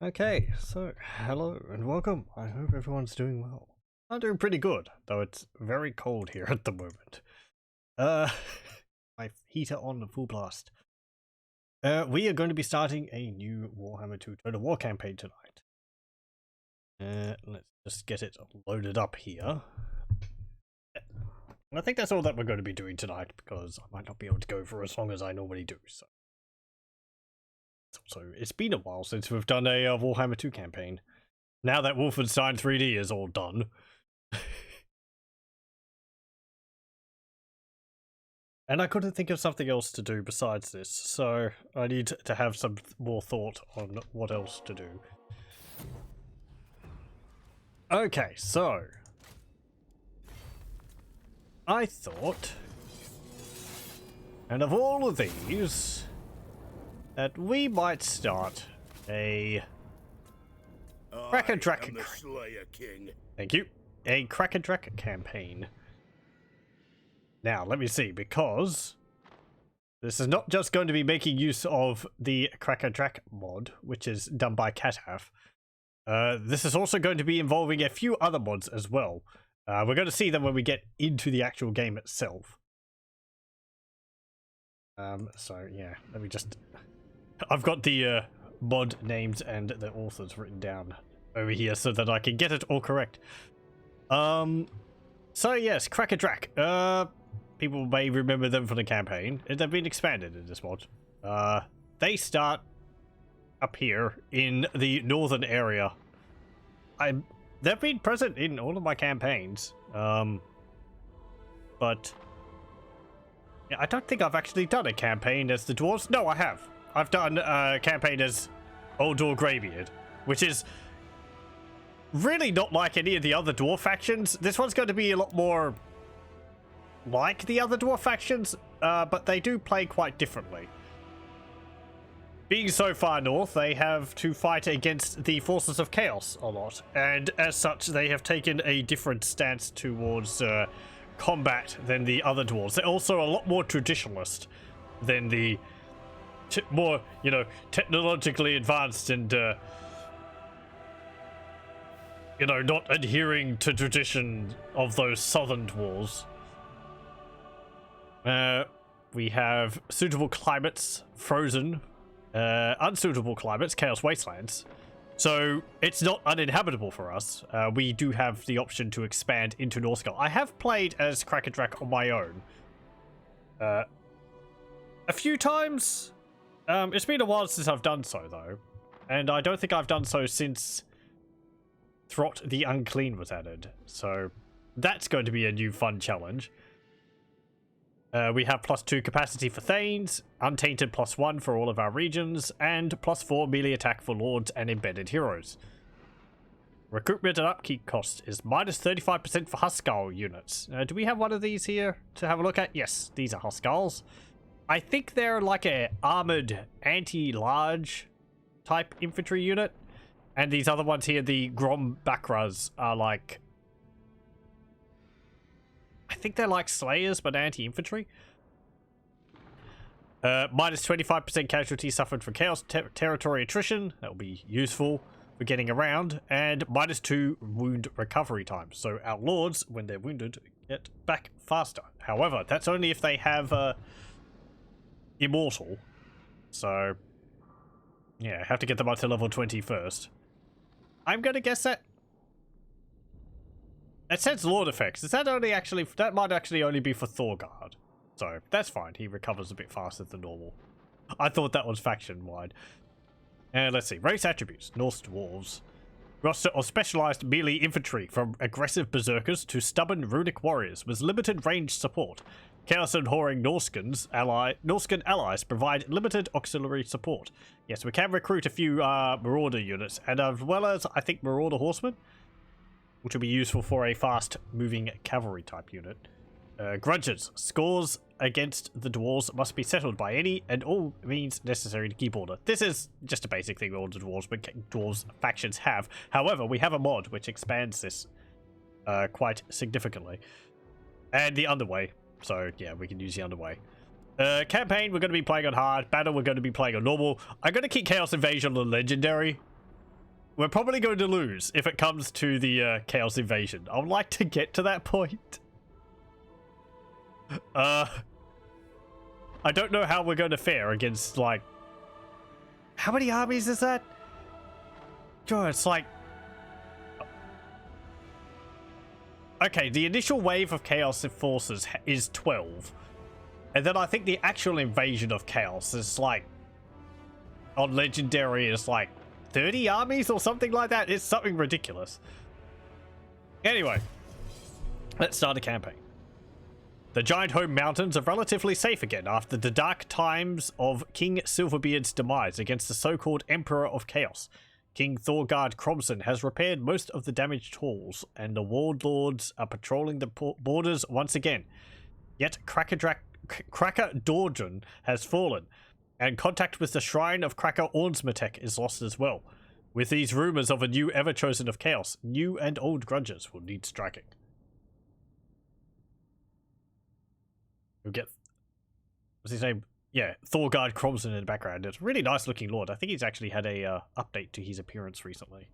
Okay, so hello and welcome. I hope everyone's doing well. I'm doing pretty good, though it's very cold here at the moment. My heater on full blast. We are going to be starting a new Warhammer 2 Total War campaign tonight. Let's just get it loaded up here. And I think that's all that we're going to be doing tonight, because I might not be able to go for as long as I normally do, so. So it's been a while since we've done a Warhammer 2 campaign. Now that Wolfenstein 3D is all done. And I couldn't think of something else to do besides this, so I need to have some more thought on what else to do. Okay, so I thought, and of all of these, that we might start a Kraka Drak. Thank you. A Kraka Drak campaign. Now, let me see, because this is not just going to be making use of the Kraka Drak mod, which is done by Cataph. This is also going to be involving a few other mods as well. We're going to see them when we get into the actual game itself. So yeah, let me just... I've got the mod names and the authors written down over here so that I can get it all correct. So yes, Kraka Drak. People may remember them from the campaign. They've been expanded in this mod. They start up here in the northern area. They've been present in all of my campaigns. But yeah, I don't think I've actually done a campaign as the dwarves. No, I have. I've done a campaign as Old Dwarf Greybeard, which is really not like any of the other dwarf factions. This one's going to be a lot more like the other dwarf factions, but they do play quite differently. Being so far north, they have to fight against the forces of chaos a lot, and as such, they have taken a different stance towards combat than the other dwarves. They're also a lot more traditionalist than the more, you know, technologically advanced and, you know, not adhering to tradition of those southern dwarves. We have suitable climates, frozen, unsuitable climates, chaos wastelands. So it's not uninhabitable for us. We do have the option to expand into Northgard. I have played as Kraka Drak on my own a few times. It's been a while since I've done so, though. And I don't think I've done so since Throt the Unclean was added. So that's going to be a new fun challenge. We have +2 capacity for Thanes, Untainted +1 for all of our regions, and +4 melee attack for Lords and Embedded Heroes. Recruitment and upkeep cost is -35% for Huskar units. Do we have one of these here to have a look at? Yes, these are Huskars. I think they're like a armored anti-large type infantry unit. And these other ones here, the Grom Bakras, are like... I think they're like Slayers, but anti-infantry. -25% casualty suffered from chaos territory attrition. That will be useful for getting around. And -2 wound recovery time. So our lords, when they're wounded, get back faster. However, that's only if they have Immortal. So, yeah, have to get them up to level 20 first. I'm going to guess that... It says Lord effects. Is that only actually... That might actually only be for Thorgrad. So, that's fine. He recovers a bit faster than normal. I thought that was faction-wide. And let's see. Race attributes. Norse dwarves. Roster of specialized melee infantry, from aggressive berserkers to stubborn runic warriors with limited range support. Chaos and whoring Norscan allies provide limited auxiliary support. Yes, we can recruit a few Marauder units, and as well as, I think, Marauder Horsemen, which will be useful for a fast-moving cavalry type unit. Grudges. Scores against the dwarves must be settled by any and all means necessary to keep order. This is just a basic thing all the dwarves factions have. However, we have a mod which expands this quite significantly. And the Underway. So, yeah, we can use the Underway. Campaign, we're going to be playing on hard. Battle, we're going to be playing on normal. I'm going to keep Chaos Invasion on Legendary. we're probably going to lose if it comes to the Chaos Invasion. I would like to get to that point. I don't know how we're going to fare against, like... How many armies is that? God, it's like... Okay, the initial wave of Chaos forces is 12. And then I think the actual invasion of Chaos is like... On Legendary is like 30 armies or something like that. It's something ridiculous. Anyway, let's start a campaign. The giant home mountains are relatively safe again after the dark times of King Silverbeard's demise against the so-called Emperor of Chaos. King Thorgrad Cromson has repaired most of the damaged halls, and the warlords are patrolling the borders once again. Yet Kraka Drak has fallen, and contact with the Shrine of Kraka Ornsmatek is lost as well. With these rumors of a new Ever-Chosen of Chaos, new and old grudges will need striking. We'll get... What's his name? Yeah, Thorgrad Cromson in the background. It's a really nice looking lord. I think he's actually had a update to his appearance recently.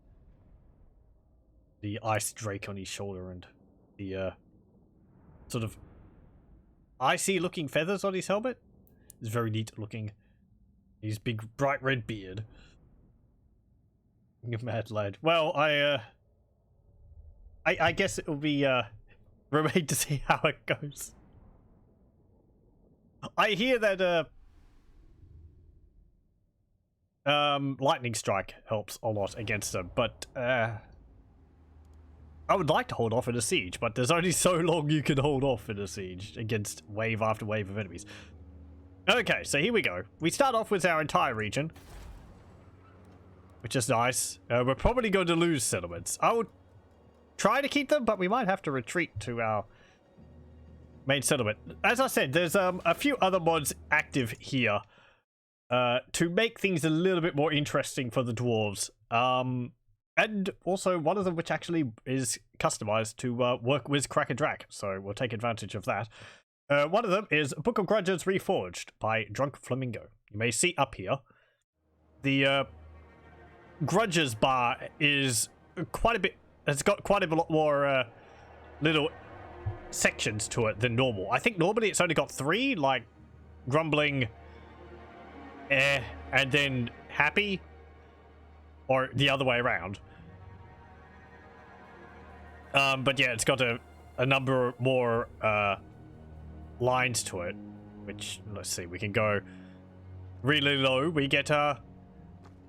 The ice drake on his shoulder and the sort of icy looking feathers on his helmet. It's very neat looking. His big bright red beard. Mad lad. Well, I guess it will be remain to see how it goes. I hear that lightning strike helps a lot against them, but I would like to hold off in a siege, but there's only so long you can hold off in a siege against wave after wave of enemies. Okay, so here we go. We start off with our entire region, which is nice. We're probably going to lose settlements. I would try to keep them, but we might have to retreat to our main settlement. As I said, there's a few other mods active here to make things a little bit more interesting for the dwarves. And also one of them which actually is customized to work with Kraka Drak, so we'll take advantage of that. One of them is Book of Grudges Reforged by Drunk Flamingo. You may see up here. The Grudges bar is quite a bit... It's got quite a lot more little sections to it than normal. I think normally it's only got 3, like grumbling, and then happy, or the other way around. But yeah, it's got a number more lines to it, which, let's see, we can go really low. We get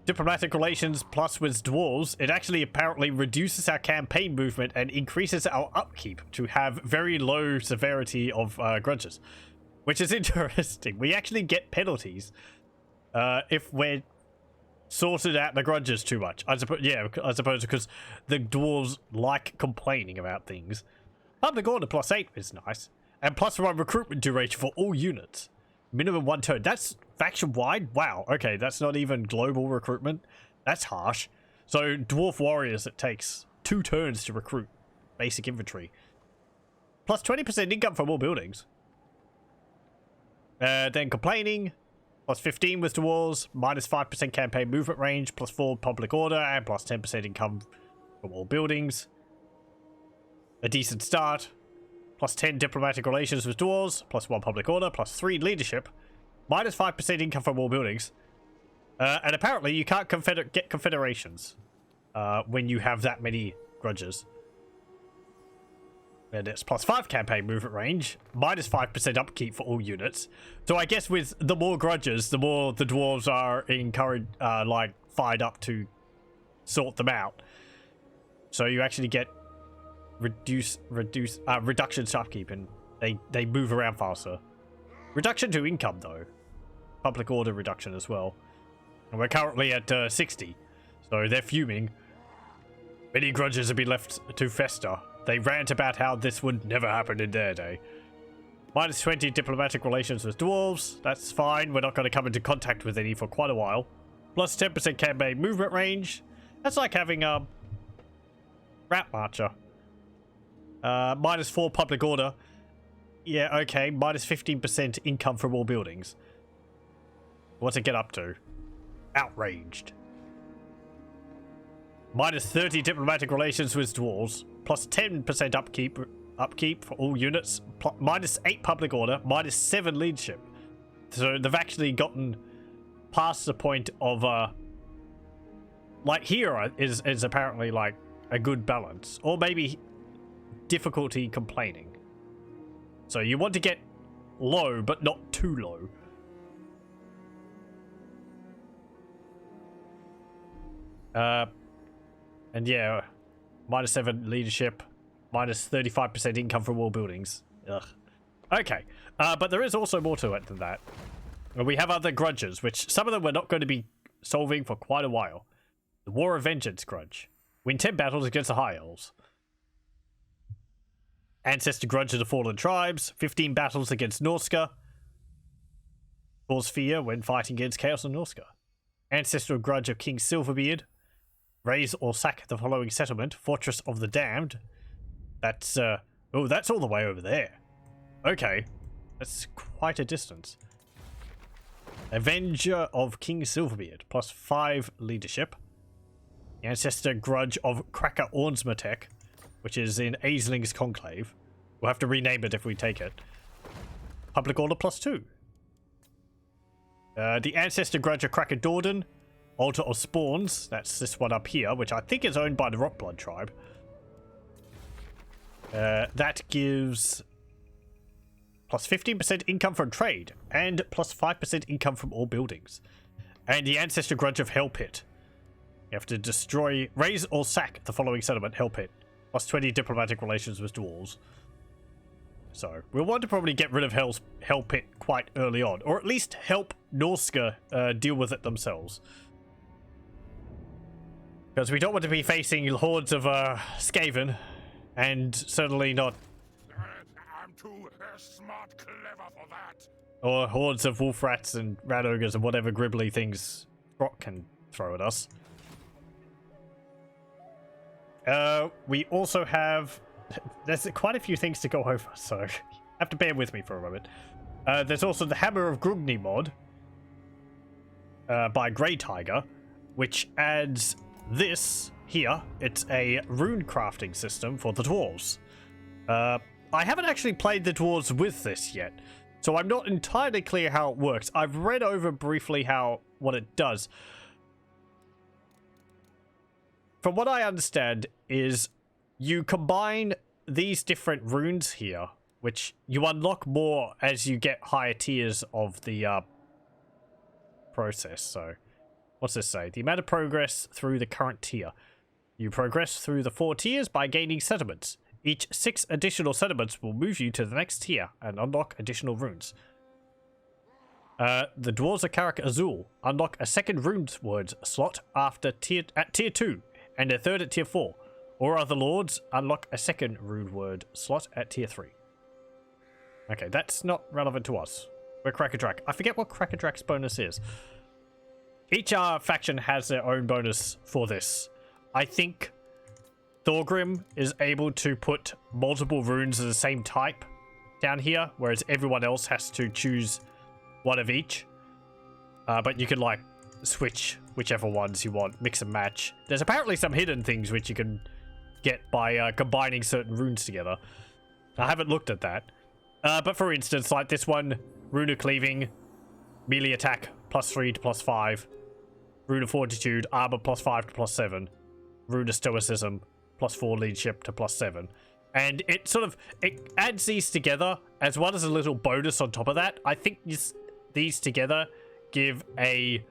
diplomatic relations plus with dwarves. It actually apparently reduces our campaign movement and increases our upkeep to have very low severity of grudges, which is interesting. We actually get penalties if we're sorted out the grudges too much. I suppose because the dwarves like complaining about things. Public order +8 is nice, and +1 recruitment duration for all units. Minimum 1 turn. That's faction-wide? Wow. Okay, that's not even global recruitment. That's harsh. So, dwarf warriors, it takes 2 turns to recruit basic infantry. Plus 20% income from all buildings. Then complaining. Plus 15 with dwarves. Minus 5% campaign movement range. Plus 4 public order. And plus 10% income from all buildings. A decent start. Plus 10 diplomatic relations with dwarves, plus 1 public order, plus 3 leadership, minus 5% income from all buildings. And apparently you can't get confederations when you have that many grudges. And it's plus 5 campaign movement range, minus 5% upkeep for all units. So I guess with the more grudges, the more the dwarves are encouraged, like, fired up to sort them out. So you actually get reduction to upkeep, and they move around faster. Reduction to income though, public order reduction as well, and we're currently at 60, so they're fuming. Many grudges have been left to fester. They rant about how this would never happen in their day. Minus 20 diplomatic relations with dwarves. That's fine. We're not going to come into contact with any for quite a while. Plus 10% campaign movement range. That's like having a rat marcher. Minus 4 public order. Yeah, okay. Minus 15% income from all buildings. What's it get up to? Outraged. minus 30 diplomatic relations with dwarves, plus 10% upkeep for all units, minus 8 public order, minus 7 leadership. So they've actually gotten past the point of like here is apparently like a good balance, or maybe difficulty complaining. So you want to get low but not too low. And yeah, minus 7 leadership, minus 35% income from all buildings. Ugh. Okay, but there is also more to it than that. We have other grudges, which some of them we're not going to be solving for quite a while. The War of Vengeance grudge. Win 10 battles against the High Elves. Ancestor grudge of the Fallen Tribes. 15 battles against Norska. Cause fear when fighting against Chaos and Norska. Ancestral grudge of King Silverbeard. Raise or sack the following settlement. Fortress of the Damned. That's, oh, that's all the way over there. Okay. That's quite a distance. Avenger of King Silverbeard. Plus 5 leadership. The Ancestor grudge of Kraka Drak, which is in Aisling's Conclave. We'll have to rename it if we take it. Public order plus 2. The Ancestor grudge of Kraka Drak. Altar of Spawns. That's this one up here, which I think is owned by the Rockblood tribe. That gives plus 15% income from trade and plus 5% income from all buildings. And the Ancestor grudge of Hell Pit. You have to destroy, raise or sack the following settlement, Hell Pit. Plus 20 diplomatic relations with dwarves. So, we'll want to probably get rid of Hell Pit quite early on. Or at least help Norska deal with it themselves. Because we don't want to be facing hordes of Skaven. And certainly not... I'm too smart clever for that. Or hordes of wolf rats and rat ogres and whatever gribbly things Rock can throw at us. We also have... There's quite a few things to go over, so have to bear with me for a moment. There's also the Hammer of Grungni mod by Grey Tiger, which adds this here. It's a Runecrafting system for the dwarves. I haven't actually played the dwarves with this yet, so I'm not entirely clear how it works. I've read over briefly what it does. From what I understand is you combine these different runes here, which you unlock more as you get higher tiers of the process. So, what's this say? The amount of progress through the current tier. You progress through the 4 tiers by gaining settlements. Each 6 additional settlements will move you to the next tier and unlock additional runes. The Dwarves of Karak Azul unlock a second rune word slot at tier 2 and a third at tier 4. Or other lords unlock a second rune word slot at tier 3. Okay, that's not relevant to us. We're Kraka Drak. I forget what Kraka Drak's bonus is. Each faction has their own bonus for this. I think Thorgrim is able to put multiple runes of the same type down here, whereas everyone else has to choose one of each. But you can, like, switch whichever ones you want, mix and match. There's apparently some hidden things which you can get by combining certain runes together. I haven't looked at that. But for instance, like this one, Rune of Cleaving, melee attack +3 to +5, Rune of Fortitude, armor +5 to +7, Rune of Stoicism, +4 leadership to +7. And it adds these together as well as a little bonus on top of that. I think these together give a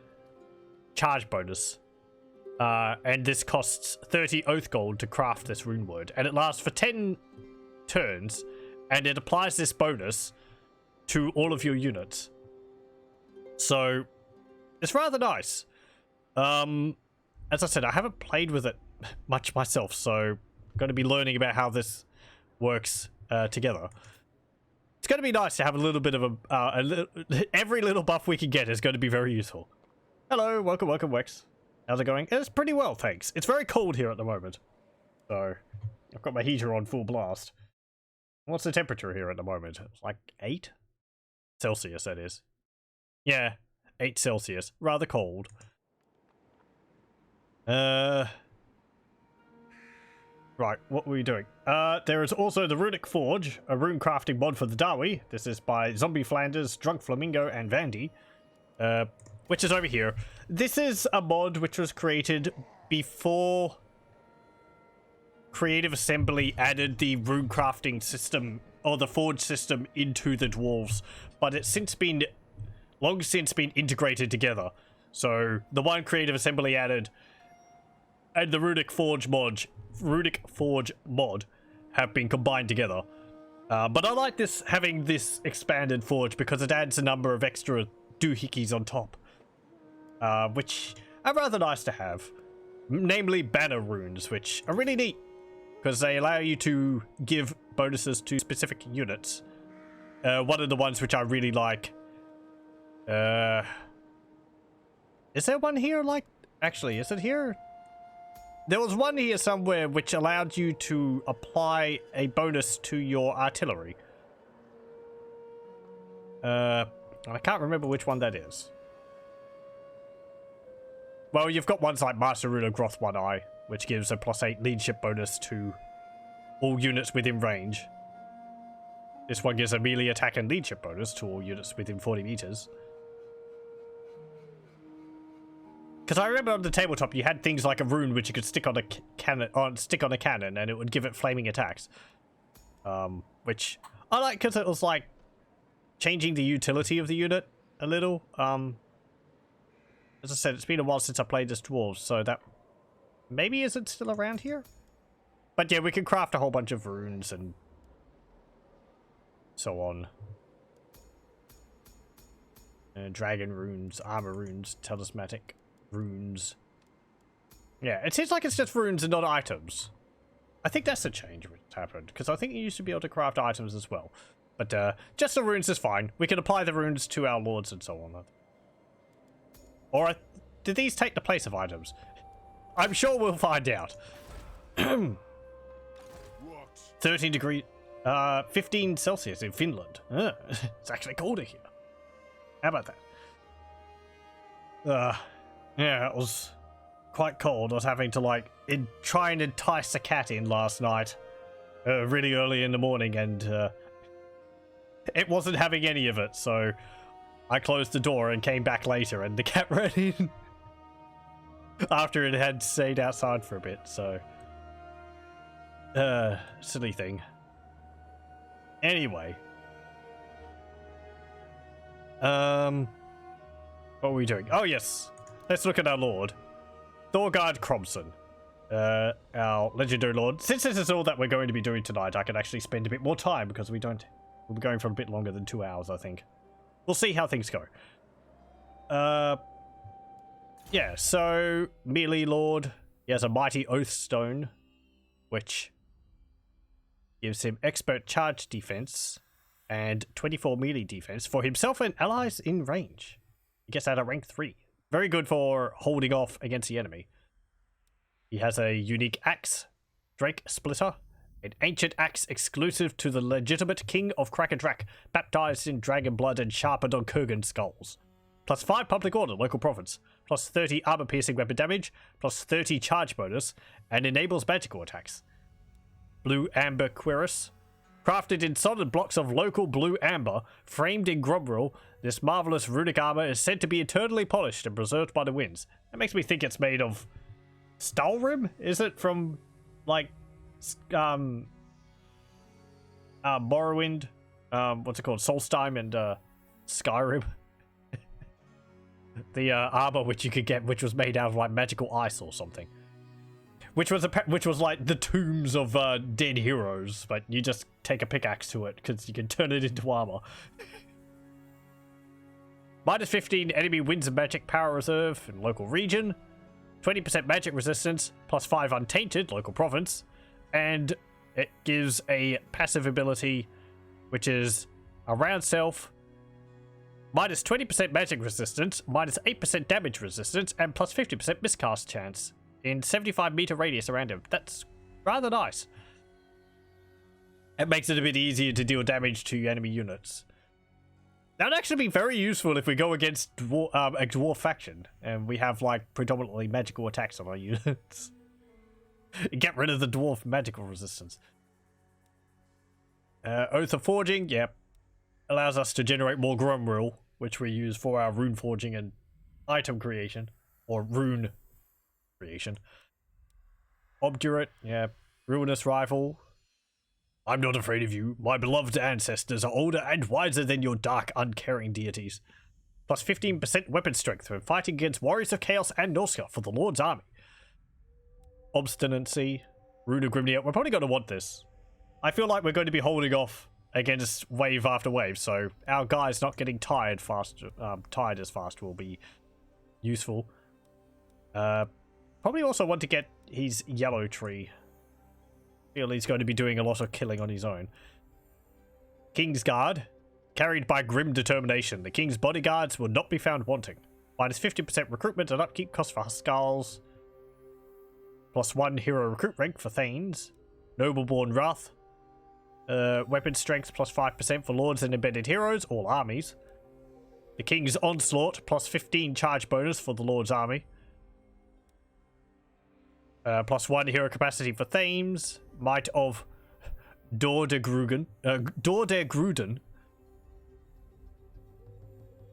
charge bonus. And this costs 30 oath gold to craft this rune word. And it lasts for 10 turns. And it applies this bonus to all of your units. So, it's rather nice. As I said, I haven't played with it much myself. So, I'm going to be learning about how this works together. It's going to be nice to have a little bit of every little buff we can get is going to be very useful. Hello, welcome, Wex. How's it going? It's pretty well, thanks. It's very cold here at the moment. So, I've got my heater on full blast. What's the temperature here at the moment? It's like 8? Celsius, that is. Yeah, 8 Celsius. Rather cold. Right, what were we doing? There is also the Runic Forge, a rune crafting mod for the Dawi. This is by Zombie Flanders, Drunk Flamingo, and Vandy, which is over here. This is a mod which was created before Creative Assembly added the rune crafting system, or the forge system, into the Dwarves, but it's long since been integrated together. So, the one Creative Assembly added and the Runic Forge mod have been combined together. But I like having this expanded forge because it adds a number of extra doohickeys on top, which are rather nice to have. Namely banner runes, which are really neat because they allow you to give bonuses to specific units. One of the ones which I really like. Is there one here? Actually, is it here? There was one here somewhere which allowed you to apply a bonus to your artillery. I can't remember which one that is. Well, you've got ones like Master Ruler Groth One Eye, which gives a +8 leadership bonus to all units within range. This one gives a melee attack and leadership bonus to all units within 40 meters. Because I remember on the tabletop you had things like a rune which you could stick on a cannon, and it would give it flaming attacks. Which I like because it was like changing the utility of the unit a little. As I said, it's been a while since I played this Dwarves, so that maybe isn't still around here. But yeah, we can craft a whole bunch of runes and so on. Dragon runes, armor runes, talismanic runes. Yeah, it seems like it's just runes and not items. I think that's a change which happened, because I think you used to be able to craft items as well. But just the runes is fine. We can apply the runes to our lords and so on. Or did these take the place of items? I'm sure we'll find out. 13 degree, 15 Celsius in Finland. It's actually colder here. How about that? Yeah, it was quite cold. I was having to try and entice a cat in last night, really early in the morning, and it wasn't having any of it. So I closed the door and came back later, and the cat ran in after it had stayed outside for a bit. So, silly thing. Anyway, what were we doing? Oh yes. Let's look at our lord, Thorgrad Cromson, our legendary lord. Since this is all that we're going to be doing tonight, I can actually spend a bit more time because we'll be going for a bit longer than 2 hours, I think. We'll see how things go. Yeah, so melee lord, he has a mighty oath stone, which gives him expert charge defense and 24 melee defense for himself and allies in range. He gets that at rank 3. Very good for holding off against the enemy. He has a unique axe, Drake Splitter, an ancient axe exclusive to the legitimate king of Kraka Drak, baptized in dragon blood and sharpened on Kurgan skulls. +5 public order, local province, +30 armor piercing weapon damage, +30 charge bonus, and enables magical attacks. Blue Amber Cuirass. Crafted in solid blocks of local blue amber, framed in Grumbril, this marvelous runic armor is said to be eternally polished and preserved by the winds. That makes me think it's made of Stalrim? Is it from, Morrowind? What's it called? Solstheim and, Skyrim? The, armor which you could get, which was made out of, magical ice or something. Which was like the tombs of dead heroes, but you just take a pickaxe to it because you can turn it into armor. -15 enemy winds and magic power reserve in local region, 20% magic resistance, +5 untainted local province, and it gives a passive ability which is around self, -20% magic resistance, -8% damage resistance, and +50% miscast chance in 75-meter radius around him. That's rather nice. It makes it a bit easier to deal damage to enemy units. That would actually be very useful if we go against a dwarf faction and we have predominantly magical attacks on our units. Get rid of the dwarf magical resistance. Oath of Forging, yep. Allows us to generate more Grumril, which we use for our rune forging and item creation. Or rune creation. Obdurate, yeah. Ruinous Rifle. I'm not afraid of you. My beloved ancestors are older and wiser than your dark, uncaring deities. Plus 15% weapon strength when fighting against warriors of chaos and Norska for the Lord's army. Obstinacy. Rune of Grimnir. We're probably going to want this. I feel like we're going to be holding off against wave after wave, so our guys not getting tired as fast will be useful. Probably also want to get his yellow tree. Feel he's going to be doing a lot of killing on his own. King's Guard. Carried by grim determination, the king's bodyguards will not be found wanting. Minus 50% recruitment and upkeep cost for Huskals. Plus 1 hero recruit rank for Thanes. Nobleborn Wrath. Weapon strength plus 5% for lords and embedded heroes, all armies. The King's Onslaught plus 15 charge bonus for the Lord's army. Plus 1 hero capacity for Thames. Might of Dor der Gruden.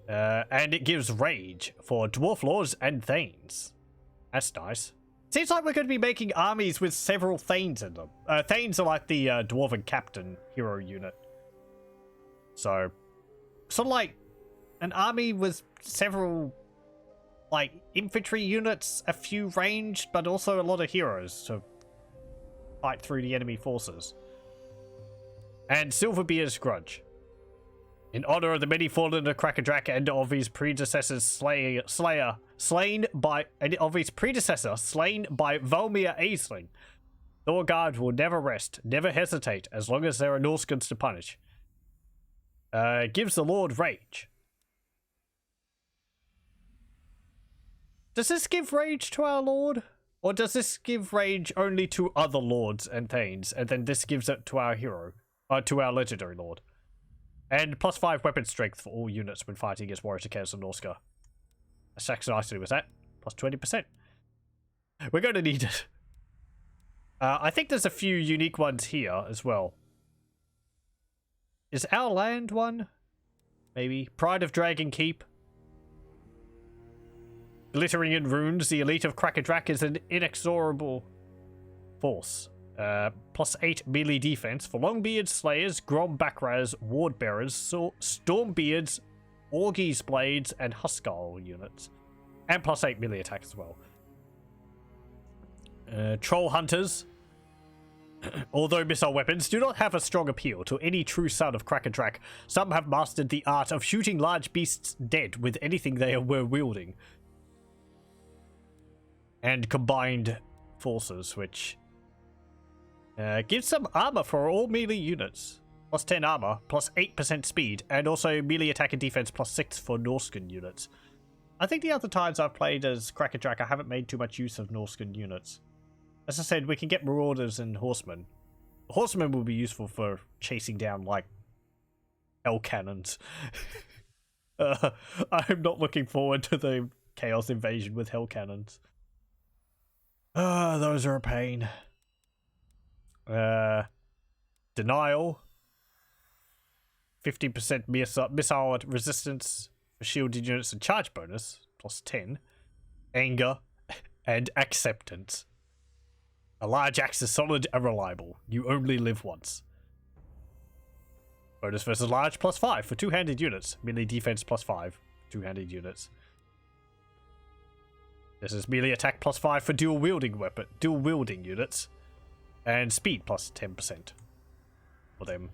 And it gives Rage for Dwarf Lords and Thanes. That's nice. Seems like we're going to be making armies with several Thanes in them. Thanes are like the Dwarven Captain hero unit. So, sort of like an army with several, like, infantry units, a few ranged, but also a lot of heroes to fight through the enemy forces. And Silverbeard's Grudge. In honor of the many fallen of Kraka Drak and of his predecessors slain by Volmir Aisling, Thorgrad will never rest, never hesitate, as long as there are Norskans to punish. Gives the Lord Rage. Does this give Rage to our Lord? Or does this give Rage only to other Lords and Thanes, and then this gives it to our hero? To our Legendary Lord. And plus 5 weapon strength for all units when fighting against Warriors of Chaos and Norska. That stacks nicely with that. Plus 20%. We're going to need it. I think there's a few unique ones here as well. Is our land one? Maybe. Pride of Dragon Keep. Glittering in Runes, the elite of Kraka Drak is an inexorable force. Plus 8 melee defense for Longbeard Slayers, Grom Bakraz, Ward Bearers, Stormbeards, Orgy's Blades, and Huskal units. And plus 8 melee attack as well. Troll Hunters. Although missile weapons do not have a strong appeal to any true son of Kraka Drak, some have mastered the art of shooting large beasts dead with anything they were wielding. And combined forces, which gives some armor for all melee units. Plus 10 armor, plus 8% speed, and also melee attack and defense plus 6 for Norskan units. I think the other times I've played as Kraka Drak, I haven't made too much use of Norskan units. As I said, we can get Marauders and Horsemen. Horsemen will be useful for chasing down, like, hell cannons. I'm not looking forward to the Chaos Invasion with hell cannons. Those are a pain. Denial. 50% missile resistance for shielded units and charge bonus. Plus 10. Anger. And acceptance. A large axe is solid and reliable. You only live once. Bonus versus large plus 5 for two-handed units. Melee defense plus 5. Two-handed units. This is melee attack plus 5 for dual wielding units. And speed plus 10% for them.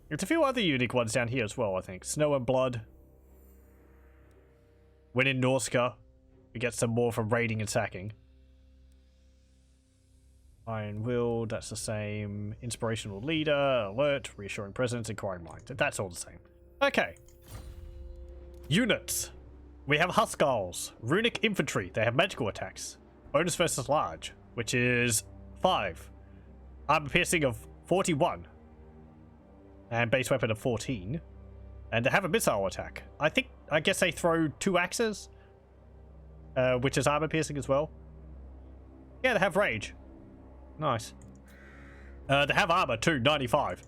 There's a few other unique ones down here as well, I think. Snow and Blood. When in Norska, we get some more from raiding and sacking. Iron Will, that's the same. Inspirational Leader, Alert, Reassuring Presence, Inquiring Mind. That's all the same. Okay. Units. We have Huskals. Runic Infantry. They have magical attacks. Bonus versus large, which is 5. Armor piercing of 41. And base weapon of 14. And they have a missile attack. I guess they throw 2 axes. Which is armor piercing as well. Yeah, they have rage. Nice. They have armor too, 95.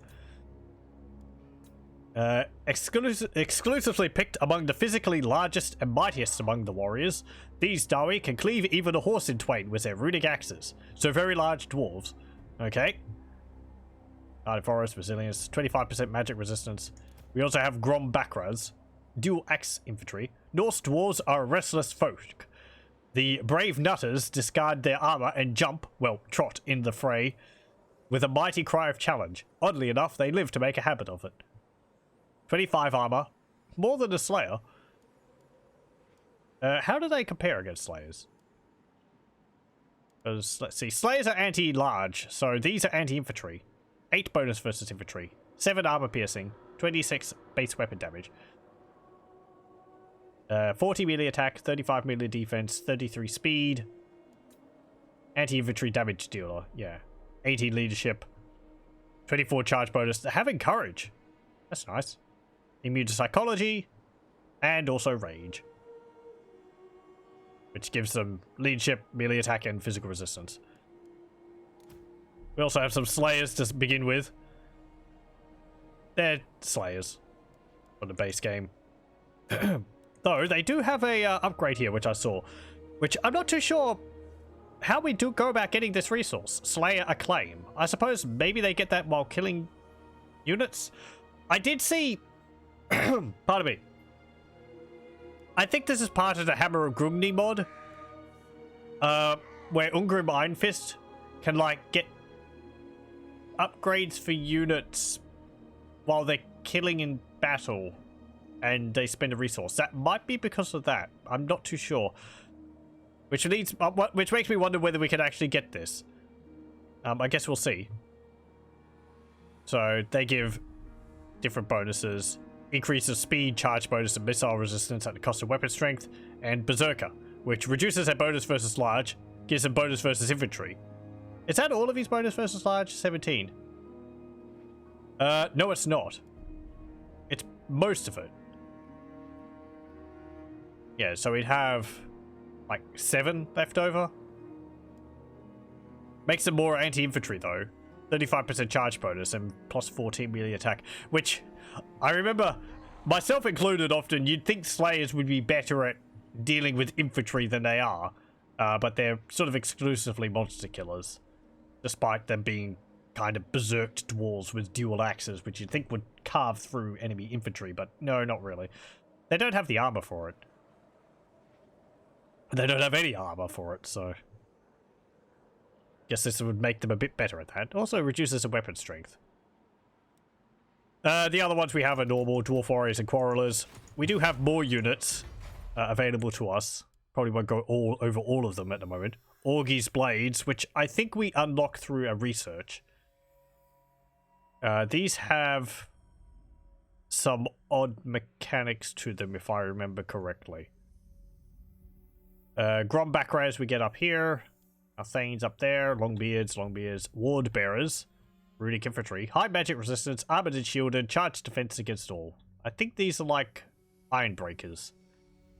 Exclusively picked among the physically largest and mightiest among the warriors, these Dawi can cleave even a horse in twain with their runic axes. So very large dwarves. Okay. Guarded forest, resilience, 25% magic resistance. We also have Grom Bakras, dual axe infantry. Norse dwarves are a restless folk. The brave nutters discard their armor and jump, well, trot in the fray with a mighty cry of challenge. Oddly enough, they live to make a habit of it. 25 armor, more than a Slayer. How do they compare against Slayers? Because, let's see, Slayers are anti-large, so these are anti-infantry. 8 bonus versus infantry, 7 armor piercing, 26 base weapon damage. 40 melee attack, 35 melee defense, 33 speed. Anti-infantry damage dealer, yeah. 18 leadership, 24 charge bonus. They're having courage. That's nice. Immune to psychology, and also rage, which gives them leadership, melee attack, and physical resistance. We also have some Slayers to begin with. They're Slayers on the base game. Though, they do have a upgrade here, which I saw. Which I'm not too sure how we do go about getting this resource. Slayer Acclaim. I suppose maybe they get that while killing units? I did see... Pardon me. I think this is part of the Hammer of Grungni mod. Where Ungrim Iron Fist can, like, get upgrades for units while they're killing in battle. And they spend a resource. That might be because of that. I'm not too sure. Which makes me wonder whether we can actually get this. I guess we'll see. So, they give different bonuses. Increases speed, charge bonus, and missile resistance at the cost of weapon strength. And Berserker, which reduces their bonus versus large, gives them bonus versus infantry. Is that all of these bonus versus large? 17. No, it's not. It's most of it. Yeah, so we'd have like 7 left over. Makes them more anti-infantry though. 35% charge bonus and plus 14 melee attack, which I remember, myself included, often you'd think Slayers would be better at dealing with infantry than they are, but they're sort of exclusively monster killers, despite them being kind of berserked dwarves with dual axes, which you'd think would carve through enemy infantry, but no, not really. They don't have the armor for it. They don't have any armor for it, so... Guess this would make them a bit better at that. Also reduces the weapon strength. The other ones we have are normal dwarf warriors and quarrelers. We do have more units available to us. Probably won't go over all of them at the moment. Orgy's blades, which I think we unlock through a research. These have some odd mechanics to them, if I remember correctly. Grom Bakras we get up here. Our Thanes up there. Longbeards. Ward bearers. Runic infantry. High magic resistance. Armored and shielded. Charged defense against all. I think these are like iron breakers,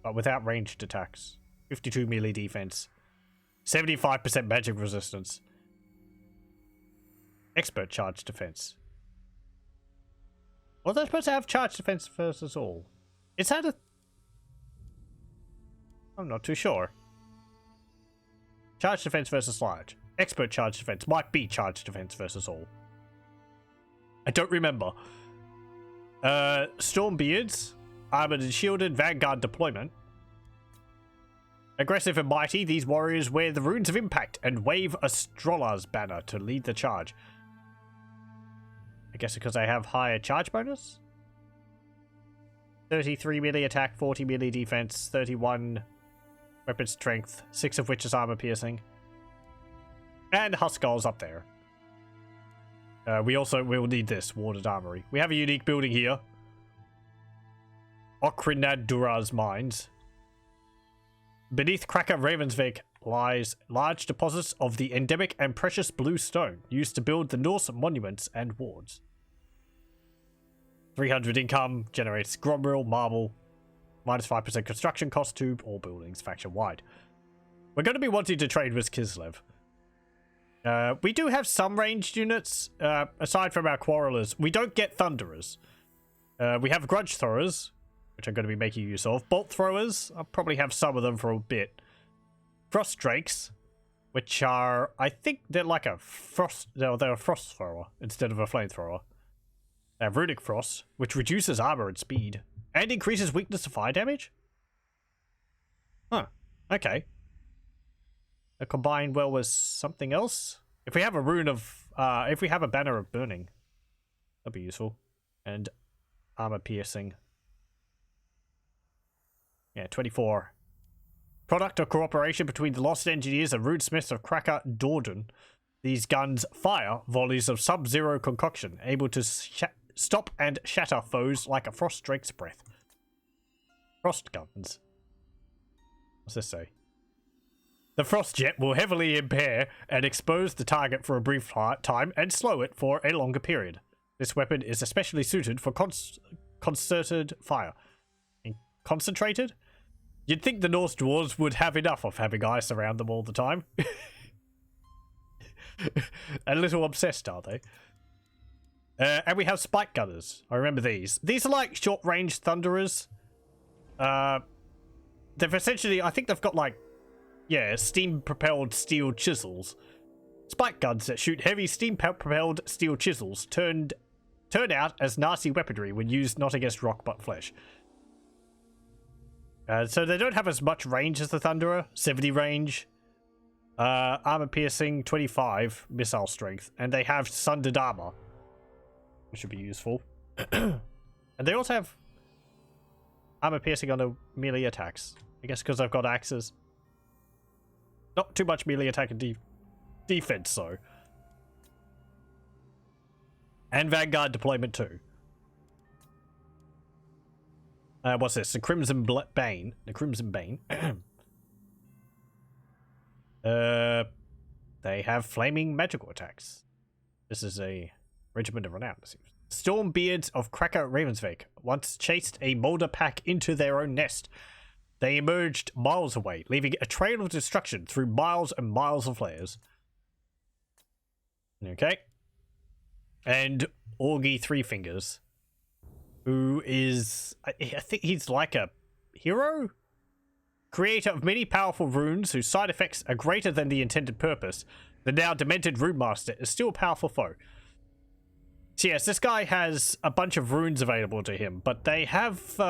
but without ranged attacks. 52 melee defense. 75% magic resistance. Expert charge defense. Well, they're supposed to have charge defense versus all. Is that a... I'm not too sure. Charge defense versus large. Expert charge defense might be charge defense versus all. I don't remember. Stormbeards. Armored and shielded. Vanguard deployment. Aggressive and mighty, these warriors wear the runes of impact and wave a Strollar's banner to lead the charge. I guess because they have higher charge bonus? 33 melee attack, 40 melee defense, 31 weapon strength, 6 of which is armor piercing. And Huskarl's up there. We will need this, Warded Armory. We have a unique building here. Okrinadura's Mines. Beneath Kraka Ravensvik lies large deposits of the endemic and precious blue stone used to build the Norse monuments and wards. 300 income, generates Gromril, marble, minus 5% construction cost to all buildings faction wide. We're going to be wanting to trade with Kislev. We do have some ranged units, aside from our quarrelers. We don't get thunderers. We have grudge throwers, which I'm going to be making use of. Bolt throwers, I'll probably have some of them for a bit. Frost drakes, which are, I think they're like a frost, no, they're a frost thrower instead of a flamethrower. They have runic frost, which reduces armor and speed, and increases weakness to fire damage? Huh, okay. They combine well with something else. If we have a rune of, if we have a banner of burning, that'd be useful. And armor piercing. Yeah, 24. Product of cooperation between the Lost Engineers and Runesmiths of Kraka Drak. These guns fire volleys of sub-zero concoction, able to stop and shatter foes like a frost drake's breath. Frost guns. What's this say? The frost jet will heavily impair and expose the target for a brief time and slow it for a longer period. This weapon is especially suited for concerted fire. Concentrated? You'd think the Norse dwarves would have enough of having ice around them all the time. A little obsessed, are they? And we have spike gunners. I remember these. These are like short-range thunderers. They've essentially, I think they've got like, yeah, steam-propelled steel chisels. Spike guns that shoot heavy steam-propelled steel chisels turn out as nasty weaponry when used not against rock but flesh. So they don't have as much range as the Thunderer, 70 range, armor piercing, 25 missile strength, and they have sundered armor, which should be useful. And they also have armor piercing on the melee attacks. I guess because I've got axes. Not too much melee attack and defense, though. And Vanguard deployment too. What's this? The Crimson Bane. The Crimson Bane. They have flaming magical attacks. This is a regiment of renown, it seems. Stormbeards of Kraka Ravensvik once chased a Molder pack into their own nest. They emerged miles away, leaving a trail of destruction through miles and miles of layers. Okay. And Orgy Three Fingers, who is, I think he's like a hero? Creator of many powerful runes whose side effects are greater than the intended purpose, the now demented Rune Master is still a powerful foe. So yes, this guy has a bunch of runes available to him, but they have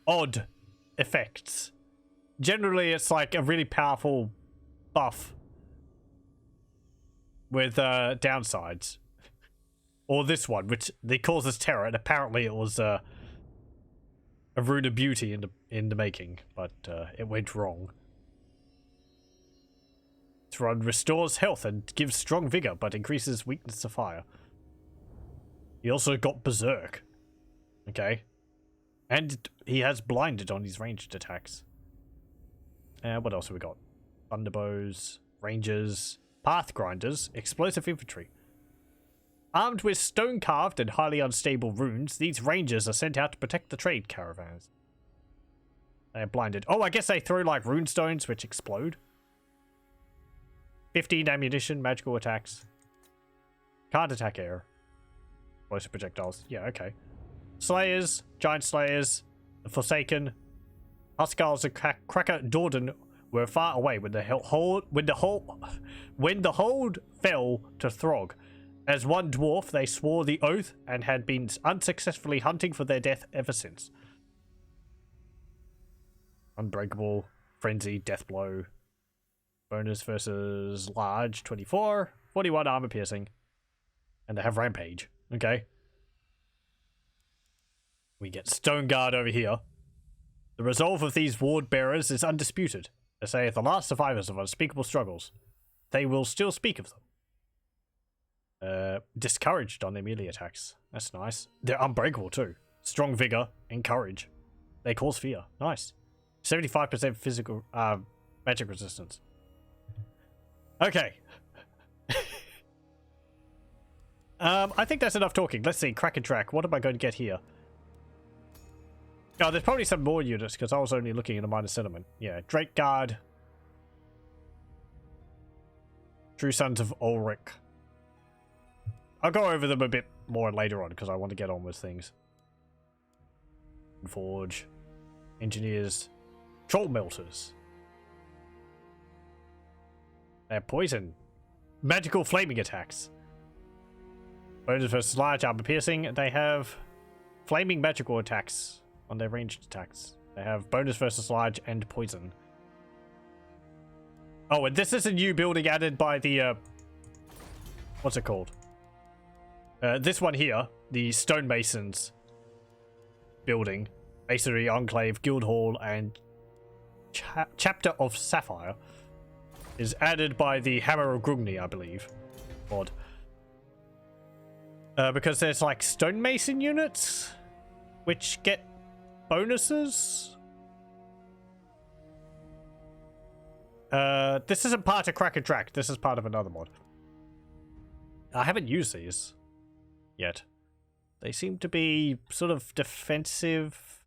odd effects. Generally, it's like a really powerful buff with downsides. Or this one, which they causes terror, and apparently it was a rune of beauty in the making, but it went wrong. This rune restores health and gives strong vigor, but increases weakness to fire. He also got Berserk. Okay. And he has blinded on his ranged attacks. What else have we got? Thunderbows, Rangers, Path Grinders, Explosive Infantry. Armed with stone-carved and highly unstable runes, these Rangers are sent out to protect the trade caravans. They are blinded. Oh, I guess they throw like rune stones which explode. 15 ammunition, magical attacks. Can't attack air. Explosive projectiles. Yeah, okay. Slayers, Giant Slayers, the Forsaken, Huskars of Kraka Drak were far away when the hold fell to Throg. As one dwarf, they swore the oath and had been unsuccessfully hunting for their death ever since. Unbreakable, Frenzy, Deathblow. Bonus versus Large, 24. 41 armor piercing. And they have Rampage. Okay. We get Stone Guard over here. The resolve of these ward bearers is undisputed. They say the last survivors of unspeakable struggles. They will still speak of them. Discouraged on their melee attacks. That's nice. They're unbreakable too. Strong vigor and courage. They cause fear. Nice. 75% physical magic resistance. Okay. I think that's enough talking. Let's see. Kraka Drak. What am I going to get here? Oh, there's probably some more units because I was only looking at a minor settlement. Yeah, Drake Guard. True Sons of Ulrich. I'll go over them a bit more later on because I want to get on with things. Forge. Engineers. Troll Melters. They have poison. Magical flaming attacks. Bonus versus large armor piercing. They have flaming magical attacks on their ranged attacks. They have bonus versus large and poison. Oh, and this is a new building added by the what's it called? This one here, the Stonemasons building, Masonry Enclave, Guildhall, and Chapter of Sapphire, is added by the Hammer of Grungni, I believe. Odd. Because there's like stonemason units which get bonuses. This isn't part of Kraka Drak. This is part of another mod. I haven't used these yet. They seem to be sort of defensive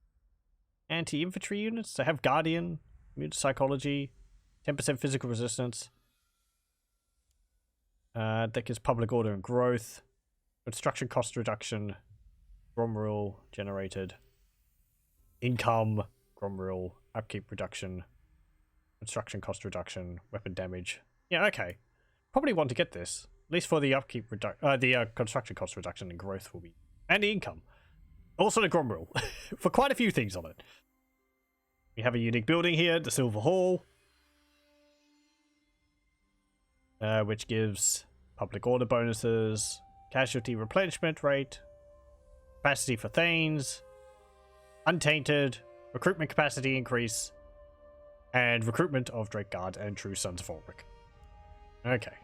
anti-infantry units. They have Guardian, immune to psychology, 10% physical resistance. That gives public order and growth. Construction cost reduction. Gromrule generated. Income. Gromrule. Upkeep reduction. Construction cost reduction. Weapon damage. Yeah, okay. Probably want to get this. At least for the upkeep the construction cost reduction and growth will be. And the income. Also the Gromrule. For quite a few things on it. We have a unique building here, the Silver Hall. Which gives public order bonuses, casualty replenishment rate, capacity for Thanes, untainted, recruitment capacity increase, and recruitment of Drake Guard and True Sons of Ulrich. Okay.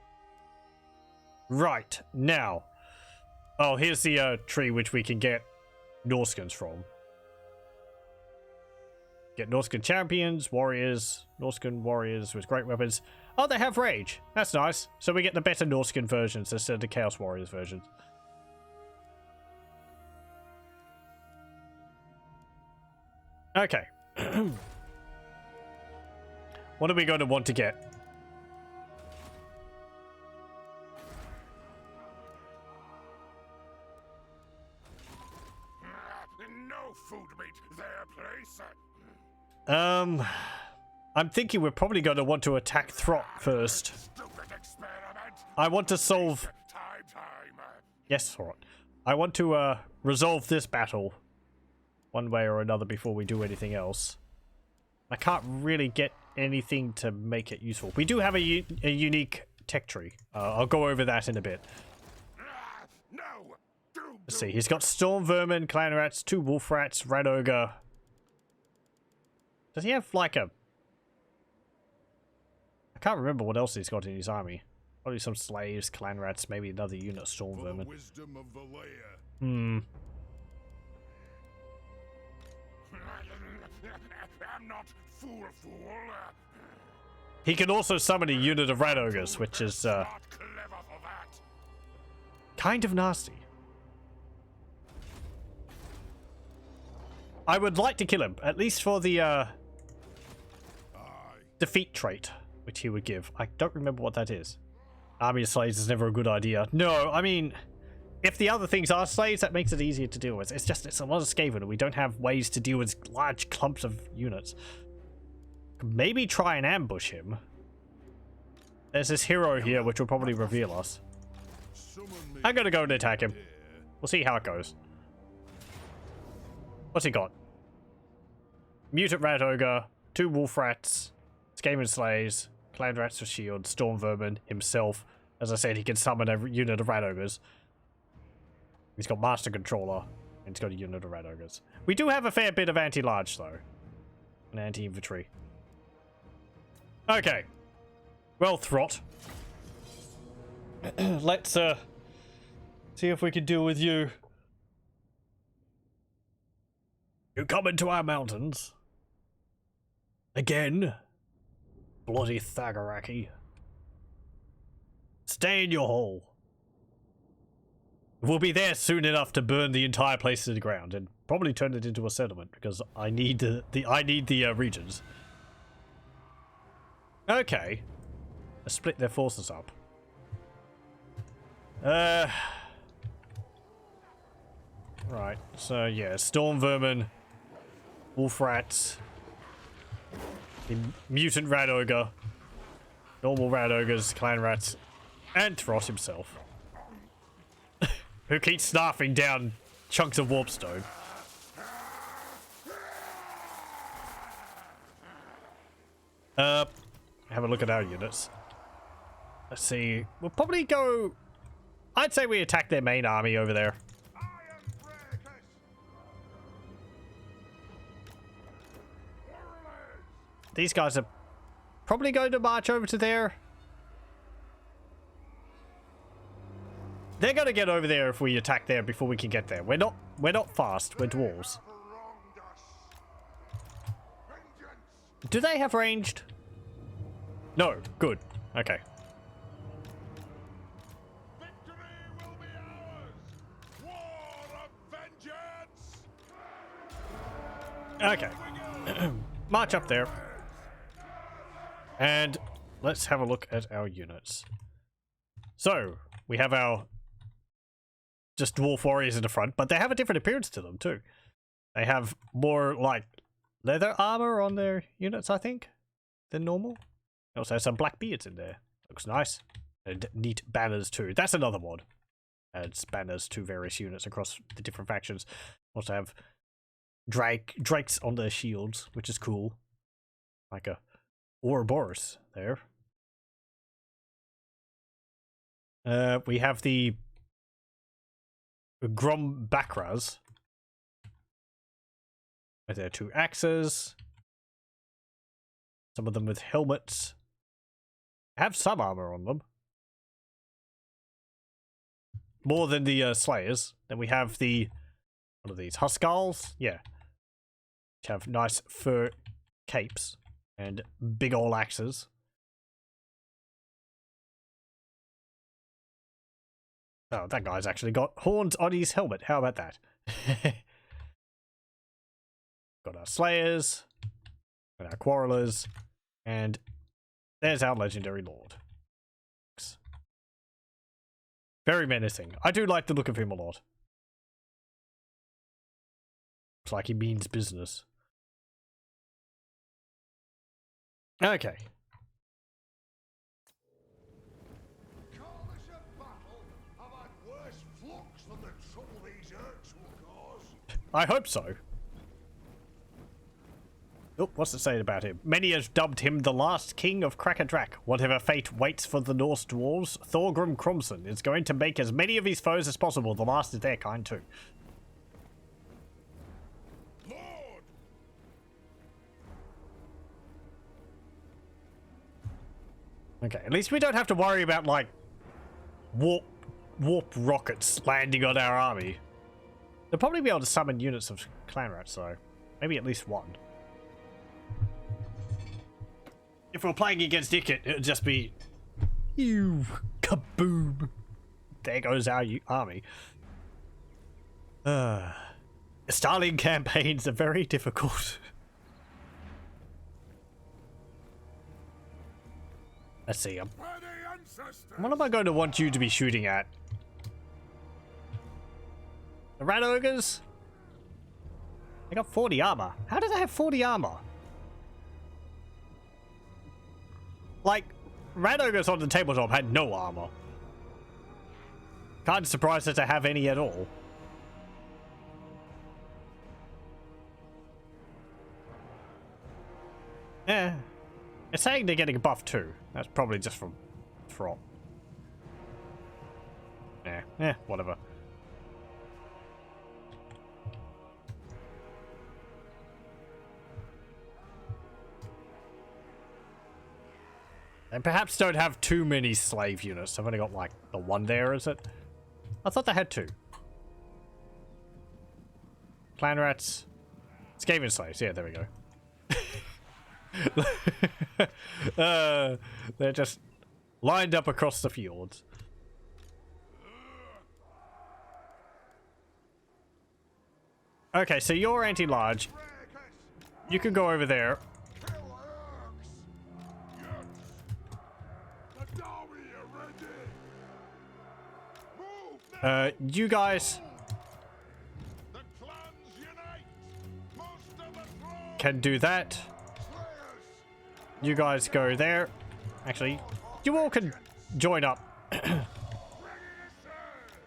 Right, now. Oh, here's the tree which we can get Norskins from. Get Norskin champions, warriors, Norskin warriors with great weapons. Oh, they have rage. That's nice. So we get the better Norskin versions instead of the Chaos Warriors versions. Okay. What are we going to want to get? No food meat there, place. I'm thinking we're probably going to want to attack Throt first. I want to solve... Yes, Throt. I want to resolve this battle one way or another before we do anything else. I can't really get anything to make it useful. We do have a unique tech tree. I'll go over that in a bit. Let's see. He's got Storm Vermin, Clan Rats, 2 Wolf Rats, Rat Ogre. Does he have like a... I can't remember what else he's got in his army. Probably some slaves, Clan Rats, maybe another unit of Storm Vermin. I'm not fool. He can also summon a unit of Rat Ogres, which is kind of nasty. I would like to kill him, at least for the defeat trait, which he would give. I don't remember what that is. Army of slaves is never a good idea. No, I mean, if the other things are slaves, that makes it easier to deal with. It's just, it's a lot of Skaven, and we don't have ways to deal with large clumps of units. Maybe try and ambush him. There's this hero here, which will probably reveal us. I'm gonna go and attack him. We'll see how it goes. What's he got? Mutant Rat Ogre, 2 Wolf Rats, Skaven Slays, Clan Rats with Shield, Storm Vermin, himself. As I said, he can summon a unit of Rat Ogres. He's got Master Controller, and he's got a unit of Rat Ogres. We do have a fair bit of anti-large, though. And anti-infantry. Okay. Well, Throt. Let's, see if we can deal with you. You come into our mountains. Again. Bloody Thagaraki. Stay in your hole. We'll be there soon enough to burn the entire place to the ground and probably turn it into a settlement because I need the regions. Okay. Let's split their forces up. Right, so yeah, storm vermin, wolf rats, the mutant rat ogre, normal rat ogres, clan rats, and Thros himself, who keeps snarfing down chunks of warpstone. Have a look at our units. Let's see. We'll probably go... I'd say we attack their main army over there. These guys are probably going to march over to there. They're going to get over there if we attack there before we can get there. We're not fast. We're dwarves. Do they have ranged? No. Good. Okay. Okay. March up there. And let's have a look at our units. So, we have our just dwarf warriors in the front, but they have a different appearance to them too. They have more like leather armor on their units, I think, than normal. They also have some black beards in there. Looks nice. And neat banners too. That's another mod. Adds banners to various units across the different factions. Also have drakes on their shields, which is cool. Like a Ouroboros there. We have the Bakras. With their 2 axes. Some of them with helmets. Have some armor on them. More than the Slayers. Then we have the... What are these? Huskals? Yeah. Which have nice fur capes. And big ol' axes. Oh, that guy's actually got horns on his helmet. How about that? Got our Slayers. Got our Quarrelers. And there's our Legendary Lord. Very menacing. I do like the look of him a lot. Looks like he means business. Okay. I hope so. Oh, what's it saying about him? Many have dubbed him the last king of Kraka Drak. Whatever fate waits for the Norse dwarves, Thorgrad Cromson is going to make as many of his foes as possible the last of their kind too. Lord. Okay, at least we don't have to worry about, like, warp rockets landing on our army. They'll probably be able to summon units of clan rats, so maybe at least one. If we're playing against Ickett, it'll just be... You kaboom! There goes our army. Starling campaigns are very difficult. Let's see. What am I going to want you to be shooting at? The rat ogres? They got 40 armor. How did they have 40 armor? Like, rat ogres on the tabletop had no armor. Kind of surprised that they have any at all. Yeah. It's saying they're getting a buff too. That's probably just from Throt. Yeah, whatever. And perhaps don't have too many slave units. I've only got like the one there, is it? I thought they had 2. Clan rats. Skaven slaves. Yeah, there we go. They're just lined up across the fjords. Okay, so you're anti-large. You can go over there. You guys The clans unite! Most of the throne! can do that. You guys go there. Actually, you all can join up.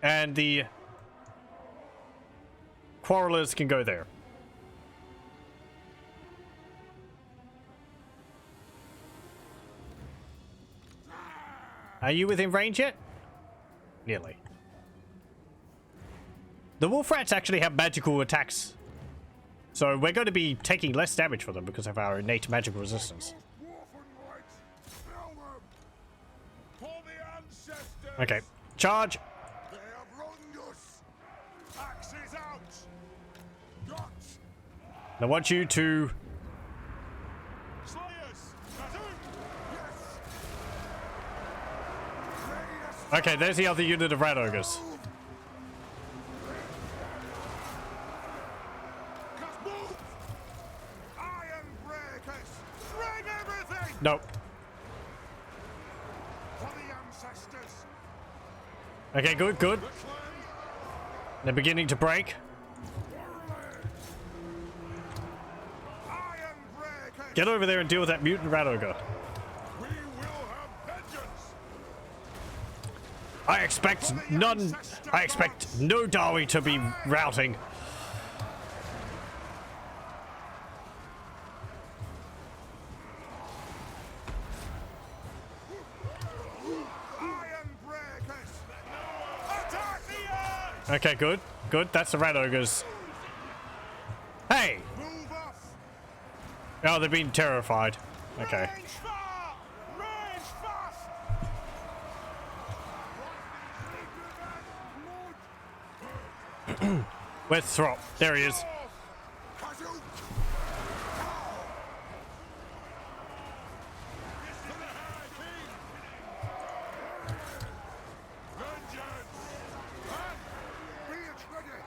And the quarrelers can go there. Are you within range yet? Nearly. The wolf rats actually have magical attacks. So we're going to be taking less damage for them because of our innate magical resistance. Okay, charge. They have wronged us. Axes out. Guts. I want you to... Slayers. Yes. Okay, there's the other unit of rat ogres. Move. Iron breakers. Shred everything. Nope. For the ancestors. Okay, good, good. They're beginning to break. Iron breakers. Get over there and deal with that mutant rat ogre. We will have vengeance. I expect none... I expect no Dawi to be routing. Iron breakers. Attack the earth. Okay, good. Good, that's the rat ogres. Hey! Move off. Oh, they're being terrified. Okay. Range far. Range fast. Where's Throp? There he is. Khazukan. Vengeance. Be ready.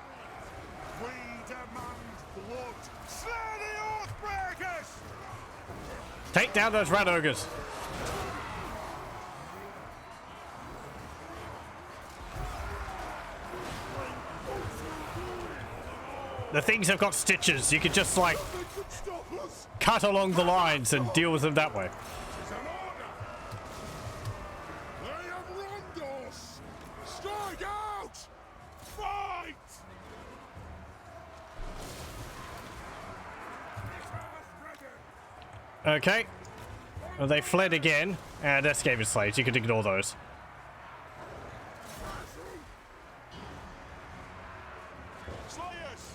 We demand blood. Slay the Oathbreakers. Take down those rat ogres. The things have got stitches. You could just, like, They could stop us. cut along the lines and deal with them that way. It's an order. They have wronged us. Strike out. Fight. Okay. Well, they fled again, and escaped slaves. You could ignore those. Slayers.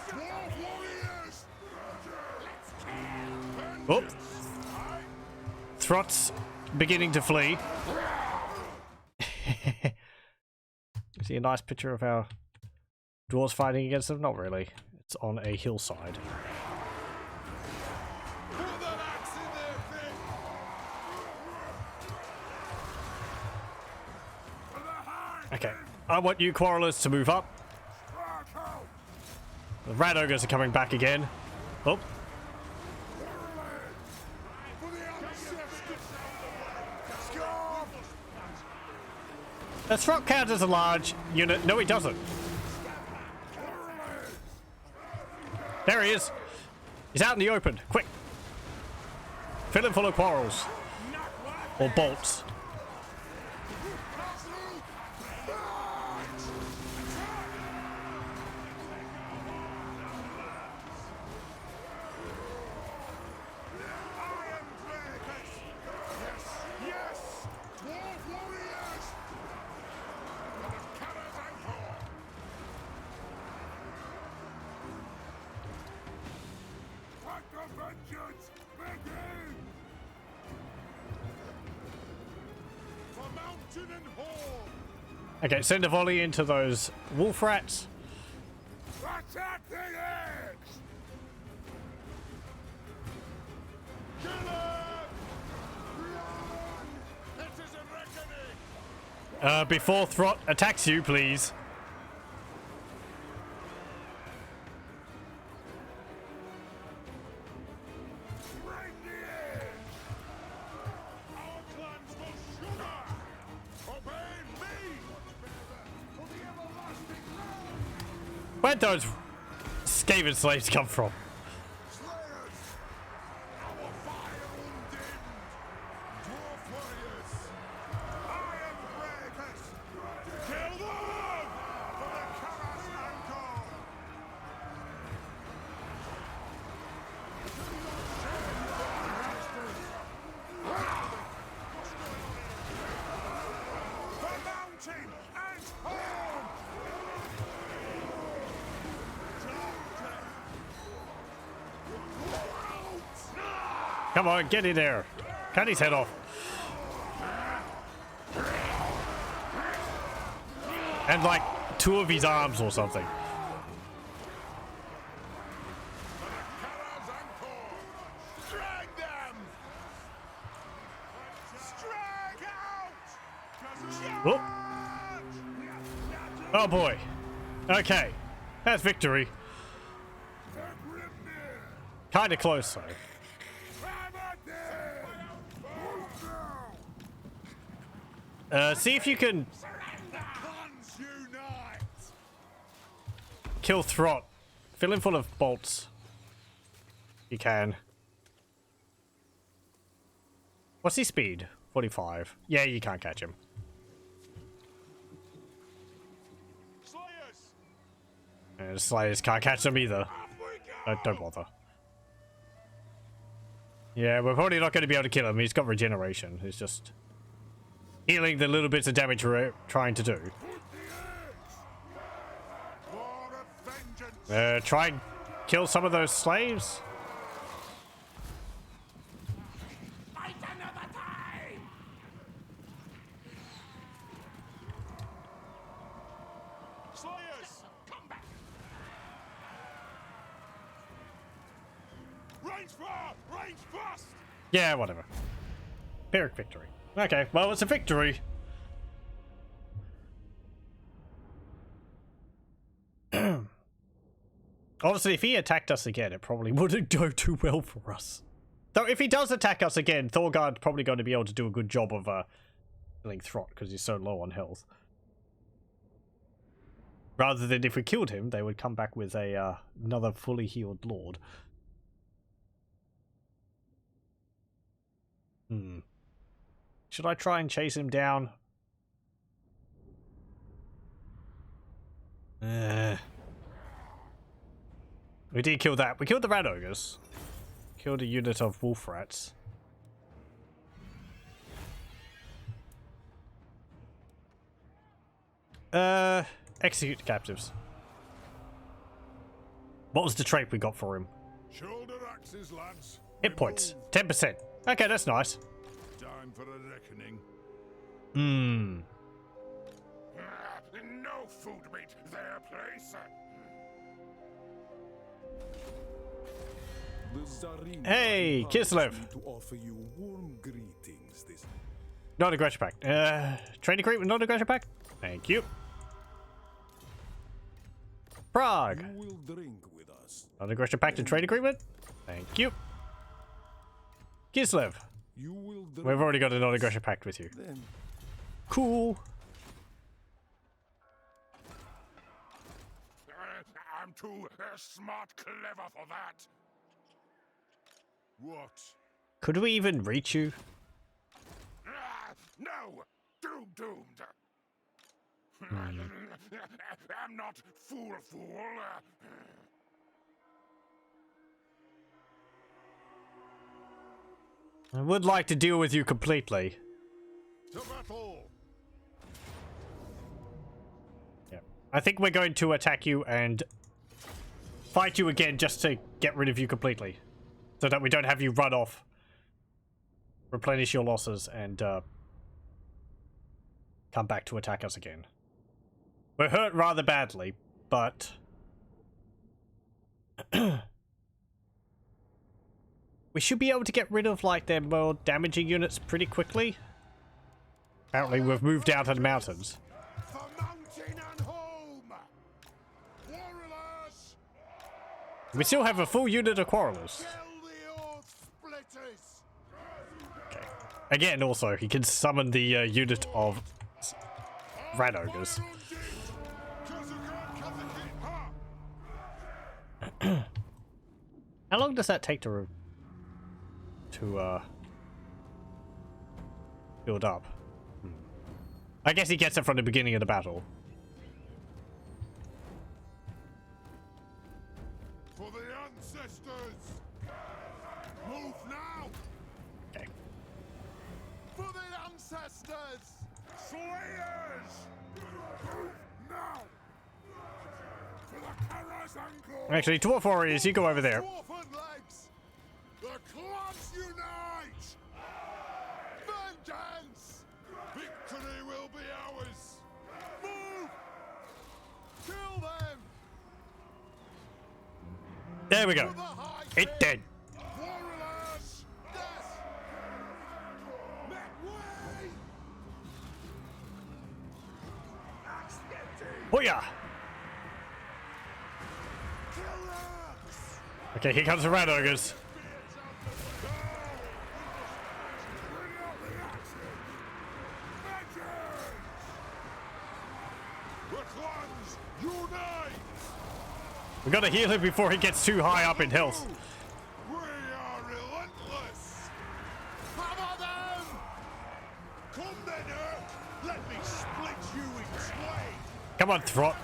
Dwarf warriors. Oh. Throt's beginning to flee. See a nice picture of our dwarves fighting against them? Not really. It's on a hillside. Put that axe in their pit. For the high Okay. I want you quarrelers to move up. Kraka. The rat ogres are coming back again. Oh. For the ancestors. Scarf. The Throt counts as a large unit. No, he doesn't. There he is. He's out in the open. Quick. Fill him full of quarrels. Or bolts. Iron breakers. Yes. Yes. Dwarf warriors. Karaz Ankor. Let the vengeance begin. For mountain and horde. Okay, send a volley into those wolf rats. Attack the eggs. Kill them. Run. It is a reckoning. Before Throt attacks you, please. Bring the eggs. Our clans will sugar. Obey me. Where'd those Skaven slaves come from? Come on, get in there. Cut his head off. And like 2 of his arms or something. Karaz Ankor! Drag them! Drag out! Whoop. Oh boy. Okay. That's victory. Kinda close though. See if you can kill Throt. Fill him full of bolts. You can. What's his speed? 45. Yeah, you can't catch him. And Slayers can't catch them either. Don't bother. Yeah, we're probably not going to be able to kill him. He's got regeneration. He's just healing the little bits of damage we're trying to do. Try and kill some of those slaves. Yeah, whatever. Pyrrhic victory. Okay, well, it's a victory. Obviously, if he attacked us again, it probably wouldn't go too well for us. Though, if he does attack us again, Thorgrad probably going to be able to do a good job of killing Throt because he's so low on health. Rather than if we killed him, they would come back with a another fully healed lord. Should I try and chase him down? We did kill that. We killed the rat ogres. Killed a unit of wolf rats. Execute the captives. What was the trait we got for him? Shoulder axes, lads. Hit points. 10%. Okay, that's nice. Time for a reckoning. No food meat their place. Hey, Kislev. To offer you warm greetings this Non-aggression pact. Trade agreement, non-aggression pact. Thank you. Prague. You will drink with us. Non-aggression pact and trade agreement. Thank you. Kislev. You will drink. We've already got a non-aggression pact with you. Then Cool. I'm too smart clever for that. What? Could we even reach you? No! Doomed! I'm not fool. I would like to deal with you completely. To battle! Yeah. I think we're going to attack you and fight you again just to get rid of you completely. So that we don't have you run off. Replenish your losses and come back to attack us again. We're hurt rather badly, but we should be able to get rid of like their more damaging units pretty quickly. Apparently we've moved out of the mountains. For mountain and home! Quarrelers! We still have a full unit of quarrelers. Kill the oath splitters! Okay. Again, also, he can summon the unit of rat ogres. Khazukan Kazakit Ha! How long does that take to build up? I guess he gets it from the beginning of the battle. For the ancestors! Move now! Okay. For the ancestors! Slayers! Move now! For the Karaz Ankor! Actually, Dwarf Warriors, you go over there. Dwarfen legs! The clans unite! Vengeance! Victory will be ours! Move! Kill them! There we go. For the high It dead. Warriors! Death! Make way! Axe empty! Booyah! Killers! Okay, here comes the rat ogres. Bring out the axes! Vengeance! The clans unite! We gotta heal him before he gets too high up in health. We are relentless! Hammer them! Come then, Earth! Let me split you in twain! Come on, Throt.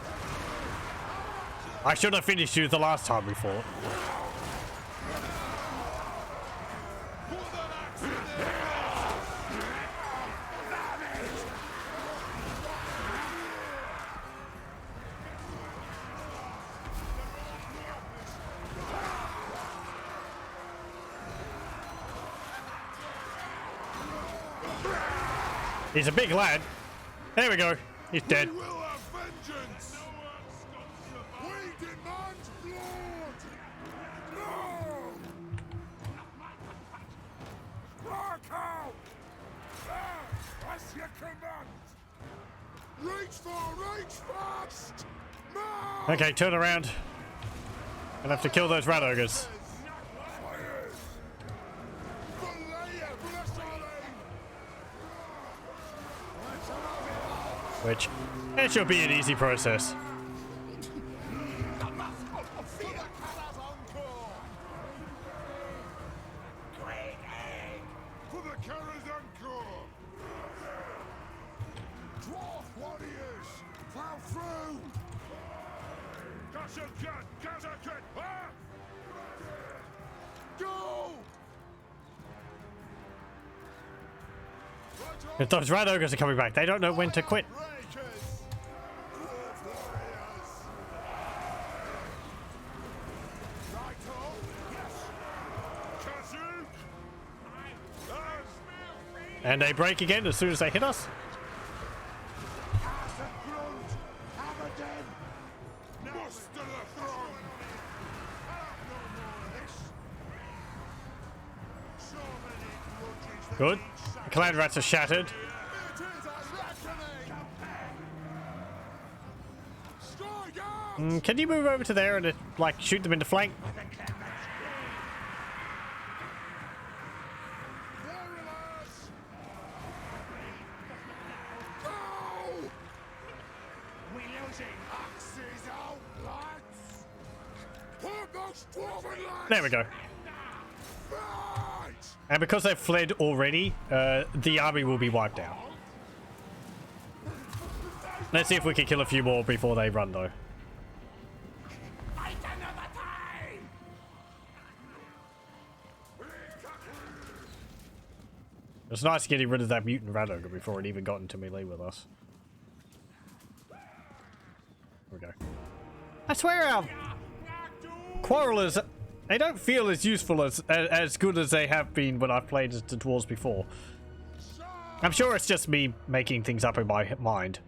I should have finished you the last time we fought. Put an axe in their face! Damn it! He's a big lad. There we go. He's dead. We will have vengeance! We demand blood! No! Rock out! There! As you command! Reach fast! No! Okay, turn around. Gonna have to kill those rat ogres. Fires! Belay blessing! Which, it should be an easy process. For the Karaz Ankor! For the Karaz Ankor! Dwarf warriors! Plow through! Khazukan Kazakit Ha! Go! If those rat ogres are coming back, they don't know when to quit. Breakers! Dwarf warriors! Righto! Yes! Kazuk! And they break again as soon as they hit us. Muster the throng! So many grudges Good. The clan rats are shattered. It is a reckoning! Strike out! Can you move over to there and like shoot them in the flank? Warriors! Go! We losing! Axes out, lads! Put those dwarven lads! There we go. Right! And because they've fled already, the army will be wiped out. Let's see if we can kill a few more before they run, though. Fight another time! It's nice getting rid of that mutant rat ogre before it even got into melee with us. There we go. I swear our quarrelers, they don't feel as useful as good as they have been when I've played as the dwarves before. I'm sure it's just me making things up in my mind.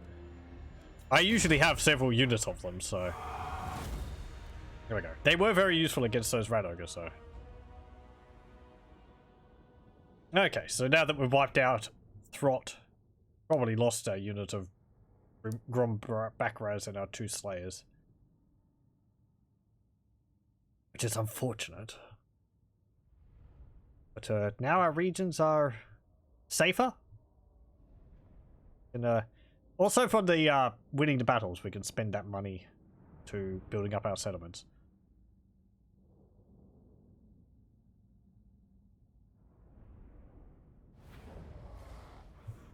I usually have several units of them, so... Here we go. They were very useful against those rat ogres, though. Okay, so now that we've wiped out Throt, probably lost our unit of Backraz and our 2 Slayers. Which is unfortunate. But now our regions are safer. And also from the winning the battles, we can spend that money to building up our settlements.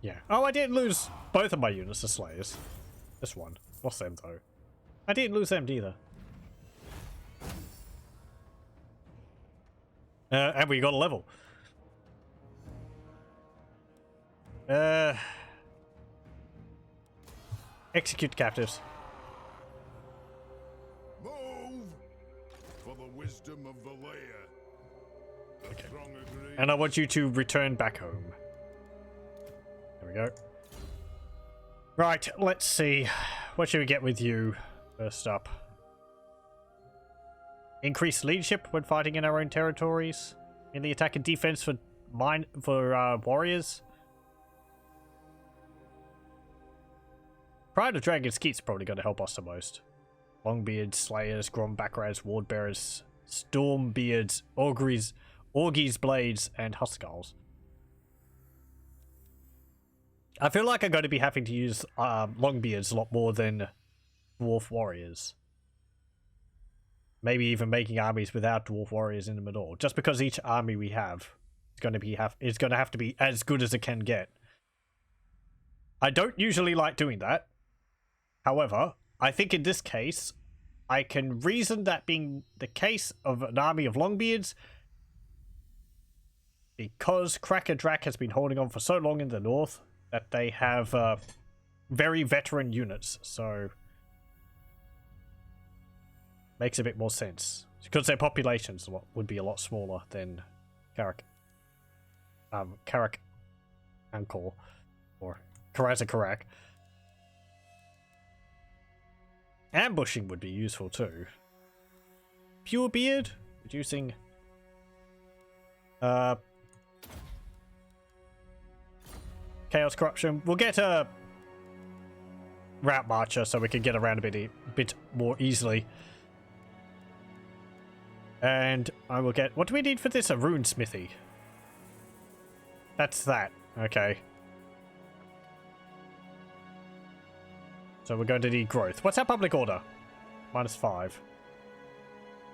Yeah. Oh, I didn't lose both of my units to Slayers. This one. Lost them, though. I didn't lose them either. And we got a level. Execute captives. Move for the wisdom of the layer. The Okay. throng agree. And I want you to return back home. There we go. Right, let's see. What should we get with you first up? Increase leadership when fighting in our own territories. In the attack and defense for warriors. Pride of Dragon Skeet's probably going to help us the most. Longbeards, Slayers, Grombackras, Wardbearers, Stormbeards, Orgies, Blades, and Huskarls. I feel like I'm going to be having to use Longbeards a lot more than Dwarf Warriors. Maybe even making armies without Dwarf Warriors in them at all. Just because each army we have is going to have to be as good as it can get. I don't usually like doing that. However, I think in this case, I can reason that being the case of an army of Longbeards because Kraka Drak has been holding on for so long in the north that they have very veteran units, so makes a bit more sense. Because their populations would be a lot smaller than Karaz Ankor or Karaz Ankor. Ambushing would be useful too. Pure Beard, reducing Chaos Corruption. We'll get a Route Marcher so we can get around a bit more easily. And I will get... What do we need for this? A Rune Smithy. That's that. Okay. So we're going to need growth. What's our public order? -5.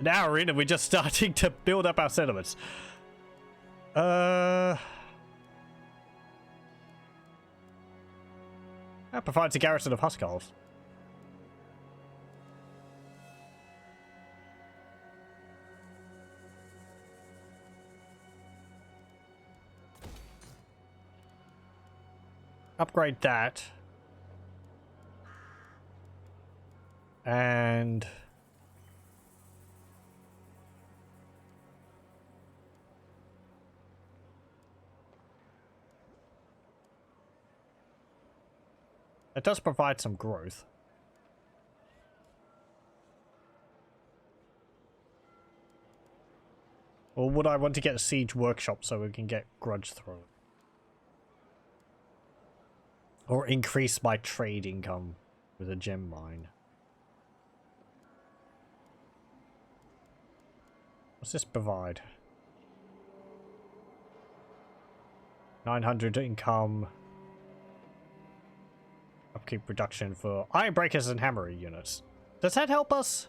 An hour in and we're just starting to build up our settlements. That provides a garrison of Huskarls. Upgrade that. And it does provide some growth. Or would I want to get a siege workshop so we can get grudge through it? Or increase my trade income with a gem mine? What's this provide? 900 income. Upkeep reduction for Iron Breakers and Hammer units. Does that help us?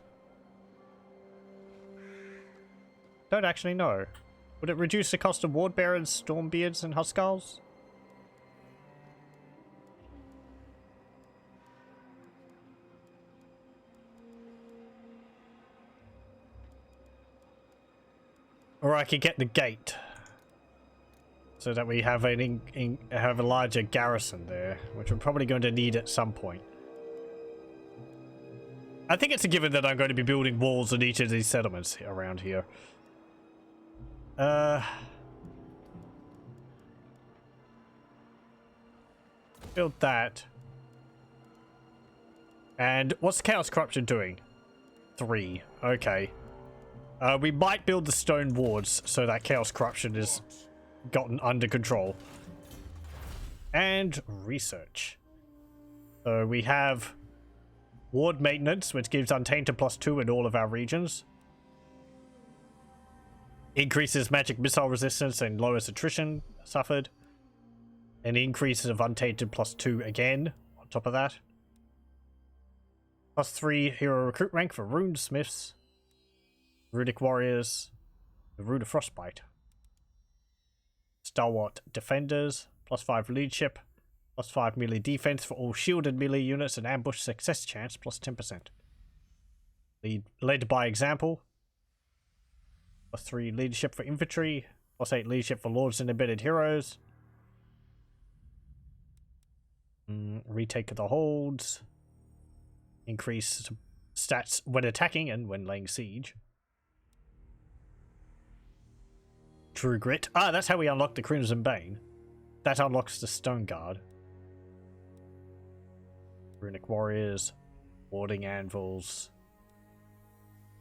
Don't actually know. Would it reduce the cost of Wardbearers, Stormbeards, and Huskarls? Or I could get the gate, so that we have have a larger garrison there, which we're probably going to need at some point. I think it's a given that I'm going to be building walls in each of these settlements around here. Build that. And what's Chaos Corruption doing? 3. Okay. We might build the stone wards so that Chaos Corruption is gotten under control. And research. So we have ward maintenance, which gives Untainted +2 in all of our regions. Increases magic missile resistance and lowers attrition suffered. And increases of Untainted +2 again on top of that. +3 hero recruit rank for Rune Smiths. Runic Warriors, the Rune of Frostbite. Stalwart Defenders, +5 leadership, +5 melee defense for all shielded melee units and ambush success chance +10%. Led by example. +3 leadership for infantry. +8 leadership for lords and embedded heroes. Retake of the holds. Increase stats when attacking and when laying siege. True Grit. Ah, that's how we unlock the Crimson Bane. That unlocks the Stone Guard. Runic Warriors. Warding Anvils.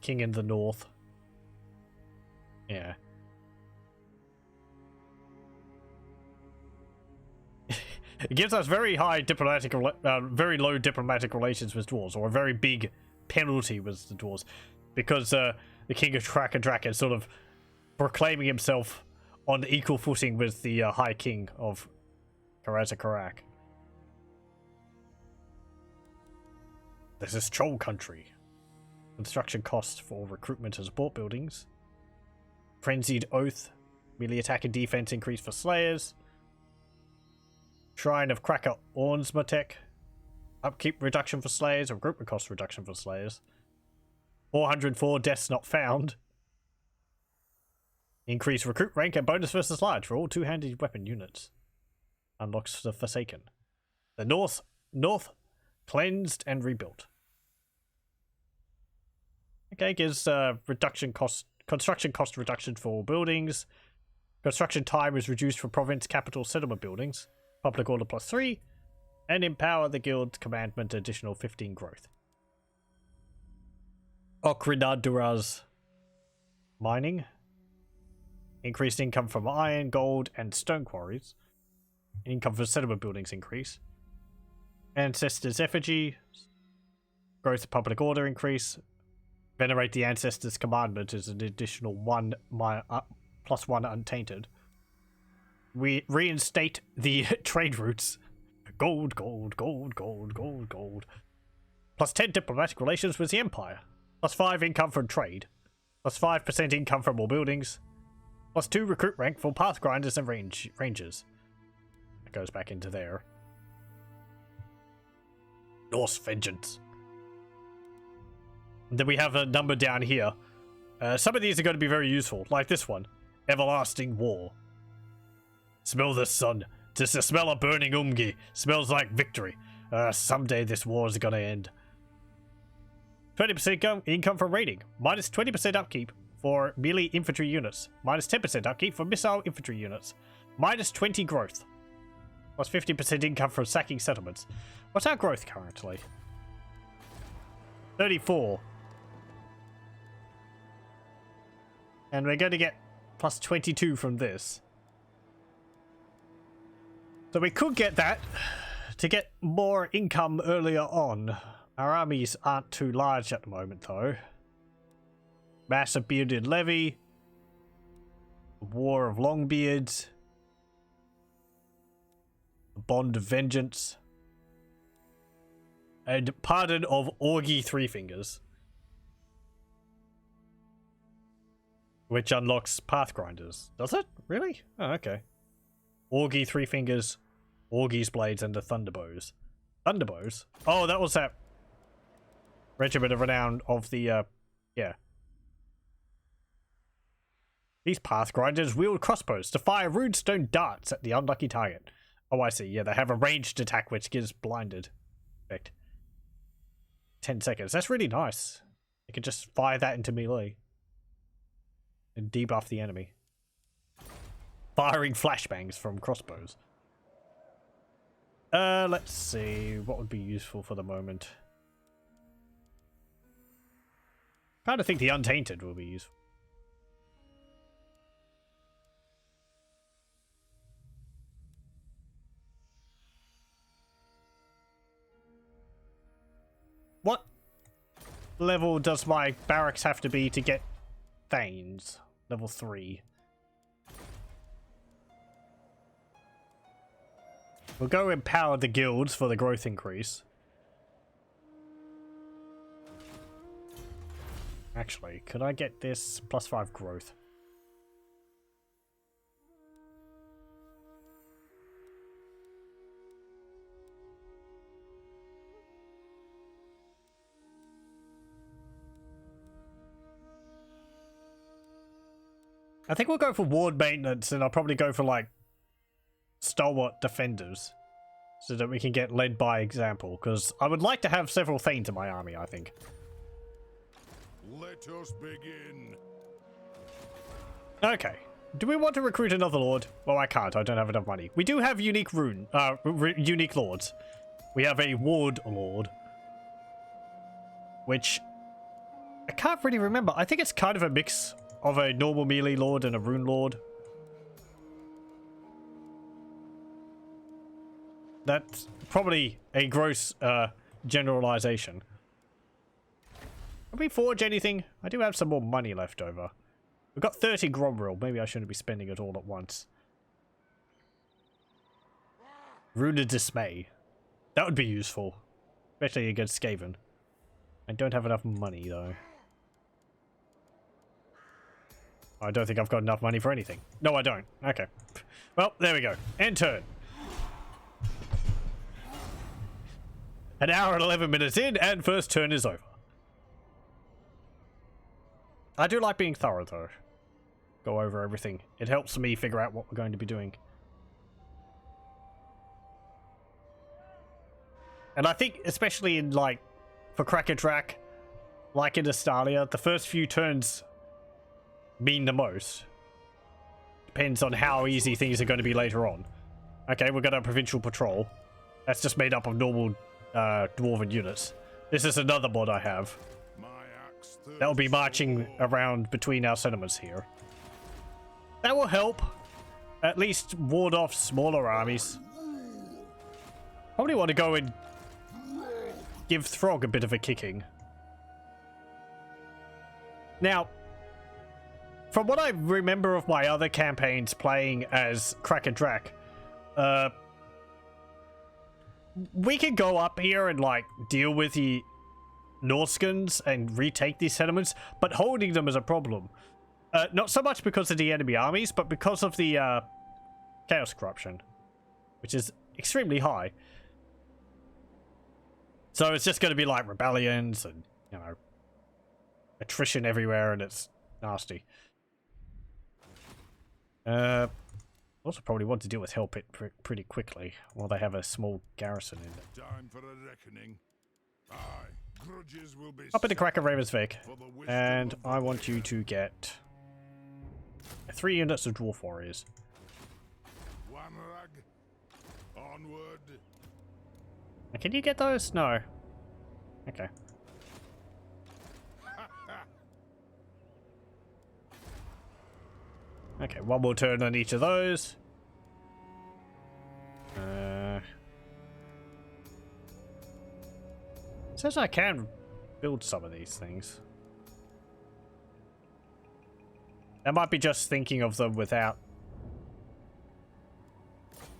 King in the North. Yeah. It gives us very high diplomatic, very low diplomatic relations with dwarves, or a very big penalty with the dwarves, because the King of Kraka Drak is sort of proclaiming himself on equal footing with the High King of Karaz Ankor. This is Troll Country. Construction cost for recruitment and support buildings. Frenzied Oath. Melee attack and defense increase for Slayers. Shrine of Kraka Ornsmatek. Upkeep reduction for Slayers, or recruitment cost reduction for Slayers. 404 deaths not found. Increase recruit rank and bonus versus large for all two-handed weapon units. Unlocks the Forsaken. The North cleansed and rebuilt. Okay, gives construction cost reduction for all buildings. Construction time is reduced for province capital settlement buildings. Public order +3. And empower the guild commandment additional 15 growth. Okrinadura's mining. Increased income from iron, gold, and stone quarries. Income from settlement buildings increase. Ancestors effigy. Growth of public order increase. Venerate the ancestors commandment is an additional +1 untainted. We reinstate the trade routes. Gold, gold, gold, gold, gold, gold. +10 diplomatic relations with the Empire. +5 income from trade. +5% income from all buildings. +2 recruit rank for pathgrinders and rangers. That goes back into there. Norse Vengeance. And then we have a number down here. Some of these are going to be very useful, like this one. Everlasting War. Smell the sun. Just the smell of burning Umgi. Smells like victory. Someday this war is gonna end. 20% income from raiding. -20% upkeep for melee infantry units. -10% upkeep for missile infantry units. -20 growth. +50% income from sacking settlements. What's our growth currently? 34. And we're going to get +22 from this. So we could get that to get more income earlier on. Our armies aren't too large at the moment, though. Massive Bearded Levy. War of Longbeards. Bond of Vengeance. And Pardon of Orgy Three Fingers. Which unlocks Pathgrinders. Does it? Really? Oh, okay. Orgy Three Fingers. Orgy's Blades and the Thunderbows. Thunderbows? Oh, that was that Regiment of Renown of the, yeah. These Pathgrinders wield crossbows to fire runestone darts at the unlucky target. Oh, I see. Yeah, they have a ranged attack which gives blinded effect. 10 seconds. That's really nice. You can just fire that into melee. And debuff the enemy. Firing flashbangs from crossbows. Let's see. What would be useful for the moment? Kind of think the Untainted will be useful. What level does my barracks have to be to get Thanes? Level 3. We'll go empower the guilds for the growth increase. Actually, could I get this +5 growth? I think we'll go for ward maintenance, and I'll probably go for like stalwart defenders, so that we can get led by example. Because I would like to have several Thanes in my army. I think. Let us begin. Okay. Do we want to recruit another lord? Well, I can't. I don't have enough money. We do have unique unique lords. We have a ward lord, which I can't really remember. I think it's kind of a mix of a normal melee lord and a rune lord. That's probably a gross generalization. Have we forged anything? I do have some more money left over. We've got 30 Gromril. Maybe I shouldn't be spending it all at once. Rune of Dismay. That would be useful. Especially against Skaven. I don't have enough money, though. I don't think I've got enough money for anything. No, I don't. Okay. Well, there we go. End turn. An hour and 11 minutes in, and first turn is over. I do like being thorough, though. Go over everything. It helps me figure out what we're going to be doing. And I think, especially in, like, for Kraka Drak, like in Astalia, the first few turns mean the most. Depends on how easy things are going to be later on. Okay, we've got our Provincial Patrol. That's just made up of normal dwarven units. This is another mod I have. That will be marching around between our settlements here. That will help at least ward off smaller armies. Probably want to go and give Throg a bit of a kicking. Now, from what I remember of my other campaigns playing as Kraka Drak, we could go up here and like deal with the Norskans and retake these settlements, but holding them is a problem. Not so much because of the enemy armies, but because of the chaos corruption, which is extremely high. So it's just going to be like rebellions and, you know, attrition everywhere, and it's nasty. Also probably want to deal with Hell Pit pretty quickly, while they have a small garrison in it. Time for a reckoning. Aye, grudges will be Up into Kraka Ravensvik, and I want you to get 3 units of Dwarf Warriors. Wanrag, onward. Can you get those? No. Okay. Okay, one more turn on each of those. Says I can build some of these things. That might be just thinking of them without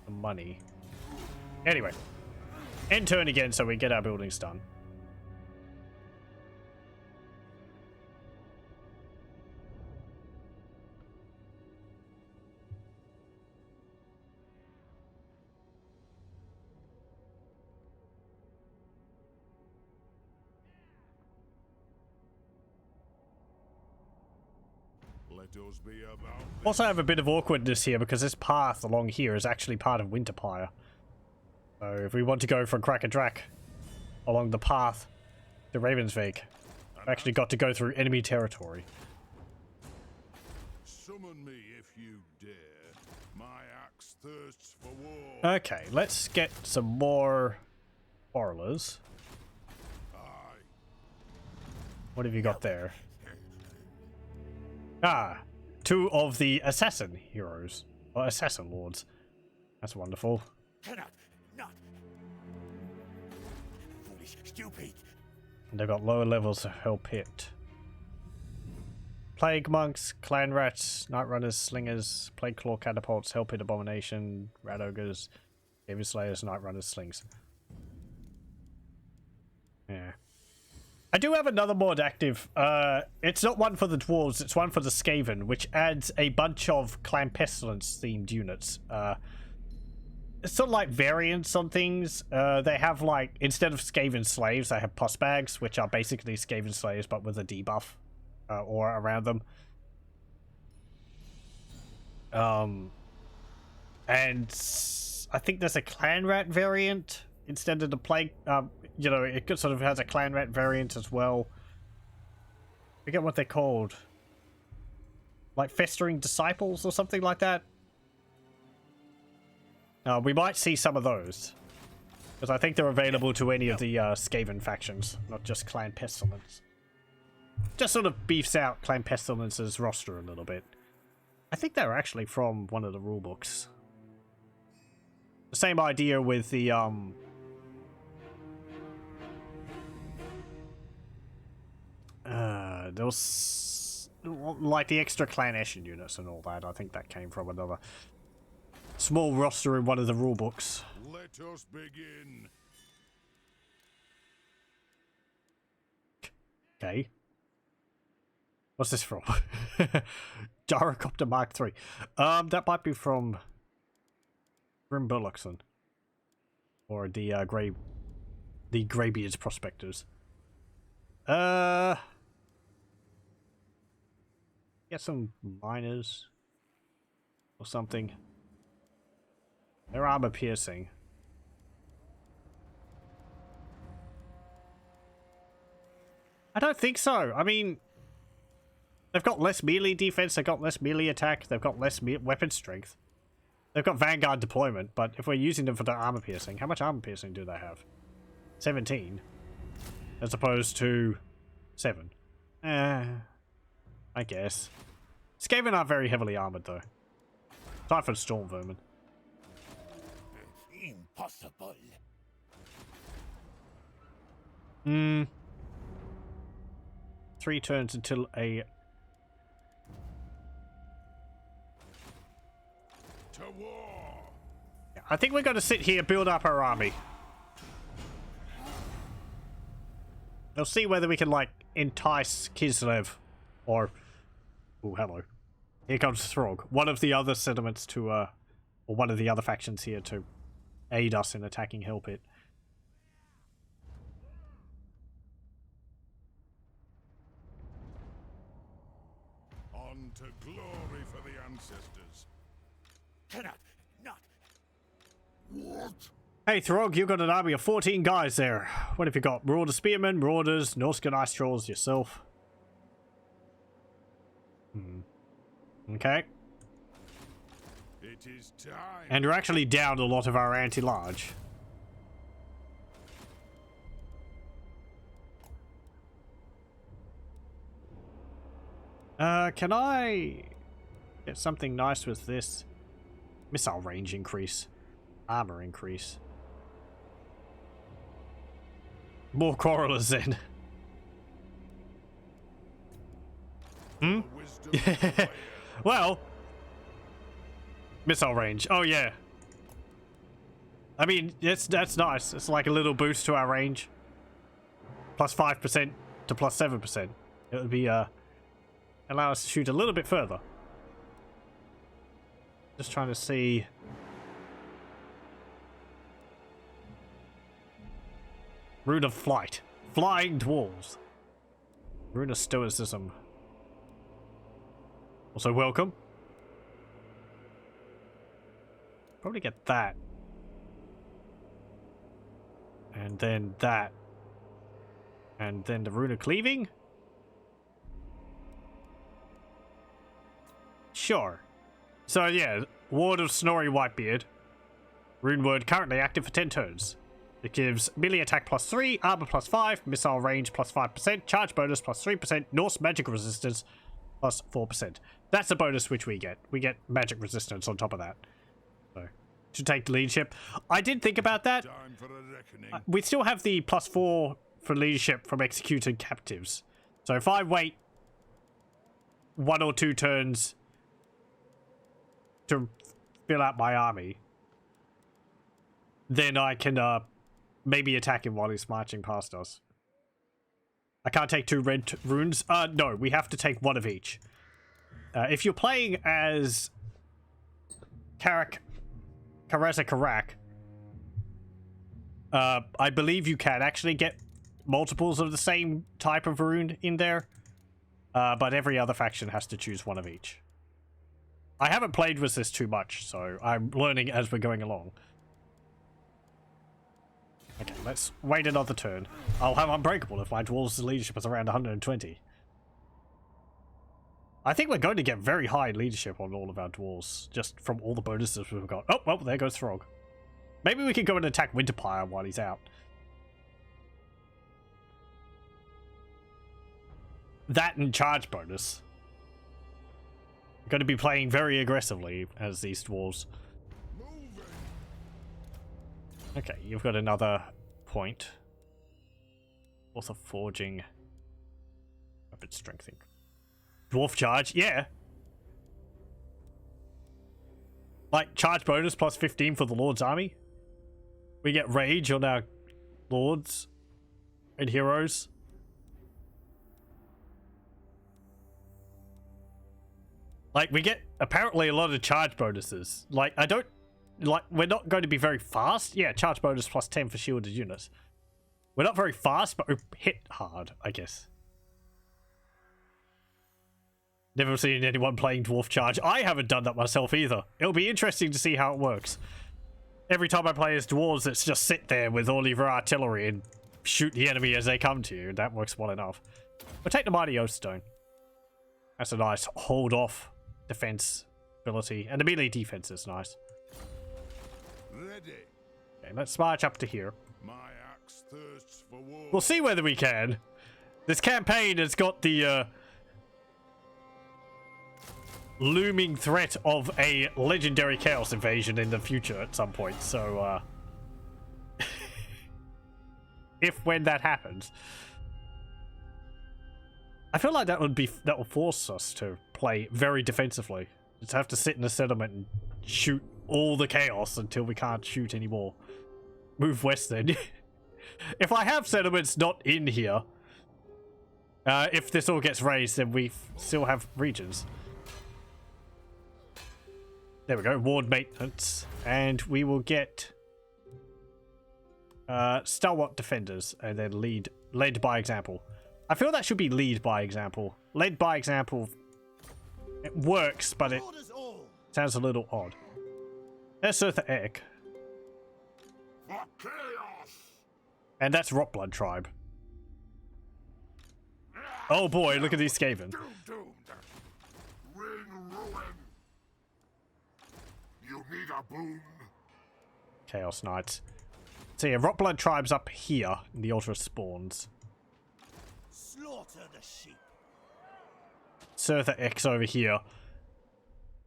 the money. Anyway, end turn again so we get our buildings done. Let us be about this. Also have a bit of awkwardness here because this path along here is actually part of Winter Pyre. So if we want to go from Kraka Drak along the path to Ravensvik, we've actually got to go through enemy territory. Summon me if you dare. My axe thirsts for war. Okay, let's get some more quarrelers. Aye. What have you got there? Ah, 2 of the assassin heroes, or assassin lords. That's wonderful. Cannot, not. Foolish, stupid. And they've got lower levels of Hell Pit. Plague Monks, Clan Rats, Night Runners, Slingers, Plague Claw Catapults, Hell Pit Abomination, Rat Ogres, Demon Slayers, Night Runners, Slings. Yeah. I do have another mod active. It's not one for the Dwarves, it's one for the Skaven, which adds a bunch of Clan Pestilence themed units. It's sort of like variants on things. They have like, instead of Skaven Slaves, they have Postbags, which are basically Skaven Slaves but with a debuff or around them. And I think there's a clan rat variant instead of the plague. You know, it sort of has a clan rat variant as well. I forget what they're called. Like festering disciples or something like that. We might see some of those. Because I think they're available to any of the Skaven factions, not just Clan Pestilence. Just sort of beefs out Clan Pestilence's roster a little bit. I think they're actually from one of the rulebooks. The same idea with the those like the extra Clan Eshin units and all that. I think that came from another small roster in one of the rulebooks. Let us begin. Okay. What's this from? Gyrocopter Mark III. That might be from Grim Burluxon. Or the Greybeard's Prospectors. Get some miners or something. They're armor piercing. I don't think so. I mean, they've got less melee defense, they've got less melee attack, they've got less weapon strength. They've got Vanguard deployment, but if we're using them for the armor piercing, how much armor piercing do they have? 17. As opposed to 7. I guess. Skaven aren't very heavily armored though. Aside from Storm Vermin. Impossible. 3 turns until a... To war. I think we're going to sit here, build up our army. We'll see whether we can, like, entice Kislev. Or... Oh, hello. Here comes Throg. One of the other settlements to, or one of the other factions here to aid us in attacking Hellpit. On to glory for the ancestors. Cannot. Not. What? Hey Throg, you've got an army of 14 guys there. What have you got? Marauder Spearmen, Marauders, Norscan Ice Trolls, yourself. Okay. It is time. And we're actually down a lot of our anti-large. Can I get something nice with this? Missile range increase. Armor increase. More quarrelers then. The wisdom of the player. Well, missile range. Oh yeah. I mean, that's nice. It's like a little boost to our range. Plus 5% to plus 7%. It would be allow us to shoot a little bit further. Just trying to see. Rune of Flight. Flying Dwarves. Rune of Stoicism. Also welcome. Probably get that. And then that. And then the Rune of Cleaving? Sure. So yeah, Ward of Snorri Whitebeard. Rune word currently active for 10 turns. It gives melee attack plus 3, armor plus 5, missile range plus 5%, charge bonus plus 3%, Norse magic resistance plus 4%. That's a bonus which we get. We get magic resistance on top of that. So, to take the leadership. I did think about that. Time for a reckoning. We still have the plus 4 for leadership from executed captives. So if I wait 1 or 2 turns to fill out my army, then I can maybe attack him while he's marching past us. I can't take 2 red runes. No, we have to take 1 of each. If you're playing as Karaz Ankor, I believe you can actually get multiples of the same type of rune in there. But every other faction has to choose 1 of each. I haven't played with this too much, so I'm learning as we're going along. Okay, let's wait another turn. I'll have Unbreakable if my Dwarves' leadership is around 120. I think we're going to get very high leadership on all of our Dwarves, just from all the bonuses we've got. Oh, well, there goes Throg. Maybe we could go and attack Winterpire while he's out. That and charge bonus. We're going to be playing very aggressively as these Dwarves. Okay, you've got another point. Also forging. Rapid strengthening. Dwarf charge, yeah. Like, charge bonus plus 15 for the Lord's army. We get rage on our Lords and Heroes. Like, we get apparently a lot of charge bonuses. Like, I don't... Like, we're not going to be very fast. Yeah, charge bonus plus 10 for shielded units. We're not very fast, but we hit hard, I guess. Never seen anyone playing Dwarf Charge. I haven't done that myself either. It'll be interesting to see how it works. Every time I play as Dwarves, it's just sit there with all of your artillery and shoot the enemy as they come to you. That works well enough. We'll take the Mighty Oath Stone. That's a nice hold off defense ability. And the melee defense is nice. Ready. Okay, let's march up to here. My axe thirsts for war. We'll see whether we can. This campaign has got the looming threat of a legendary chaos invasion in the future at some point, so when that happens, I feel like that will force us to play very defensively. Just have to sit in a settlement and shoot all the chaos until we can't shoot anymore. Move west then. If I have settlements not in here, if this all gets raised, then we still have regions. There we go, ward maintenance, and we will get stalwart defenders, and then led by example. I feel that should be lead by example. Led by example, it works, but it sounds a little odd. There's Surtha Ek. For chaos. And that's Rotblood tribe. Oh boy, look at these Skaven. Doomed. Ring ruin. You need a boon. Chaos Knights. So yeah, Rotblood tribe's up here in the Altar of Spawns. Slaughter the sheep. Surtha X over here.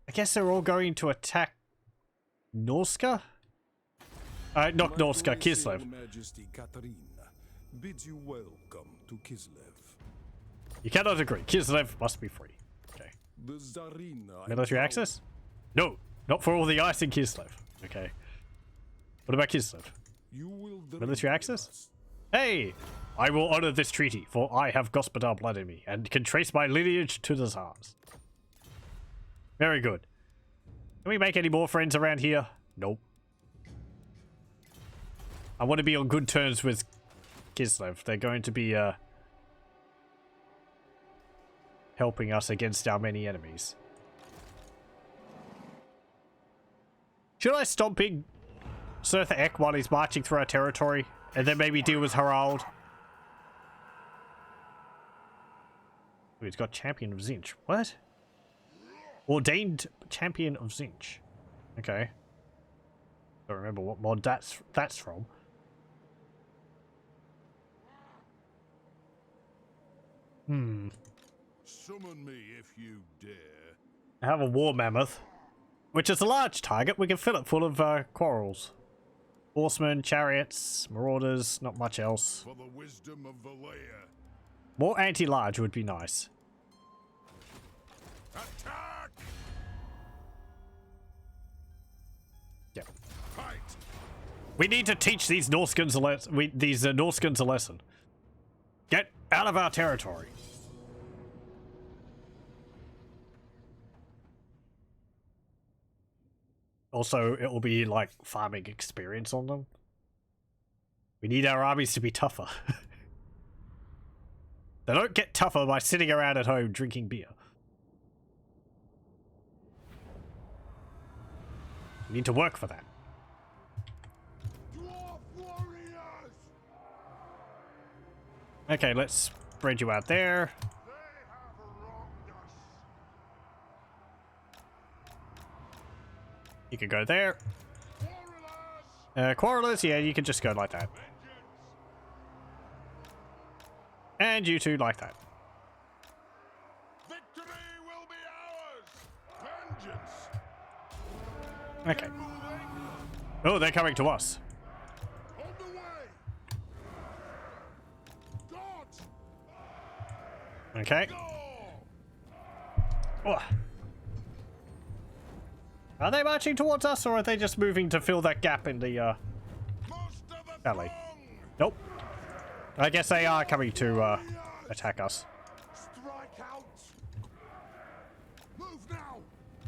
I guess they're all going to attack Norska? Not Norska, Kislev. Majesty Katarina bids you welcome to Kislev. You cannot agree. Kislev must be free. Okay. The Tsarina Military access? No, not for all the ice in Kislev. Okay. What about Kislev? You will Military access? Hey! I will honor this treaty, for I have Gospodar blood in me, and can trace my lineage to the Tsars. Very good. Can we make any more friends around here? Nope. I want to be on good terms with Kislev. They're going to be, helping us against our many enemies. Should I stop big Surtha Ek while he's marching through our territory, and then maybe deal with Harald? Ooh, he's got Champion of Zinch. What? Ordained Champion of Zinch. Okay. Don't remember what mod that's from. Summon me if you dare. I have a War Mammoth, which is a large target. We can fill it full of quarrels. Horsemen, chariots, marauders, not much else. For the wisdom of Valea. More anti-large would be nice. Attack! Yep. Fight! We need to teach these Norskans a lesson. Get out of our territory. Also, it will be like farming experience on them. We need our armies to be tougher. They don't get tougher by sitting around at home drinking beer. We need to work for that. Dwarf warriors! Okay, let's spread you out there. They have wronged us. You can go there. Quarrelers! Quarrelers, yeah, you can just go like that. Vengeance! And you two like that. Victory will be ours! Vengeance! Okay. Moving! Oh, they're coming to us. On the way! Dodge! Okay. Go! Oh. Are they marching towards us, or are they just moving to fill that gap in the Most of the valley? throng! Nope. I guess they are coming to attack us. Strike out! Move now!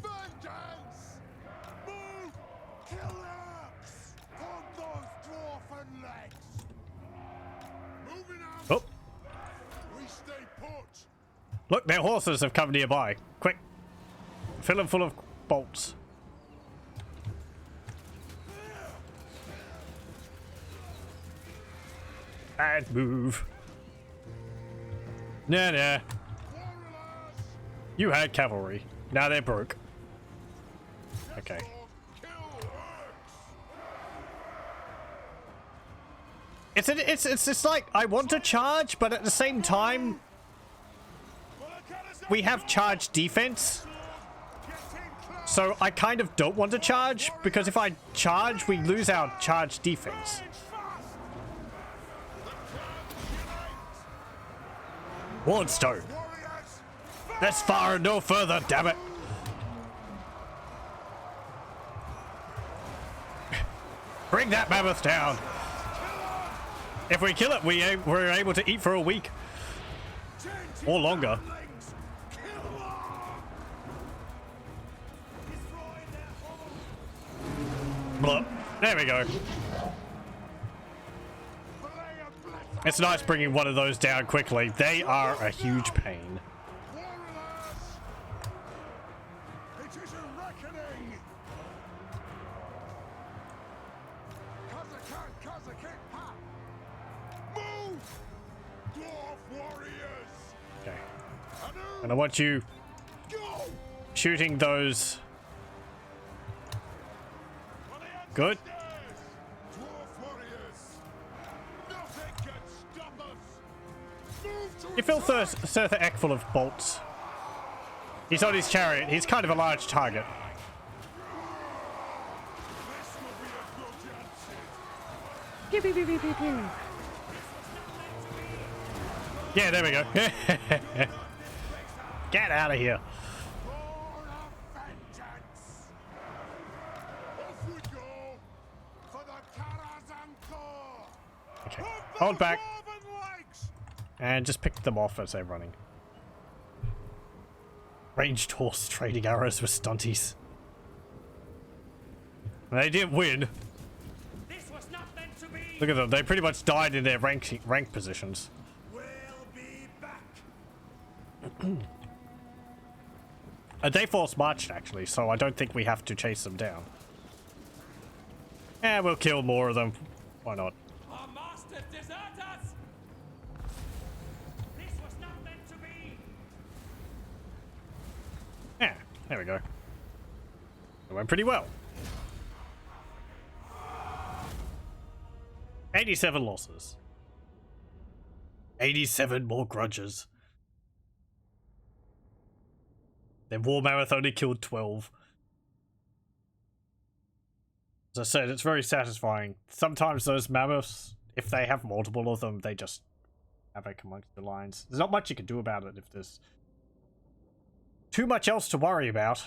Vengeance! Move! Kill orcs! Hold those dwarfen legs! Moving out! Oh, We stay put! look, their horses have come nearby. Quick, fill them full of bolts. Bad move. Nah. Warriors! You had cavalry. Now they're broke. Okay. Kill orcs! It's just like I want to charge, but at the same time we have charge defense. So I kind of don't want to charge, because if I charge, we lose our charge defense. Wardstone. Warriors! That's far and no further, damn it. Bring that mammoth down. If we kill it, we're able to eat for a week. Or longer. Legs! Kill them! Destroy their home! Blah. There we go. Play a blessing! It's nice bringing one of those down quickly. They are a huge pain. Warriors! It is a reckoning! Khazukan Kazakit Ha! Move! Dwarf warriors! Okay. Anu! And I want you Go! shooting those. Good. Dwarf warriors! Nothing can stop us! Move to You fill attack! Surtha Eck full of bolts. He's on his chariot. He's kind of a large target. This will be a good answer. Yeah, there we go. Get out of here. For of vengeance! Off we go for the Karaz Ankor! Okay. Of Hold the back dwarven legs! and just pick them off as they're running. Ranged horse trading arrows with stunties. They didn't win. This was not meant to be. Look at them. They pretty much died in their rank positions. We'll be back. They force marched actually, so I don't think we have to chase them down. Yeah, we'll kill more of them. Why not? Our masters desert us. This was not meant to be. Yeah, there we go. It went pretty well. 87 losses. 87 more grudges. Then War Mammoth only killed 12. As I said, it's very satisfying. Sometimes those mammoths, if they have multiple of them, they just havoc amongst the lines. There's not much you can do about it if there's too much else to worry about.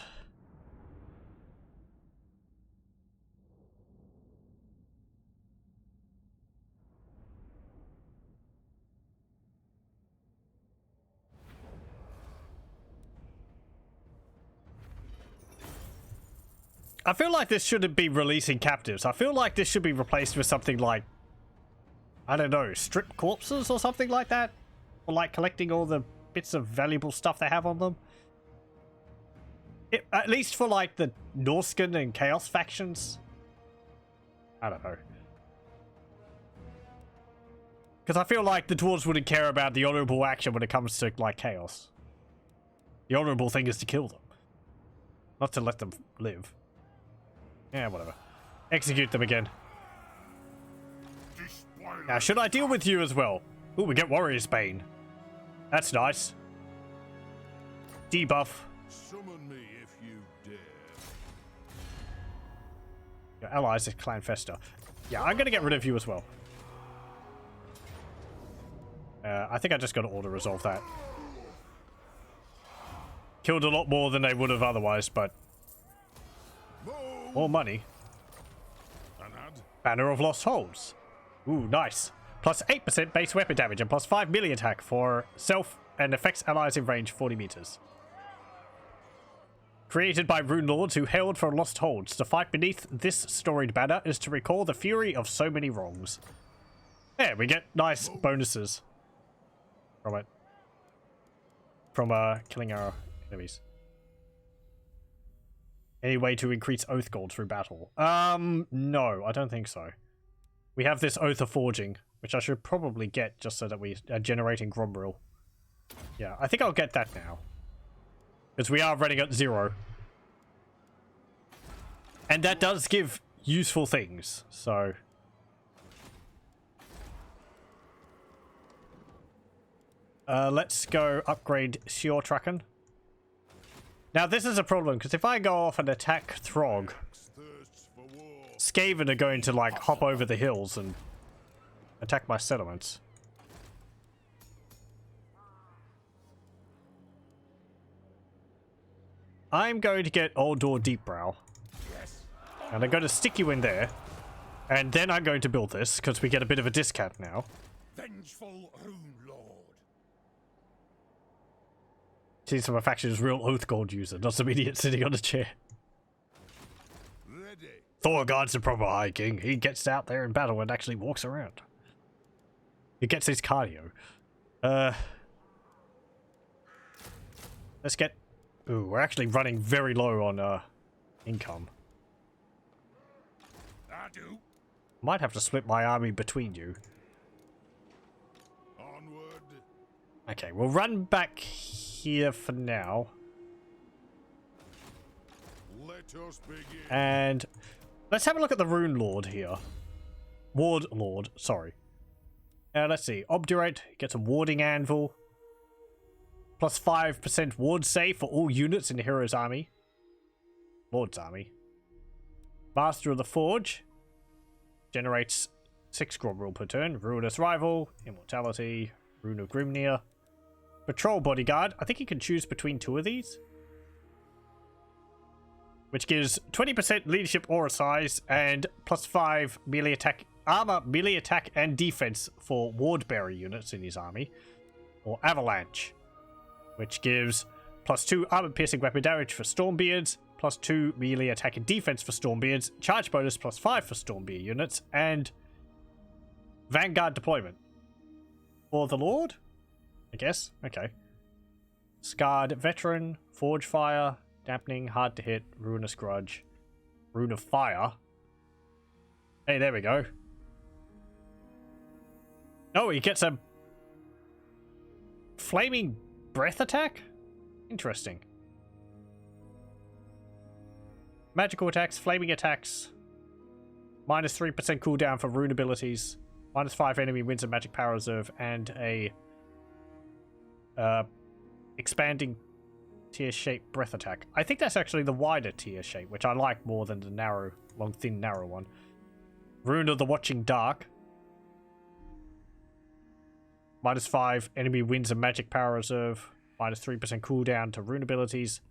I feel like this shouldn't be releasing captives. I feel like this should be replaced with something like, I don't know, strip corpses or something like that? Or like collecting all the bits of valuable stuff they have on them. At least for like the Norscan and Chaos factions. I don't know. Because I feel like the dwarves wouldn't care about the honorable action when it comes to like Chaos. The honorable thing is to kill them. Not to let them live. Yeah, whatever. Execute them again. Now, should I deal with you as well? Ooh, we get Warrior's Bane. That's nice. Debuff. Summon me if you dare. Your allies is Clan Fester. Yeah, I'm gonna get rid of you as well. I think I just gotta auto-resolve that. Killed a lot more than they would have otherwise, but... more money. Banner of Lost Holds. Ooh, nice. Plus 8% base weapon damage and plus 5 melee attack for self and affects allies in range 40 meters. Created by Rune Lords who hailed from Lost Holds. To fight beneath this storied banner is to recall the fury of so many wrongs. Yeah, we get nice bonuses from it. From killing our enemies. Any way to increase Oath Gold through battle? No, I don't think so. We have this Oath of Forging, which I should probably get just so that we are generating Grombril. Yeah, I think I'll get that now. Because we are running at 0. And that does give useful things, so... let's go upgrade Sjortraken. Now this is a problem, because if I go off and attack Throg, Skaven are going to like hop over the hills and attack my settlements. I'm going to get Old Door Deepbrow. And I'm going to stick you in there. And then I'm going to build this, because we get a bit of a discount now. Vengeful Rune Lord. Seems from a faction's real Oath Gold user, not some idiot sitting on a chair. Ready. Thorgard's a proper High King. He gets out there in battle and actually walks around. He gets his cardio. Let's get... Ooh, we're actually running very low on income. I do. Might have to split my army between you. Onward. Okay, we'll run back here for now. Let us begin. And let's have a look at the Rune Lord here. Ward Lord, sorry. Let's see. Obdurate gets a warding anvil. Plus 5% ward save for all units in the hero's army. Lord's army. Master of the Forge. Generates 6 Grombril per turn. Ruinous Rival. Immortality. Rune of Grimnir. Patrol Bodyguard. I think you can choose between 2 of these. Which gives 20% leadership aura size and plus 5 melee attack, armor, melee attack, and defense for ward bearer units in his army. Or Avalanche, which gives plus 2 armor piercing weapon damage for Stormbeards, plus 2 melee attack and defense for Stormbeards, charge bonus plus 5 for Stormbeard units, and Vanguard deployment. For the Lord? I guess. Okay. Scarred Veteran, Forge Fire, Dampening, Hard to Hit, Ruinous Grudge, Rune of Fire. Hey, there we go. Oh, he gets a Flaming Breath attack? Interesting. Magical attacks, flaming attacks. Minus 3% cooldown for rune abilities. Minus 5 enemy wins a magic power reserve. And a expanding tier shape breath attack. I think that's actually the wider tier shape, which I like more than the narrow, long, thin, narrow one. Rune of the Watching Dark. Minus 5 enemy wins a magic power reserve. Minus 3% cooldown to rune abilities.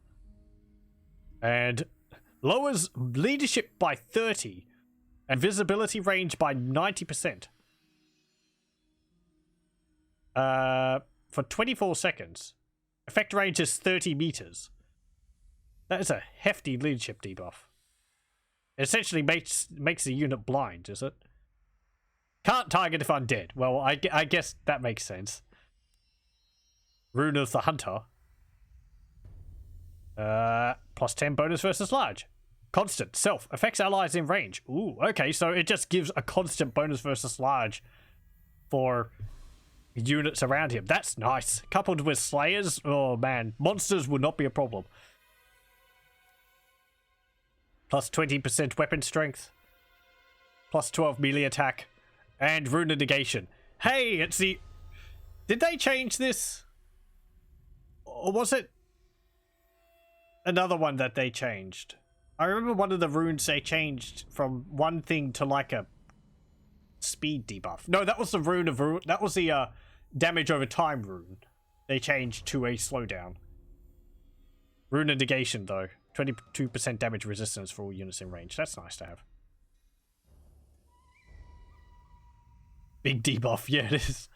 And lowers leadership by 30 and visibility range by 90%. For 24 seconds. Effect range is 30 meters. That is a hefty leadership debuff. It essentially makes the unit blind, is it? Can't target if undead. Well, I guess that makes sense. Rune of the Hunter. Plus 10 bonus versus large. Constant. Self. Affects allies in range. Ooh, okay, so it just gives a constant bonus versus large for units around him. That's nice. Coupled with slayers, oh man, monsters would not be a problem. Plus 20% weapon strength. Plus 12 melee attack. And rune negation. Hey, it's the... Did they change this? Or was it another one that they changed? I remember one of the runes they changed from one thing to like a speed debuff. No, that was the rune of rune. That was the damage over time rune. They changed to a slowdown. Rune negation though. 22% damage resistance for all units in range. That's nice to have. Big debuff. Yeah, it is.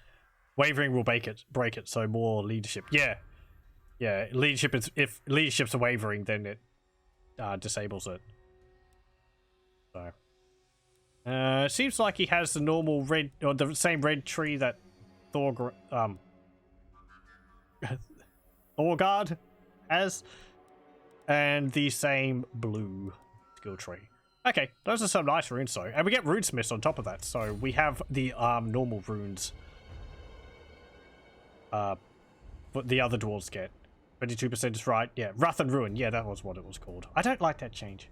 Wavering will break it, so more leadership. Yeah. Yeah, leadership is... If leadership's a wavering, then it disables it. So... seems like he has the normal red... Or the same red tree that Thorgrad has. And the same blue skill tree. Okay, those are some nice runes though. And we get runesmiths on top of that, so we have the normal runes. What the other dwarves get. 22% is right. Yeah, Wrath and Ruin. Yeah, that was what it was called. I don't like that change.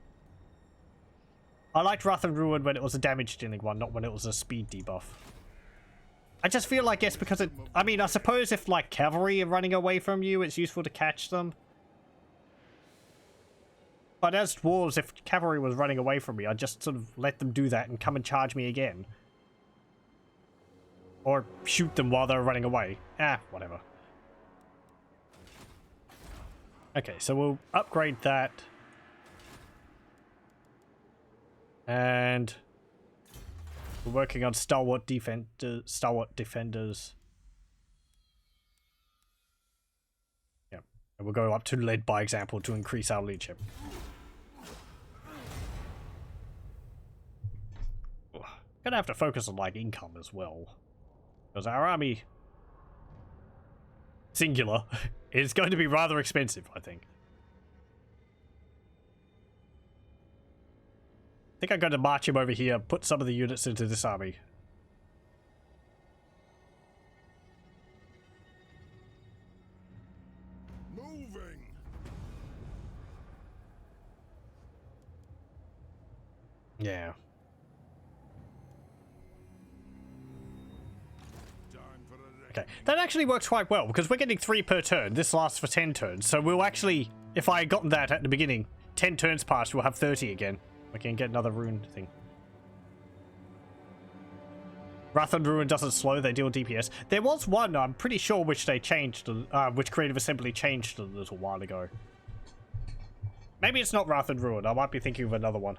I liked Wrath and Ruin when it was a damage dealing one, not when it was a speed debuff. I just feel like it's because it... I mean, I suppose if like cavalry are running away from you, it's useful to catch them. But as dwarves, if cavalry was running away from me, I'd just sort of let them do that and come and charge me again. Or shoot them while they're running away. Ah, whatever. Okay, so we'll upgrade that. And we're working on stalwart defenders. Yeah, and we'll go up to led by example to increase our leadership. Gonna have to focus on like income as well, because our army, singular, is going to be rather expensive. I think I'm going to march him over here, put some of the units into this army. Moving. Yeah. Okay, that actually works quite well, because we're getting 3 per turn. This lasts for 10 turns, so we'll actually, if I had gotten that at the beginning, 10 turns past, we'll have 30 again. We can get another rune thing. Wrath and Ruin doesn't slow, they deal DPS. There was one, I'm pretty sure, which they changed, which Creative Assembly changed a little while ago. Maybe it's not Wrath and Ruin, I might be thinking of another one.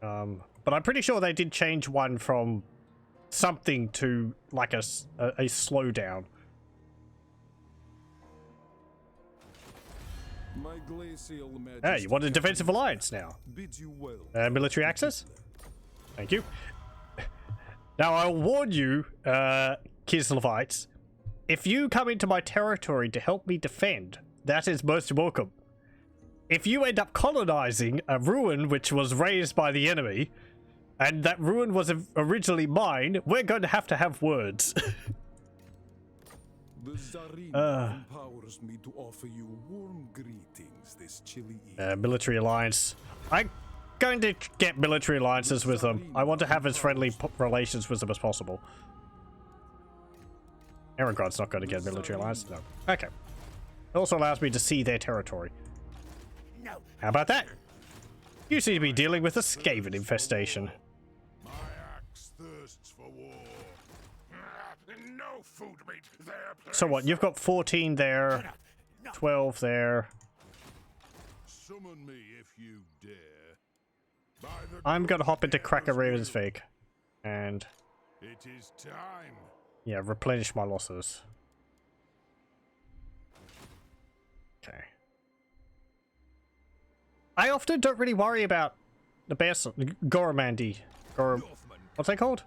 But I'm pretty sure they did change one from something to like a slowdown. Hey, you want a defensive alliance now? Military access? Thank you. Now I'll warn you, Kislevites, if you come into my territory to help me defend, that is most welcome. If you end up colonizing a ruin which was raised by the enemy, and that ruin was originally mine, we're going to have words. The Tsarina empowers me to offer you warm greetings this chilly evening. Military alliance. I'm going to get military alliances with them. I want to have as friendly relations with them as possible. Erengrod's not going to get military alliance. No. Okay. It also allows me to see their territory. How about that? You seem to be dealing with a Skaven infestation. My axe thirsts for war. No food meat there. So what? You've got 14 there, 12 there. Summon me if you dare. By the I'm gonna hop into Kraka Ravensvik and it is time. yeah, replenish my losses. Okay. I often don't really worry about the best Goramandi. What's that called?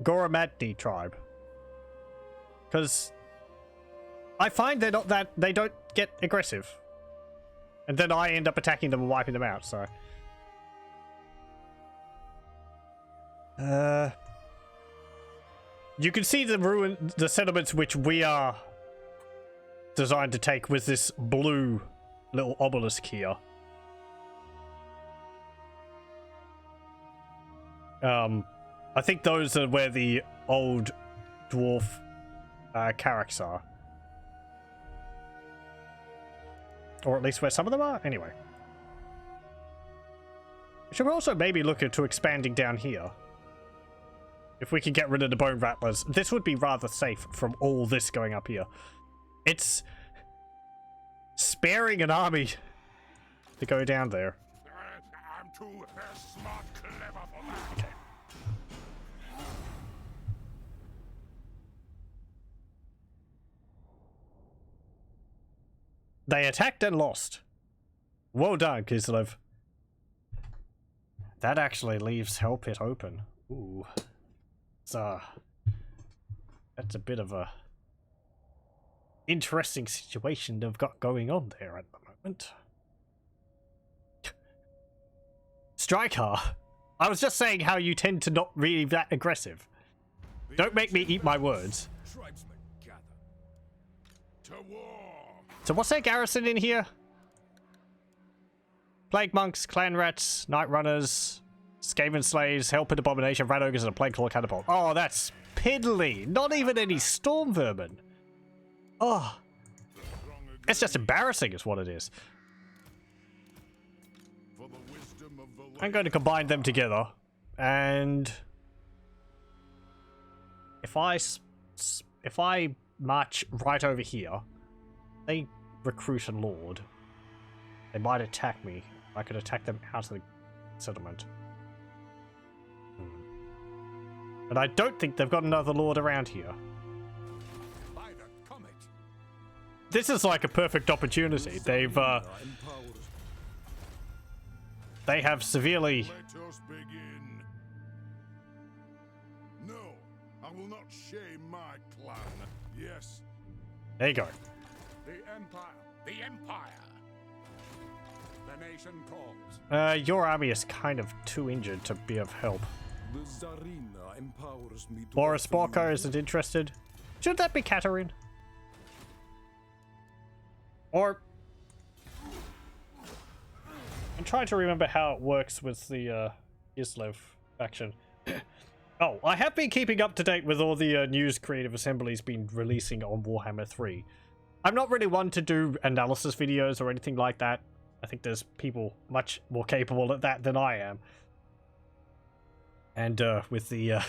Goramadni tribe. Because I find they're not that, they don't get aggressive. And then I end up attacking them and wiping them out, so. You can see the settlements which we are designed to take with this blue little obelisk here. I think those are where the old dwarf Karaks are. Or at least where some of them are? Anyway. We should also maybe look into expanding down here. If we can get rid of the bone rattlers. This would be rather safe from all this going up here. It's sparing an army to go down there. I'm too smart, clever for that. Okay. They attacked and lost. Well done, Kislev. That actually leaves Hell Pit open. Ooh. So, that's a bit of a interesting situation they've got going on there at the moment. Striker, I was just saying how you tend to not really that aggressive. Don't make me eat my words. Tribesmen gather. To war. So what's their garrison in here? Plague monks, clan rats, night runners, Skaven slaves, hell pit abomination, rat ogres, and a plague claw catapult. Oh, that's piddly. Not even any storm vermin. Oh, it's just embarrassing, is what it is. For the wisdom of the I'm going to combine them together, and if I march right over here, they recruit a lord. They might attack me. I could attack them out of the settlement. But I don't think they've got another lord around here. By the comet. This is like a perfect opportunity. They have severely. Let us begin. No, I will not shame my clan. Yes, There you go. the Empire. The Empire. The nation calls. Your army is kind of too injured to be of help. The Tsarina empowers me to Boris offer you Borko isn't interested. Should that be Katerin? Or I'm trying to remember how it works with the Islev faction. Oh, I have been keeping up to date with all the news Creative Assembly's been releasing on Warhammer 3. I'm not really one to do analysis videos or anything like that. I think there's people much more capable at that than I am. And with the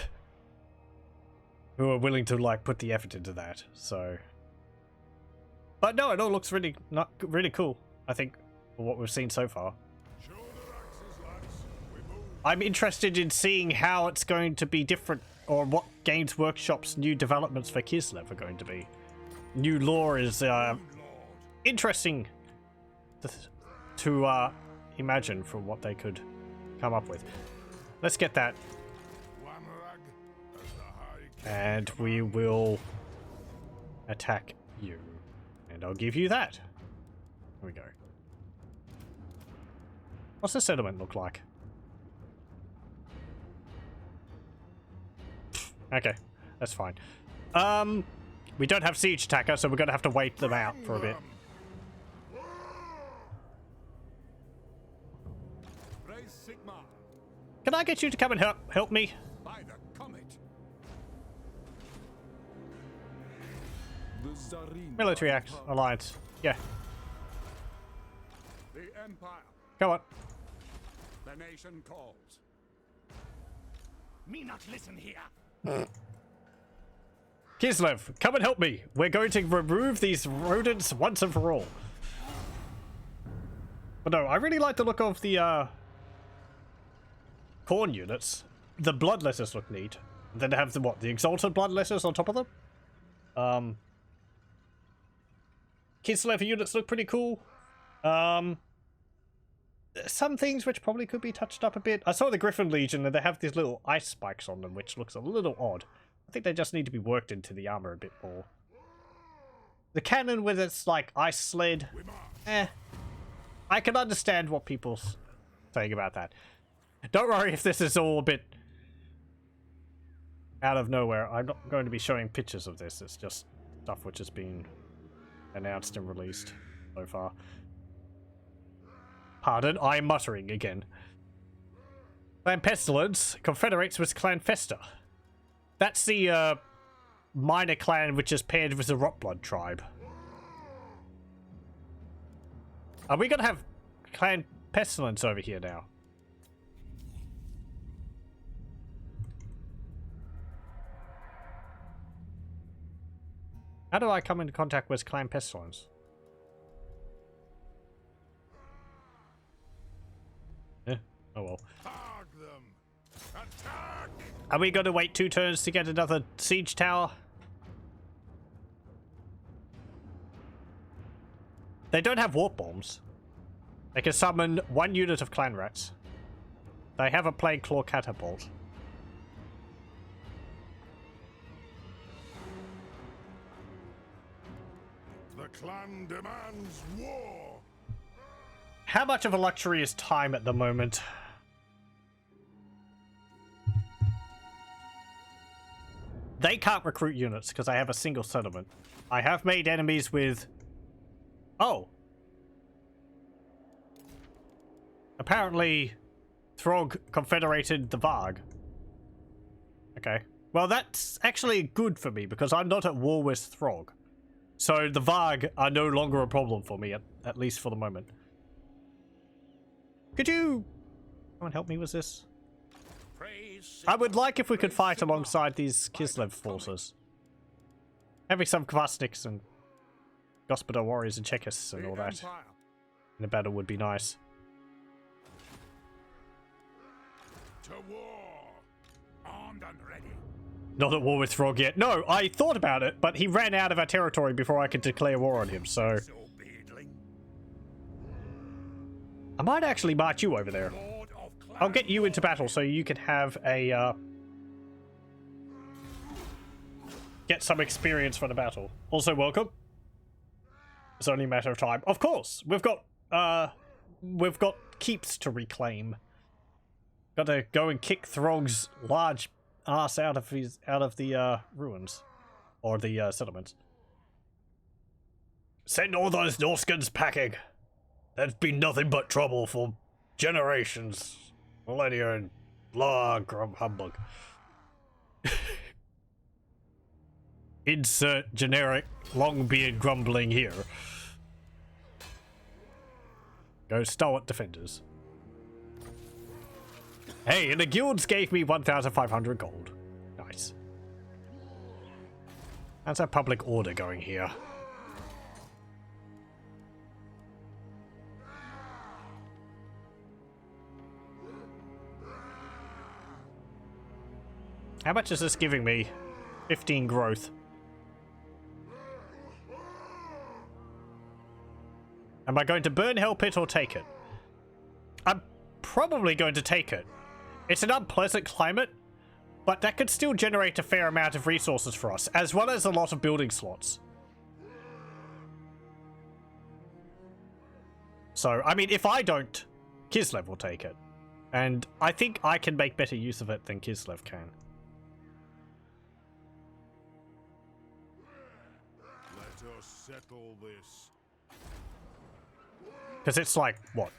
who are willing to like put the effort into that. So, but no, it all looks really really cool. I think for what we've seen so far. Show the axes, lads. We move. I'm interested in seeing how it's going to be different, or what Games Workshop's new developments for Kislev are going to be. New lore is interesting to imagine from what they could come up with. Let's get that. Wamrag as the High King. And we will attack you. And I'll give you that. Here we go. What's the settlement look like? Okay, that's fine. We don't have siege attacker, so we're gonna have to wait them out for a bit. Praise Sigma. Can I get you to come and help me? By the comet. The Tsarina Military Act empowers- Alliance. Yeah, The Empire. go on. The nation calls. Me not listen here. Kislev, come and help me. We're going to remove these rodents once and for all. But no, I really like the look of the corn units. The blood letters look neat. Then they have the what? The exalted blood letters on top of them. Kislev units look pretty cool. Some things which probably could be touched up a bit. I saw the Gryphon Legion and they have these little ice spikes on them, which looks a little odd. I think they just need to be worked into the armor a bit more. The cannon with its, like, ice sled. I can understand what people's saying about that. Don't worry if this is all a bit out of nowhere. I'm not going to be showing pictures of this. It's just stuff which has been announced and released so far. Pardon, I am muttering again. Clan Pestilence confederates with Clan Festa. That's the minor clan which is paired with the Rotblood tribe. Are we gonna have Clan Pestilence over here now? How do I come into contact with Clan Pestilence? Oh well. Are we going to wait 2 turns to get another siege tower? They don't have warp bombs. They can summon 1 unit of clan rats. They have a plague claw catapult. The clan demands war. How much of a luxury is time at the moment? They can't recruit units because I have a single settlement. I have made enemies with... Oh. Apparently, Throg confederated the Varg. Okay. Well, that's actually good for me because I'm not at war with Throg. So the Varg are no longer a problem for me, at least for the moment. Could you come and help me with this? I would like if we could fight alongside these Kislev forces. Having some Kvasniks and Gospodar warriors and Chekists and all that in a battle would be nice. To war. Armed and ready. Not at war with Throg yet. No, I thought about it, but he ran out of our territory before I could declare war on him, so... I might actually march you over there. I'll get you into battle so you can have a, get some experience for the battle. Also, welcome. It's only a matter of time. Of course, we've got keeps to reclaim. Got to go and kick Throg's large ass out of the ruins. Or the settlements. Send all those Norskins packing. There's been nothing but trouble for generations. Millennia and humbug. Insert generic long-beard grumbling here. Go stalwart defenders. Hey, and the guilds gave me 1,500 gold. Nice. How's our public order going here? How much is this giving me? 15 growth. Am I going to burn Hell Pit or take it? I'm probably going to take it. It's an unpleasant climate, but that could still generate a fair amount of resources for us, as well as a lot of building slots. So, I mean, if I don't, Kislev will take it. And I think I can make better use of it than Kislev can. Let us settle this. Because it's like, what?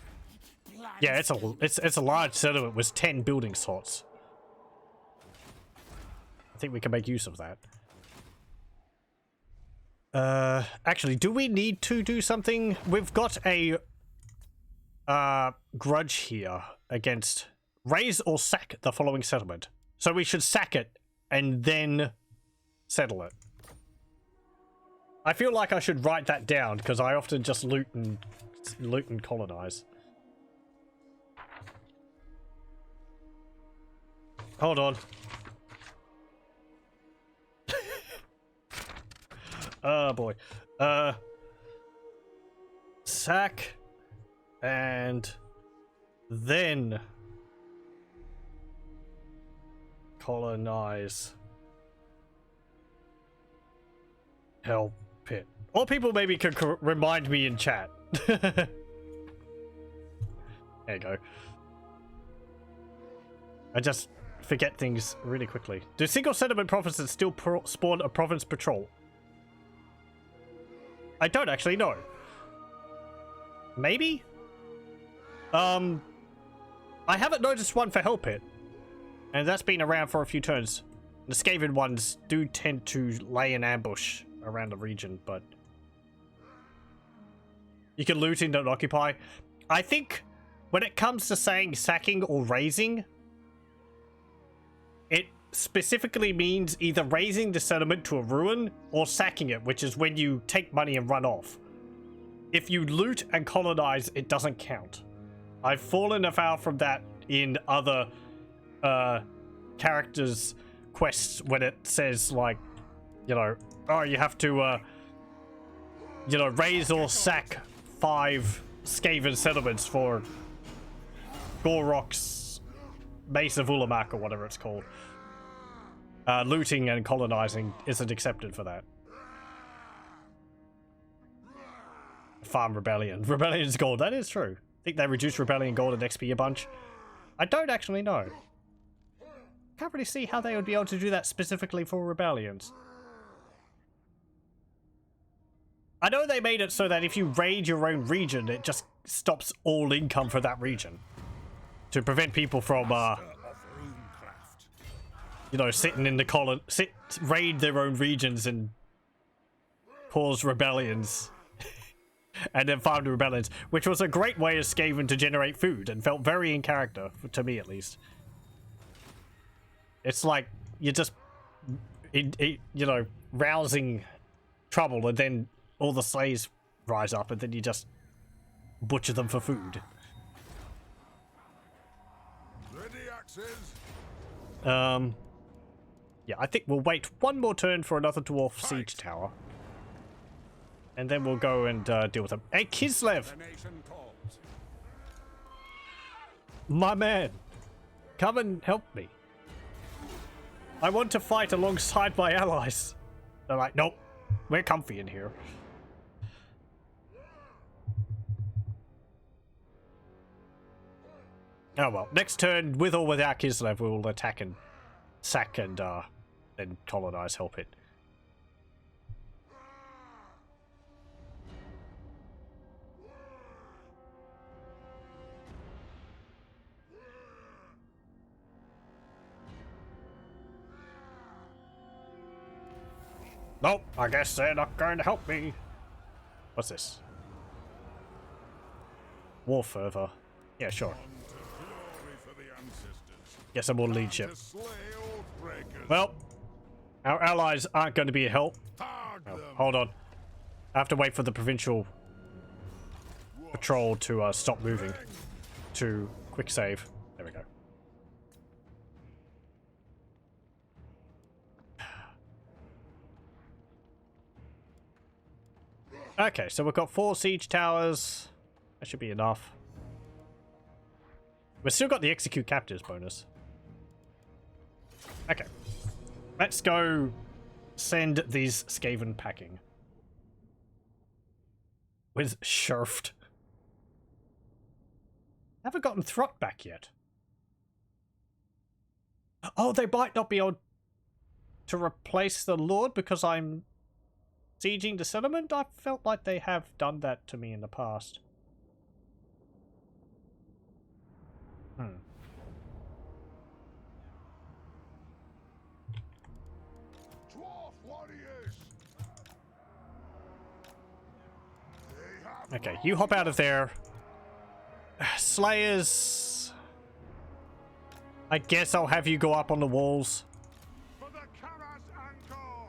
Yeah, it's a large settlement with 10 building slots. I think we can make use of that. Actually, do we need to do something? We've got a grudge here against raise or sack the following settlement. So we should sack it and then settle it. I feel like I should write that down because I often just loot and colonize. Hold on. Oh boy. Sack and then colonize Hell Pit. Or people maybe could remind me in chat. There you go. I just forget things really quickly. Do single settlement provinces still spawn a province patrol? I don't actually know. Maybe? I haven't noticed one for Hell Pit. And that's been around for a few turns. The Skaven ones do tend to lay an ambush around the region, but... You can loot and don't occupy. I think when it comes to saying sacking or raising, it specifically means either raising the settlement to a ruin or sacking it, which is when you take money and run off. If you loot and colonize, it doesn't count. I've fallen afoul from that in other characters' quests when it says, like, you know, oh, you have to, you know, raise or sack 5 Skaven settlements for Gorok's Mace of Ullamark or whatever it's called. Looting and colonizing isn't accepted for that. Farm Rebellion. Rebellion's gold. That is true. I think they reduced Rebellion gold and XP a bunch. I don't actually know. Can't really see how they would be able to do that specifically for Rebellions. I know they made it so that if you raid your own region, it just stops all income for that region. To prevent people from, you know, sitting in the raid their own regions and cause rebellions. And then farm the rebellions, which was a great way of Skaven to generate food and felt very in character, to me at least. It's like you're just, you know, rousing trouble, and then all the slaves rise up, and then you just butcher them for food. Ready, axes? Yeah, I think we'll wait one more turn for another dwarf siege tower. And then we'll go and deal with them. Hey, Kislev! My man! Come and help me. I want to fight alongside my allies. They're like, nope. We're comfy in here. Oh well. Next turn, with or without Kislev, we will attack and sack and then colonize Hell Pit. Nope, I guess they're not going to help me. What's this? War fervor. Yeah, sure. Get some more leadership. Well, our allies aren't going to be a help. Oh, hold on. I have to wait for the Provincial Patrol to stop moving. To quick save. There we go. Okay, so we've got 4 siege towers. That should be enough. We've still got the execute captives bonus. Okay. Let's go send these Skaven packing. With Shurft. Haven't gotten Throt back yet. Oh, they might not be able to replace the Lord because I'm sieging the settlement? I felt like they have done that to me in the past. Okay, you hop out of there. Slayers. I guess I'll have you go up on the walls. For the Karaz Ankor!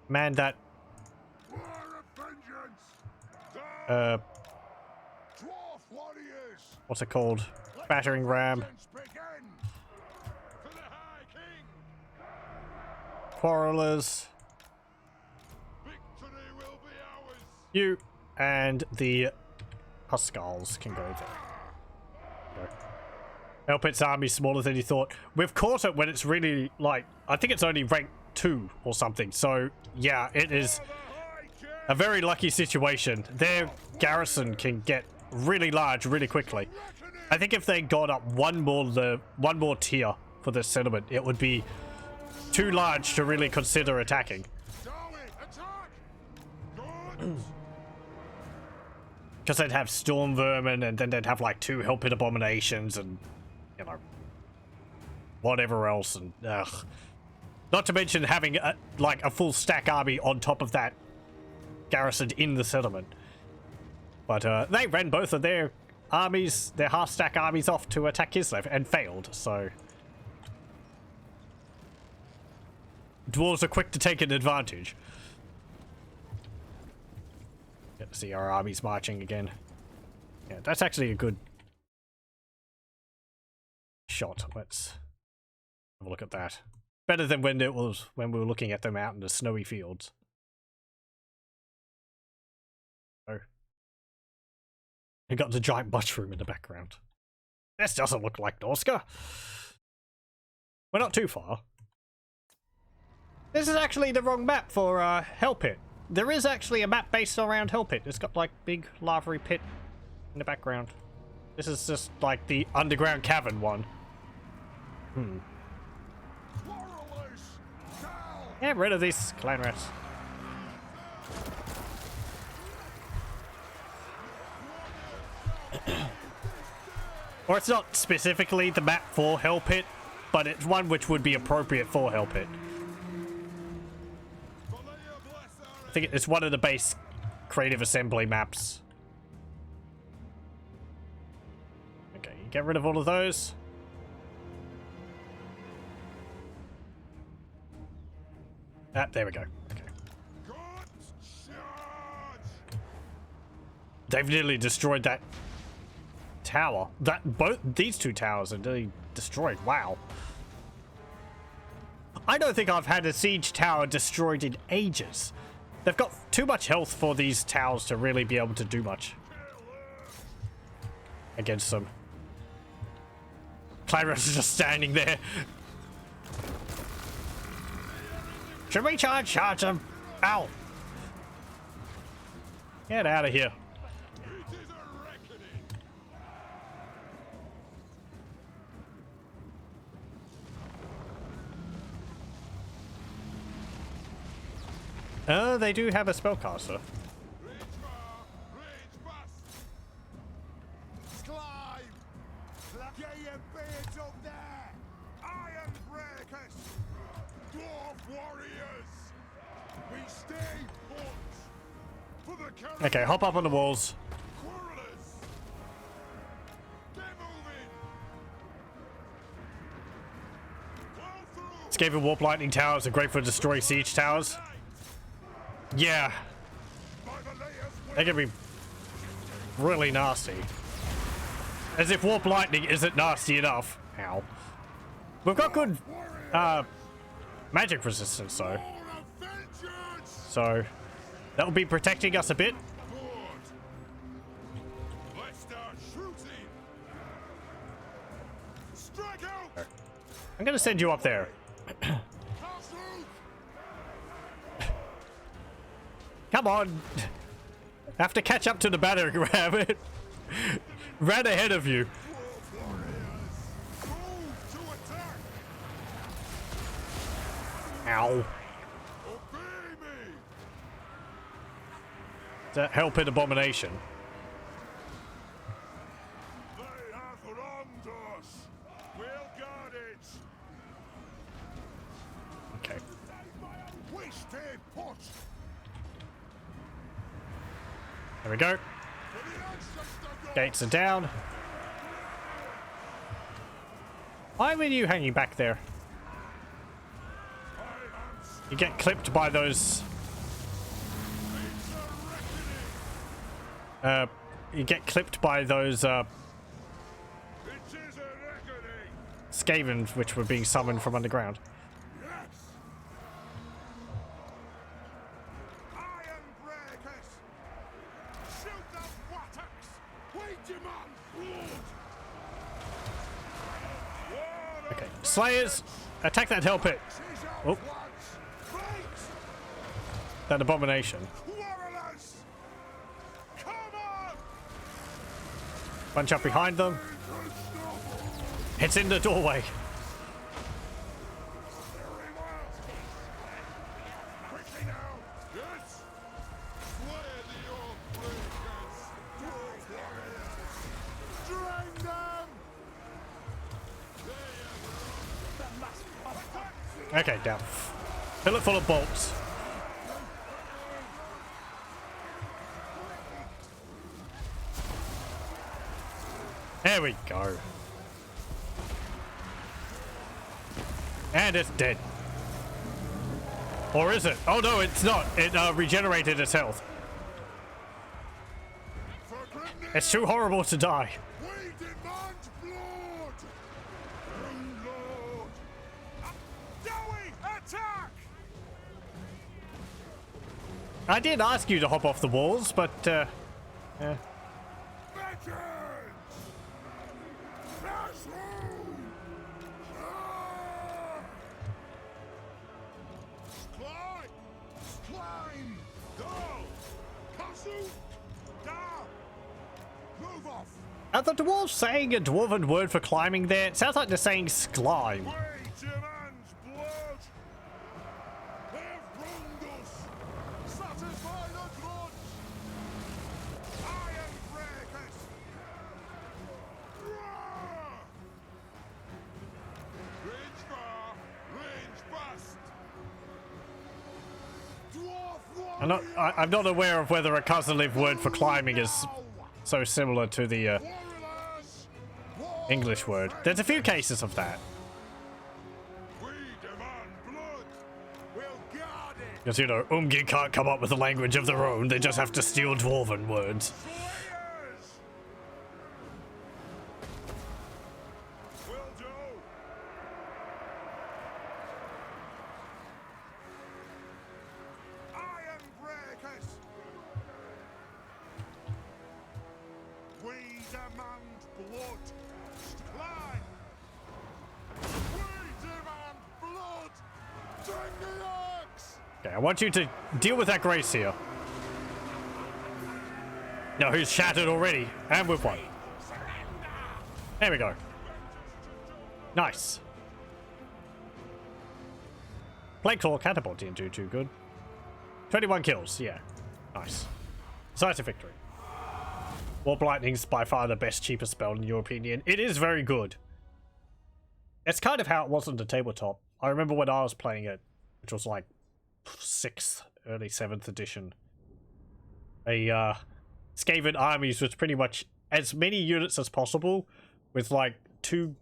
Man, that War of vengeance! Dwarf warriors! what's it called? Battering ram. Begin! For the High King! Quarrelers. Victory will be ours! You and the Huskals can go there. Hell Pit's army's smaller than you thought. We've caught it when it's really, like, I think it's only rank 2 or something. So, yeah, it is a very lucky situation. Their garrison can get really large really quickly. I think if they got up one more tier for this settlement, it would be too large to really consider attacking. Because they'd have storm vermin, and then they'd have like 2 hell pit abominations, and you know, whatever else, and not to mention having like a full stack army on top of that garrisoned in the settlement. But they ran both of their armies, their half stack armies, off to attack Kislev and failed. So dwarves are quick to take an advantage. Get to see our armies marching again. Yeah, that's actually a good shot. Let's have a look at that. Better than when we were looking at them out in the snowy fields. Oh. We got the giant mushroom in the background. This doesn't look like Norska. We're not too far. This is actually the wrong map for Hell Pit. There is actually a map based around Hell Pit. It's got like big lavary pit in the background. This is just like the underground cavern one. Get rid of these clan rats. Or it's not specifically the map for Hell Pit, but it's one which would be appropriate for Hell Pit. I think it's one of the base creative assembly maps. Okay, you get rid of all of those. Ah, there we go. Okay. They've nearly destroyed that tower. These 2 towers are nearly destroyed. Wow. I don't think I've had a siege tower destroyed in ages. They've got too much health for these towers to really be able to do much against them. Clan is just standing there. Should we charge them? Ow! Get out of here. They do have a spellcaster. Okay, hop up on the walls. Escaping warp lightning towers are great for destroying siege towers. Yeah. They can be really nasty. As if warp lightning isn't nasty enough. Ow. We've got good magic resistance though. So that'll be protecting us a bit. I'm gonna send you up there. Come on! I have to catch up to the battering ram. It ran ahead of you. Ow. That Hell Pit abomination. They have wronged us. We'll guard it. Okay. We stay put. There we go. Gates are down. Why were you hanging back there? You get clipped by those... you get clipped by those, Skavens which were being summoned from underground. Okay, Slayers, attack that Hell Pit. Oh. That abomination. Punch up behind them. It's in the doorway. Okay, down. Fill it full of bolts. There we go. And it's dead. Or is it? Oh no, it's not. It regenerated its health. It's too horrible to die. We demand blood! Lord! Dowie, attack! I did ask you to hop off the walls, but Veterans! Pass home! Climb! Climb! Go! Kazu! Down! Move off! are the dwarves saying a dwarven word for climbing there? It sounds like they're saying slime. We demand blood! They've wronged us! Satisfy the grudge! Iron breakers! Range far, range fast! Dwarf I'm not aware of whether a cousin-live word for climbing is so similar to the warriors! English word. There's a few cases of that. We demand blood! We'll guard it! Because, you know, Umgi can't come up with a language of their own. They just have to steal dwarven words. Slayers! Will do! Iron breakers! We demand blood! Climb! We demand blood! Take the axe! Okay, I want you to deal with that grace here. No, who's shattered already? And with one. There we go. Nice. Plague Claw Catapult didn't do too good. 21 kills, yeah. Nice. Decisive victory. Warp Lightning's by far the best, cheapest spell in your opinion. It is very good. It's kind of how it was on the tabletop. I remember when I was playing it, which was like 6th, early 7th edition. Skaven armies was pretty much as many units as possible with like 2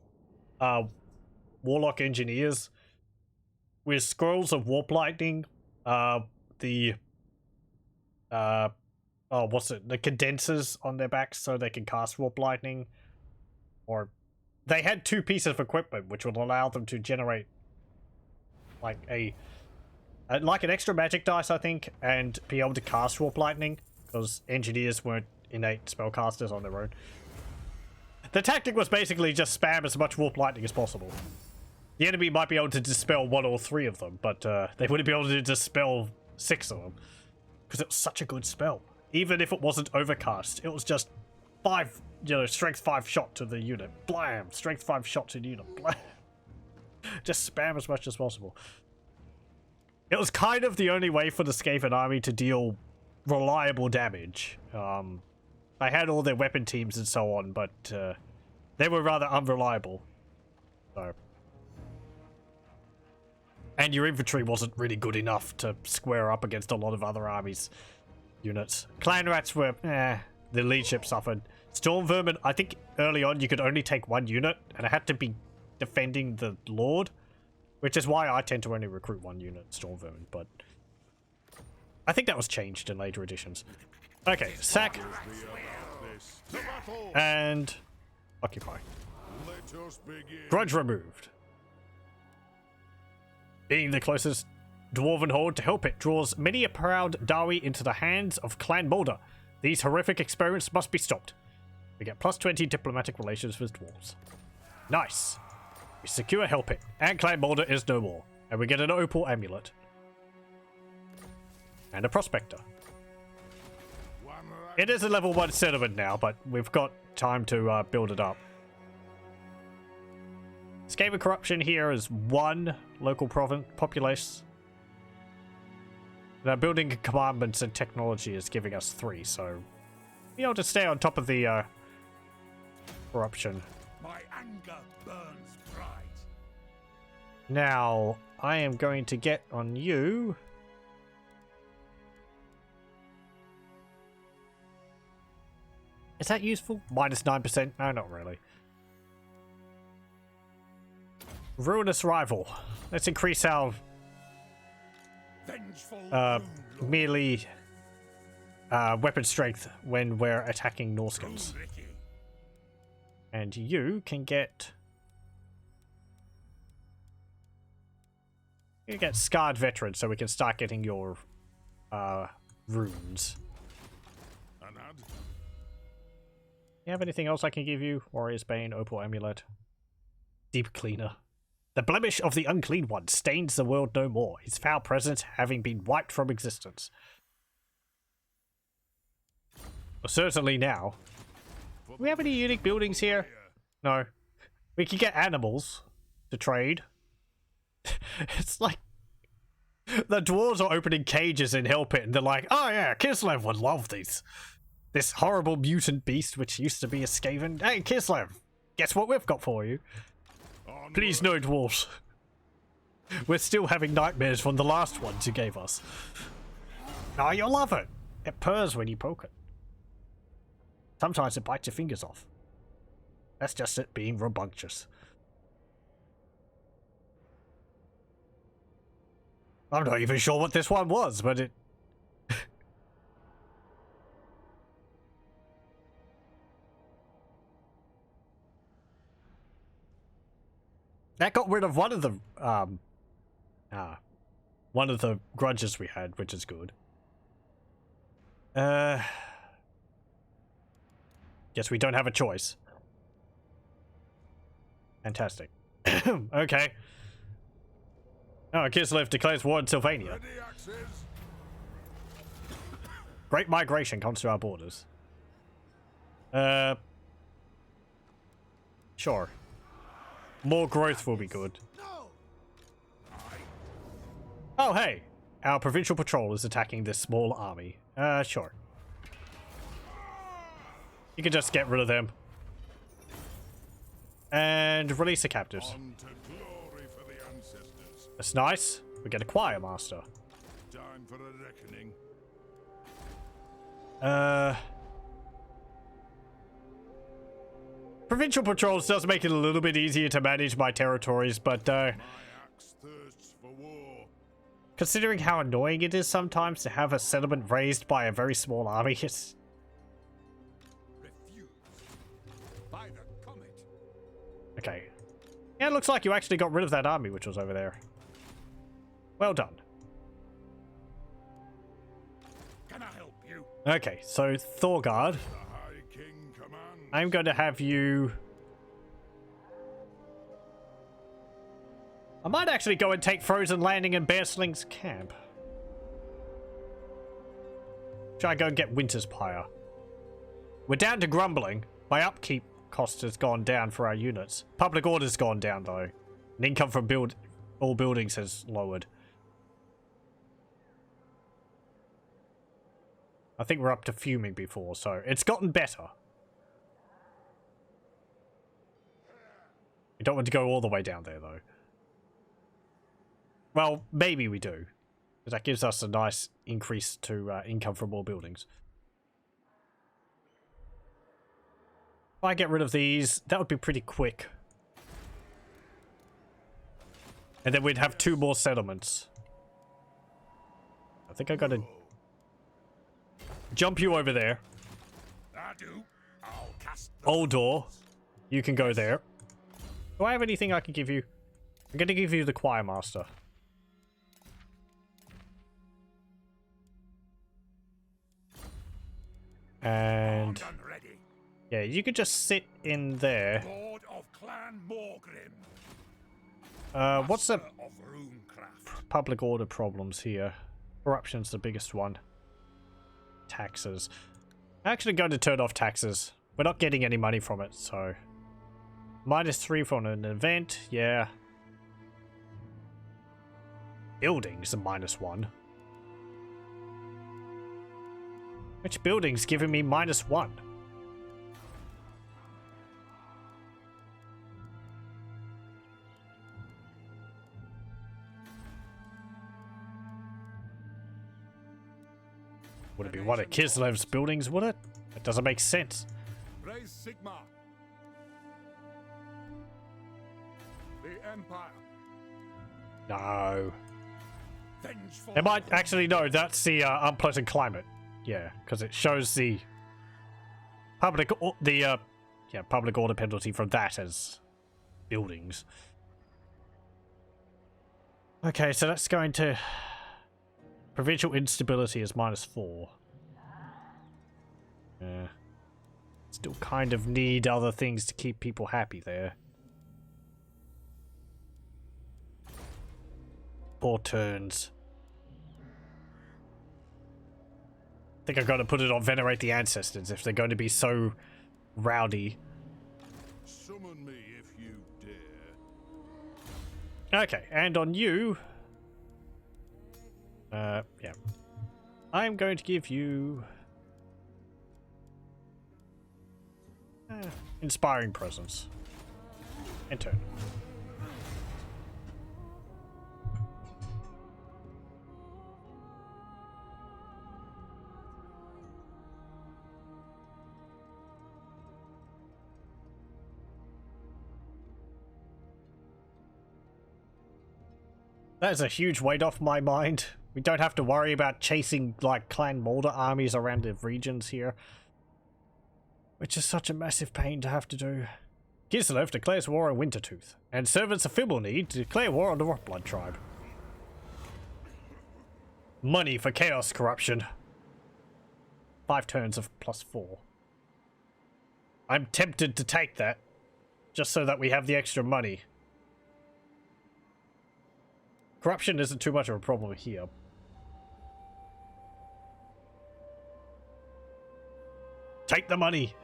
Warlock Engineers with scrolls of Warp Lightning, the condensers on their backs so they can cast Warp Lightning. Or they had 2 pieces of equipment which would allow them to generate like an extra magic dice, I think, and be able to cast Warp Lightning, because engineers weren't innate spellcasters on their own. The tactic was basically just spam as much Warp Lightning as possible. The enemy might be able to dispel 1 or 3 of them, but they wouldn't be able to dispel 6 of them, because it was such a good spell. Even if it wasn't overcast, it was just 5, strength 5 shot to the unit. Blam! Strength 5 shot to the unit. Blam! Just spam as much as possible. It was kind of the only way for the Skaven army to deal reliable damage. They had all their weapon teams and so on, but they were rather unreliable. So. And your infantry wasn't really good enough to square up against a lot of other armies' units. Clan Rats were, the leadership suffered. Storm Vermin, I think early on you could only take 1 unit, and it had to be defending the Lord, which is why I tend to only recruit 1 unit, Storm Vermin, but I think that was changed in later editions. Okay, sack. And occupy. Grudge removed. Being the closest dwarven horde to help it draws many a proud Dawi into the hands of Clan Boulder. These horrific experiments must be stopped. We get plus 20 diplomatic relations with dwarves. Nice. We secure Help It, and Clan Boulder is no more. And we get an opal amulet. And a prospector. It is a level 1 settlement now, but we've got time to build it up. Skaven corruption here is 1 local populace. Now building commandments and technology is giving us 3, so be able to stay on top of the corruption. My anger burns bright. Now, I am going to get on you. Is that useful? Minus 9%? No, not really. Ruinous Rival. Let's increase our Vengeful melee weapon strength when we're attacking Norskins. And you can get... You get Scarred Veteran, so we can start getting your runes. You have anything else I can give you? Warrior's Bane, Opal Amulet. Deep Cleaner. The blemish of the unclean one stains the world no more, his foul presence having been wiped from existence. Well, certainly now. Do we have any unique buildings here? No. We can get animals to trade. It's like the dwarves are opening cages in Hellpit and they're like, oh yeah, Kislev would love these. This horrible mutant beast which used to be a Skaven. Hey Kislev, guess what we've got for you? Please no dwarves. We're still having nightmares from the last ones you gave us. Oh, you'll love it. It purrs when you poke it. Sometimes it bites your fingers off. That's just it being rambunctious. I'm not even sure what this one was, but it... That got rid of one of the grudges we had, which is good. Guess we don't have a choice. Fantastic. Okay. Oh, Kislev declares war on Sylvania. Great migration comes to our borders. Sure. More growth will be good. Oh, hey! Our Provincial Patrol is attacking this small army. Sure. You can just get rid of them. And release the captives. That's nice. We get a choir master. Time for a reckoning. Provincial patrols does make it a little bit easier to manage my territories, but My axe thirsts for war. considering how annoying it is sometimes to have a settlement raised by a very small army, it's... refused by the comet. Okay. Yeah, it looks like you actually got rid of that army which was over there. Well done. Can I help you? Okay, so Thorgrad, The High King commands. I'm going to have you... I might actually go and take Frozen Landing and Bearsling's camp. Should I go and get Winter's Pyre? We're down to grumbling. My upkeep cost has gone down for our units. Public order's gone down though. And income from all buildings has lowered. I think we're up to fuming before, so it's gotten better. We don't want to go all the way down there though. Well, maybe we do. Because that gives us a nice increase to income from all buildings. If I get rid of these, that would be pretty quick. And then we'd have 2 more settlements. I think I gotta jump you over there. I do. I'll cast the Old door. You can go there. Do I have anything I can give you? I'm gonna give you the choir master. And armed and ready. yeah, you could just sit in there. Lord of Clan Morgrim. What's the Master of Runecraft. public order problems here? Corruption's the biggest one. Taxes. I'm actually going to turn off taxes. we're not getting any money from it, so -3 from an event, yeah. Buildings are -1. Which building's giving me -1? Would it be one of Kislev's buildings, would it? That doesn't make sense. Raise Sigma. The Empire. No. Vengeful. It might actually, no, that's the unpleasant climate. Yeah, because it shows the public public order penalty from that as buildings. Okay, so that's going to provincial instability is -4. Yeah. Still kind of need other things to keep people happy there. 4 turns. I think I've got to put it on Venerate the Ancestors if they're going to be so rowdy. Summon me if you dare. Okay, and on you... yeah. I'm going to give you... Inspiring Presence. And turn. That is a huge weight off my mind. We don't have to worry about chasing, like, Clan Mulder armies around the regions here. Which is such a massive pain to have to do. Kislev declares war on Wintertooth, and servants of Fibbleny declare war on the Rockblood tribe. Money for chaos corruption. 5 turns of +4. I'm tempted to take that, just so that we have the extra money. Corruption isn't too much of a problem here. Take the money.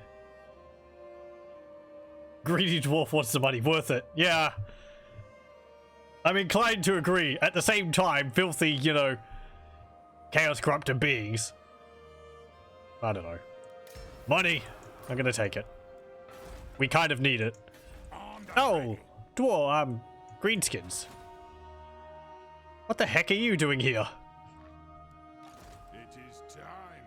Greedy dwarf wants the money. Worth it. Yeah. I'm inclined to agree. At the same time, filthy, you know, chaos corrupted beings. I don't know. Money. I'm gonna take it. We kind of need it. Oh, dwarf, greenskins. What the heck are you doing here? It is time.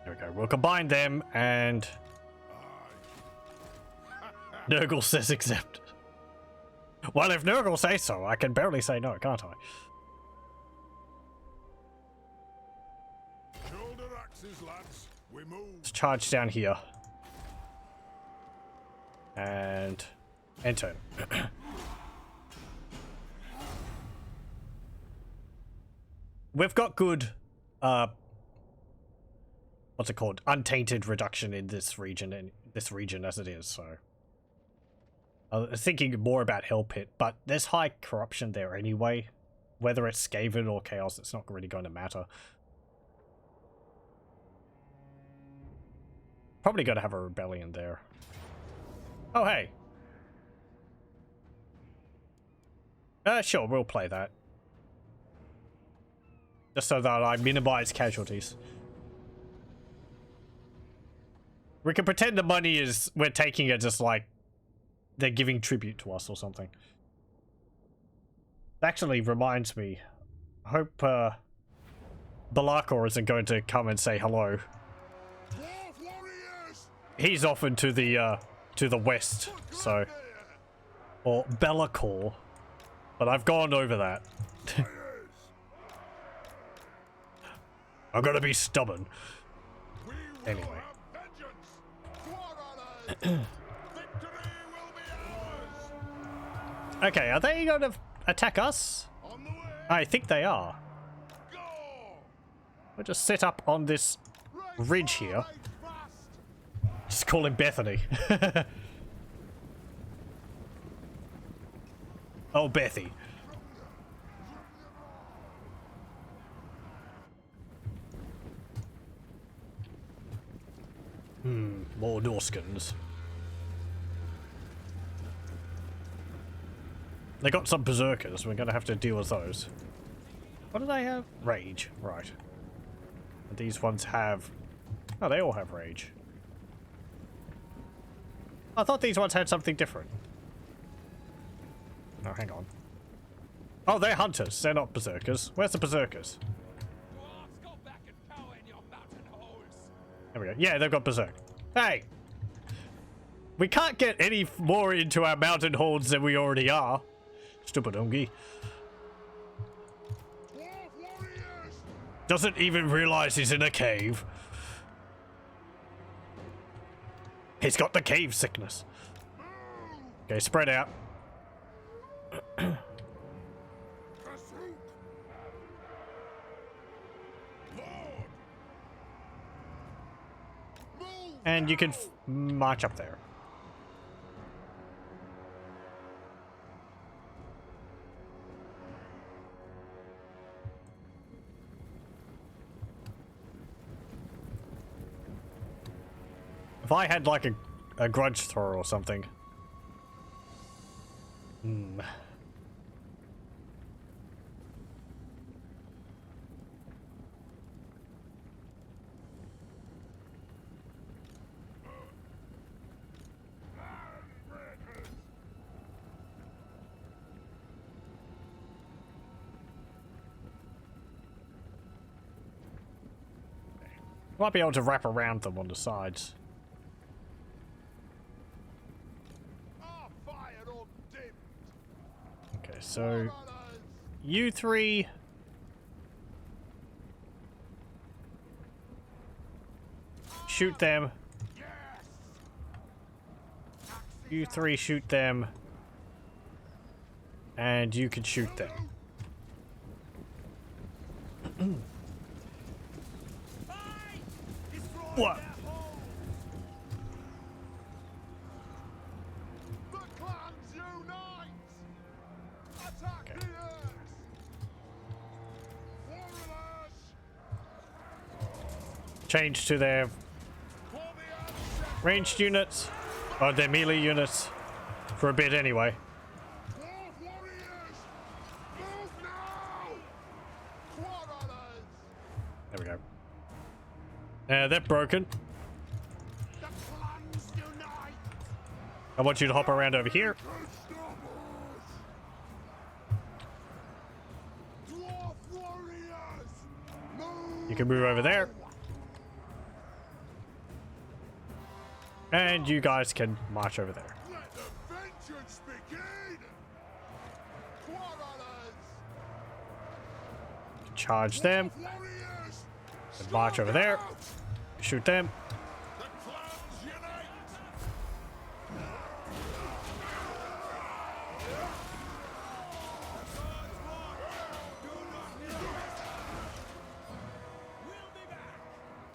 There we go. We'll combine them and... Nurgle says accept. Well, if Nurgle says so, I can barely say no, can't I? Shoulder axes, lads. We move. Let's charge down here. And enter. We've got good what's it called? Untainted reduction in this region as it is, so I was thinking more about Hell Pit, but there's high corruption there anyway. Whether it's Skaven or Chaos, it's not really going to matter. Probably gonna have a rebellion there. Oh, hey. Sure, we'll play that. Just so that I minimize casualties. We can pretend the money is... we're taking it just like... they're giving tribute to us or something. Actually reminds me. I hope, Balakor isn't going to come and say hello. Dwarf warriors! He's often to the west, so... or Belacor. But I've gone over that. I'm gonna be stubborn. Anyway. Okay, are they gonna attack us? I think they are. We'll just set up on this ridge here. Just call him Bethany. Oh, Bethy. More Norskins. They got some berserkers. We're gonna have to deal with those. What do they have? Rage. Right. And these ones have... Oh, they all have rage. I thought these ones had something different. Oh, hang on. Oh, they're hunters. They're not berserkers. Where's the berserkers? Dwarfs, go back and power in your mountain holes. There we go. Yeah, they've got berserk. Hey! We can't get any more into our mountain holds than we already are. Stupid Umgi. Dwarf warriors! Doesn't even realize he's in a cave. He's got the cave sickness. Okay, spread out. Khazukan! Lord! Move! And you can march up there. If I had like a grudge thrower or something. Might be able to wrap around them on the sides. Our fire undimmed! Okay, so Brothers! you three. Shoot them. Yes! You three shoot them. And you can shoot them. What? The clans unite! Attack Okay. the earth! Warriors! Change to their For the ancestors! ranged units. Or their melee units. For a bit anyway. Dwarf warriors! Move now! Quarrelers! There we go. They're broken. The clans unite! I want you to hop around over here. To stop us! Dwarf warriors! Move! You can move over there. And you guys can march over there. Let the vengeance begin! Quarrelers! Charge them. Warriors! And march over there. Out! Shoot them. The clans unite!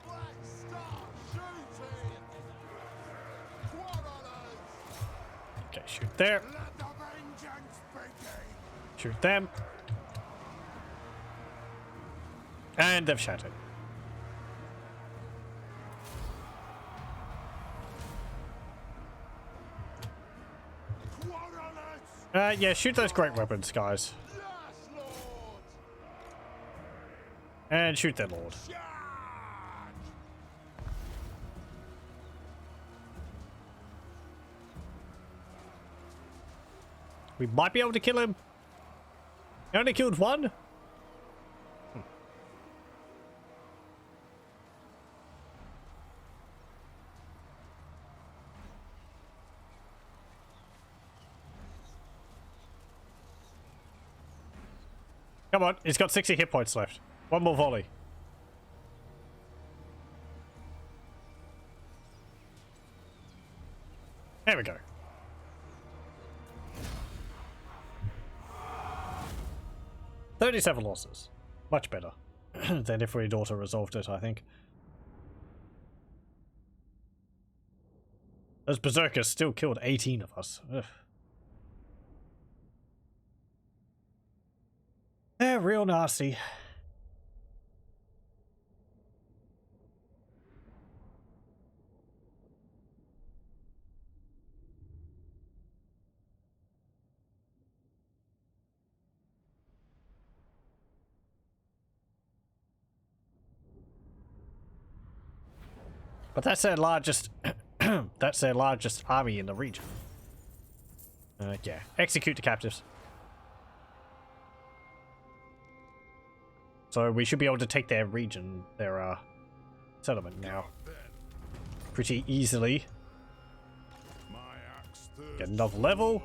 Black Star shooting! Quarrelers! Okay, shoot there. Let the vengeance begin! Shoot them. And they've shattered. Quarrelers! Yeah, shoot those great weapons, guys. Yes, Lord! And shoot their lord. Charge! We might be able to kill him. He only killed one? Come on, he's got 60 hit points left. One more volley. There we go. "37 losses. Much better than if we'd auto-resolved it, I think. Those berserkers still killed 18 of us. Ugh. They're real nasty. But that's their largest that's their largest army in the region. Yeah. Execute the captives. So we should be able to take their region, their settlement now. Pretty easily. Get another level.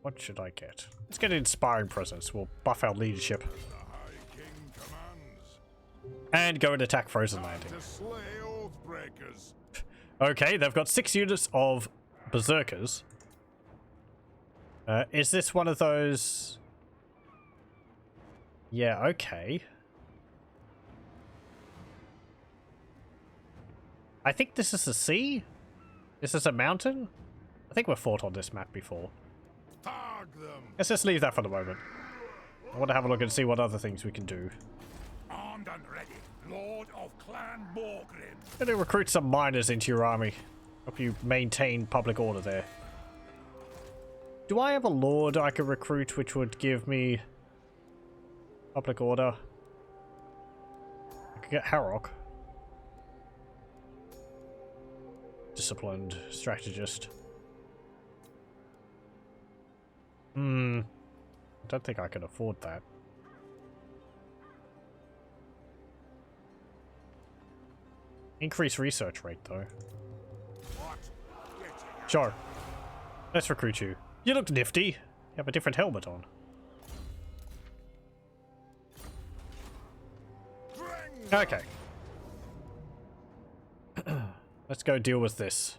What should I get? Let's get an inspiring presence. We'll buff our leadership. And go and attack Frozen Landing. Okay, they've got 6 units of berserkers. Is this one of those? Yeah, okay. I think this is a sea? This is a mountain? I think we've fought on this map before. Let's just leave that for the moment. I want to have a look and see what other things we can do. Armed and ready, Lord of Clan Borgrim. Gonna recruit some miners into your army. Help you maintain public order there. Do I have a lord I could recruit which would give me public order? I could get Harrock. Disciplined strategist. I don't think I can afford that. Increase research rate though. Sure. Let's recruit you. You look nifty. You have a different helmet on. Okay. Let's go deal with this.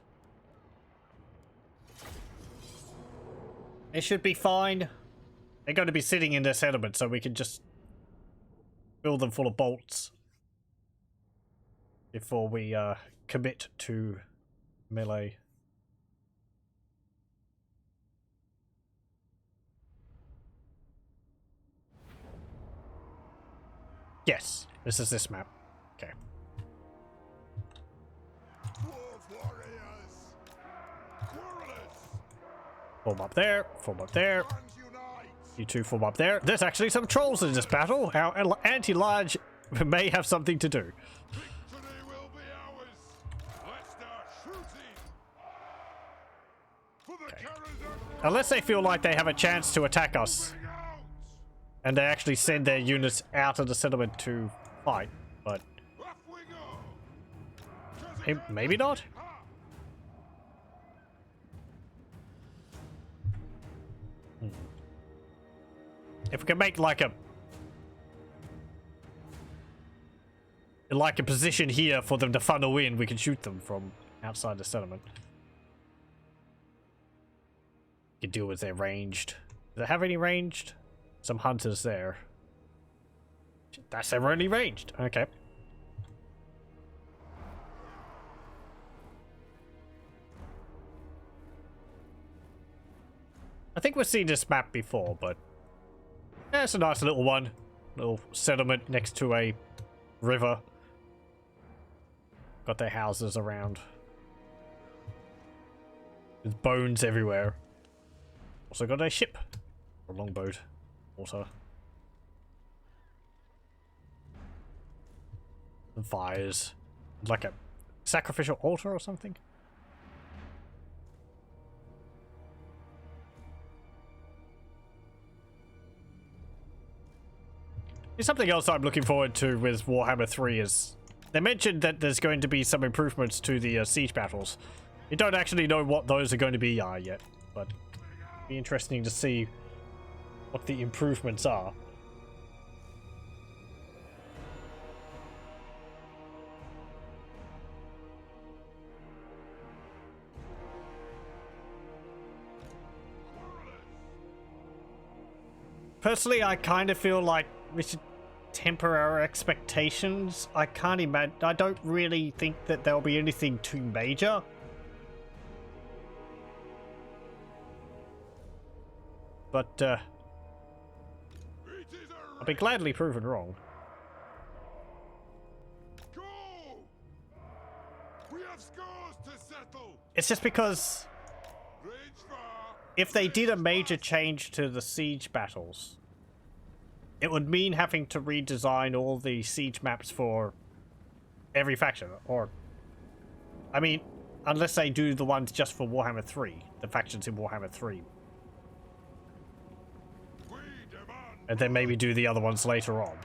It should be fine. They're going to be sitting in their settlement, so we can just fill them full of bolts before we commit to melee. Yes, this is this map. Okay. Form up there, form up there. You two form up there. There's actually some trolls in this battle. Our anti-large may have something to do. Okay. Unless they feel like they have a chance to attack us. And they actually send their units out of the settlement to fight. But maybe not? If we can make like a position here for them to funnel in, we can shoot them from outside the settlement. You can deal with their ranged. Do they have any ranged? Some hunters there. That's their only ranged. Okay. I think we've seen this map before, but yeah, it's a nice little one. Little settlement next to a river. Got their houses around. With bones everywhere. Also got a ship. A longboat. Water. And fires. Like a sacrificial altar or something. Something else I'm looking forward to with Warhammer 3 is they mentioned that there's going to be some improvements to the siege battles. We don't actually know what those are going to be yet, but it'll be interesting to see what the improvements are. Personally, I kind of feel like we should temper our expectations. I can't imagine. I don't really think that there'll be anything too major. But I'll be gladly proven wrong. Go! We have scores to settle. It's just because if they did a major change to the siege battles, it would mean having to redesign all the siege maps for every faction. Or, I mean, unless they do the ones just for Warhammer 3, the factions in Warhammer 3. And then maybe do the other ones later on.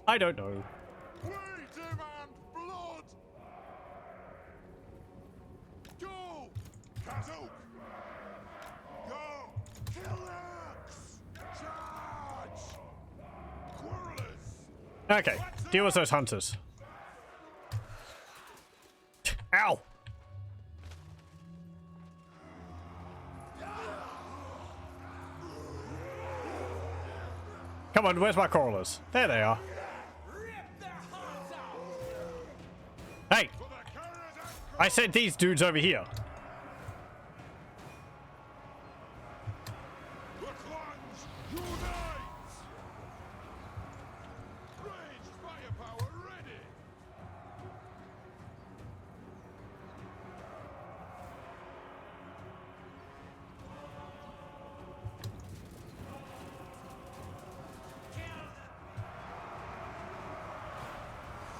I don't know. We demand blood! Go! Kazuk! Go! Killers! Charge! Quarrelers! Okay, deal with those hunters. Ow! Come on, where's my crawlers? There they are. Hey! I said these dudes over here. The clans unite! Raged firepower ready!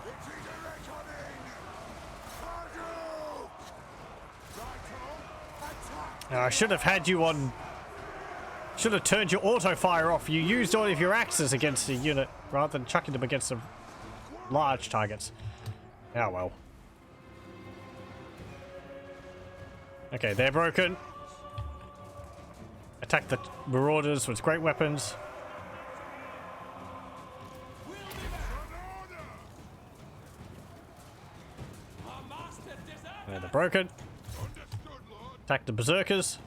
It's either reckoning! Hadouken! Rightful! Attack! Now, I should have had you on... Should have turned your auto fire off. You used all of your axes against the unit rather than chucking them against the large targets. Oh well. Okay, they're broken. Attack the marauders with great weapons. Yeah, they're broken. Attack the berserkers.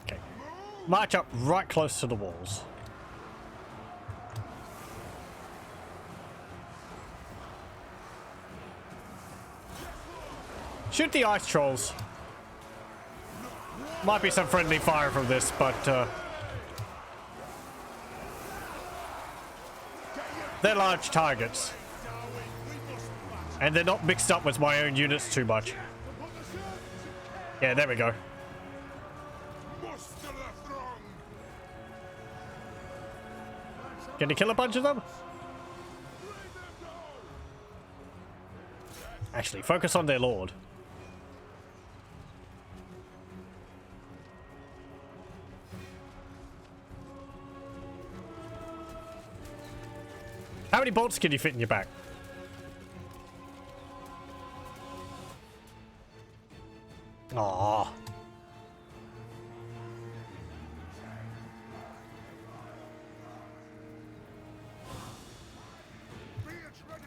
Okay. March up right close to the walls. Shoot the ice trolls. Might be some friendly fire from this, but they're large targets. And they're not mixed up with my own units too much. Yeah, there we go. Muster the throng! Can you kill a bunch of them? Actually, focus on their lord. How many bolts can you fit in your back? Aww. Be it ready!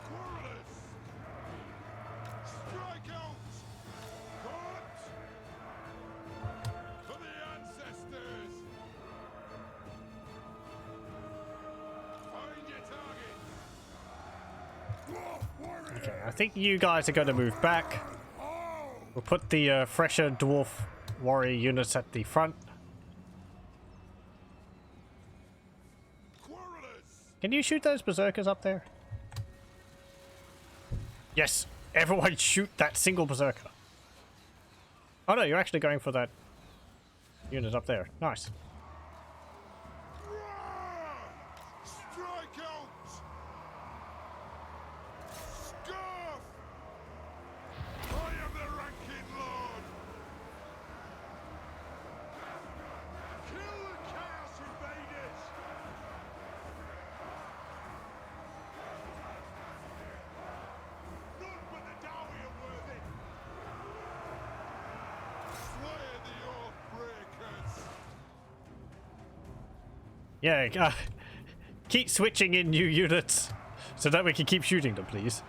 Quarrelers! Strike out! Cut! For the ancestors! Find your target! Okay, I think you guys are going to move back. We'll put the fresher dwarf warrior units at the front. Quarrelers! Can you shoot those berserkers up there? Yes, everyone shoot that single berserker. Oh no, you're actually going for that unit up there. Nice. Strike out! Scarf! I am the ranking lord! Kill the chaos invaders! None but the Dowie are worthy! Slay the oath breakers! Yeah, keep switching in new units so that we can keep shooting them, please.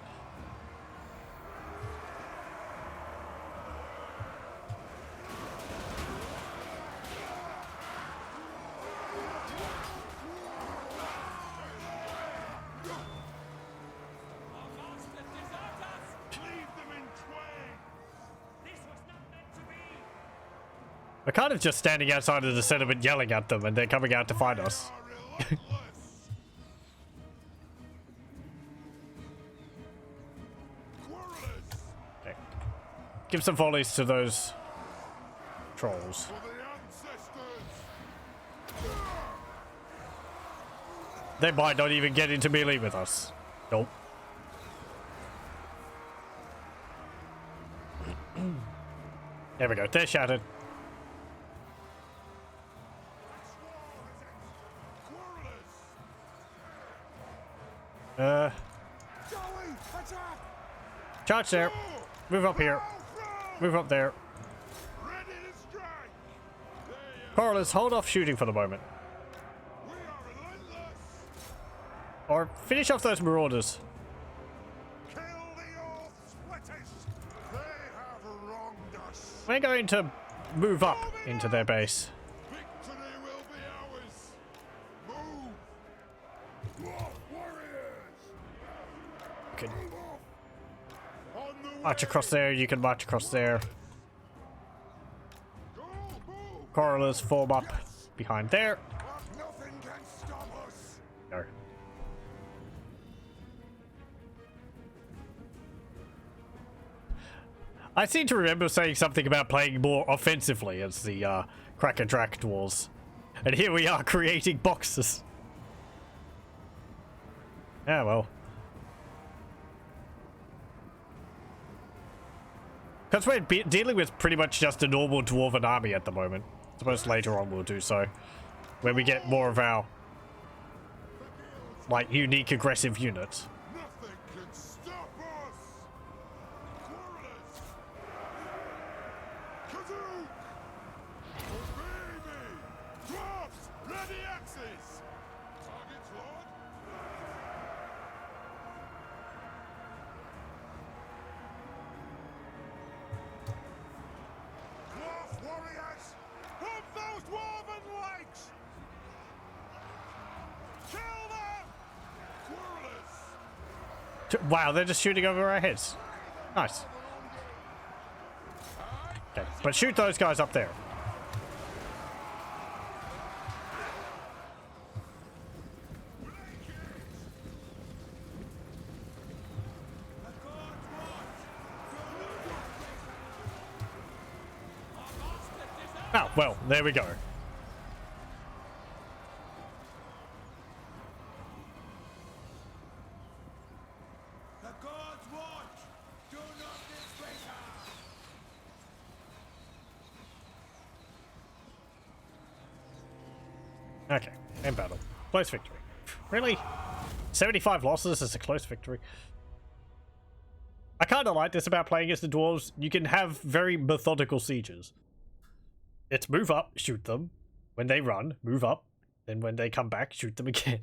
Leave them in twain! This was not meant to be! We're kind of just standing outside of the settlement yelling at them, and they're coming out to find us. Okay. Give some volleys to those trolls. They might not even get into melee with us. Nope. There we go. They're shattered. Charge there. Move up here. Move up there. Corliss, hold off shooting for the moment. Or finish off those marauders. We're going to move up into their base. You can march across there, you can march across there. Corollas form up behind there. No. I seem to remember saying something about playing more offensively as the Kraka Drak dwarves. And here we are creating boxes. Yeah, well. Because we're dealing with pretty much just a normal dwarven army at the moment. I suppose later on we'll do so. When we get more of our, like, unique aggressive units. Nothing can stop us! Khazukan! Baby! Dwarfs! Ready axes! Targets, Lord! Dwarf warriors! Hit those dwarven legs! Kill them! Squirrelers! Wow, they're just shooting over our heads. Nice. Okay, but shoot those guys up there. Oh, well, there we go. The gods watch! Do not disgrace us! Okay, in battle. Close victory. Really? 75 losses is a close victory. I kind of like this about playing as the dwarves. You can have very methodical sieges. It's move up, shoot them. When they run, move up. Then when they come back, shoot them again.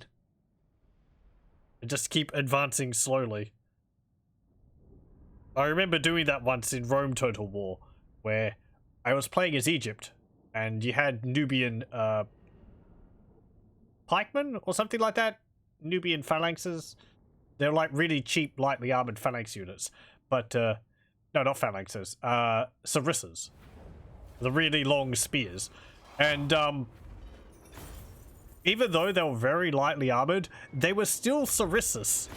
And just keep advancing slowly. I remember doing that once in Rome Total War, where I was playing as Egypt, and you had Nubian pikemen or something like that. Nubian phalanxes. They're like really cheap, lightly armored phalanx units. But, no, not phalanxes. Sarissas. The really long spears. And, even though they were very lightly armored, they were still Sarissas.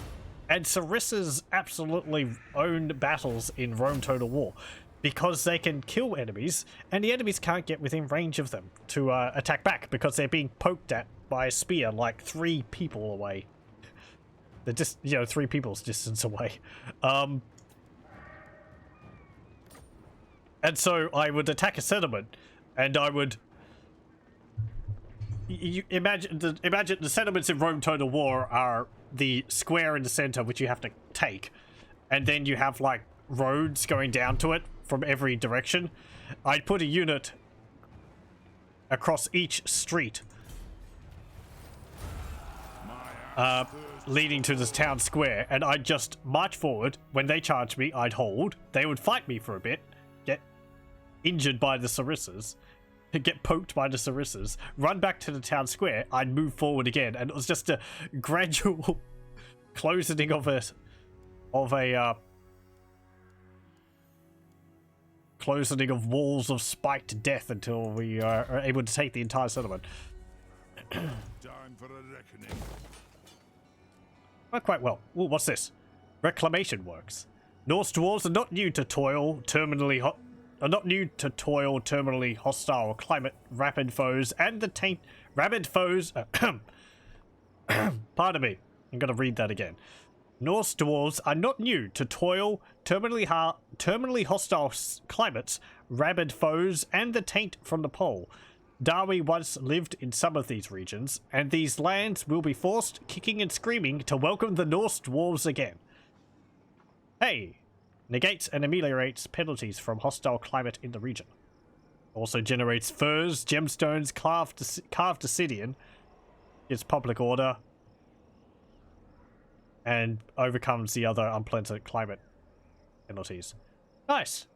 And Sarissas absolutely owned battles in Rome Total War. Because they can kill enemies, and the enemies can't get within range of them to attack back, because they're being poked at by a spear like 3 people away. They're just, 3 people's distance away. And so I would attack a settlement, and I would... You imagine the settlements in Rome Total War are the square in the center, which you have to take. And then you have, like, roads going down to it from every direction. I'd put a unit across each street, leading to this town square, and I'd just march forward. When they charge me, I'd hold. They would fight me for a bit, get injured by the Sarissas, get poked by the Sarissas, run back to the town square. I'd move forward again, and it was just a gradual closing of a closing of walls of spiked death until we are able to take the entire settlement. Time for a reckoning. Not quite well. Ooh, what's this? Reclamation works. Norse dwarves are not new to terminally hostile climate rabid foes and the taint rabid foes. Pardon me. I'm gonna read that again. Norse dwarves are not new to terminally hostile climates, rabid foes, and the taint from the pole. Dawi once lived in some of these regions, and these lands will be forced, kicking and screaming, to welcome the Norse dwarves again. Hey! Negates and ameliorates penalties from hostile climate in the region. Also generates furs, gemstones, carved obsidian. Gives public order. And overcomes the other unpleasant climate penalties. Nice!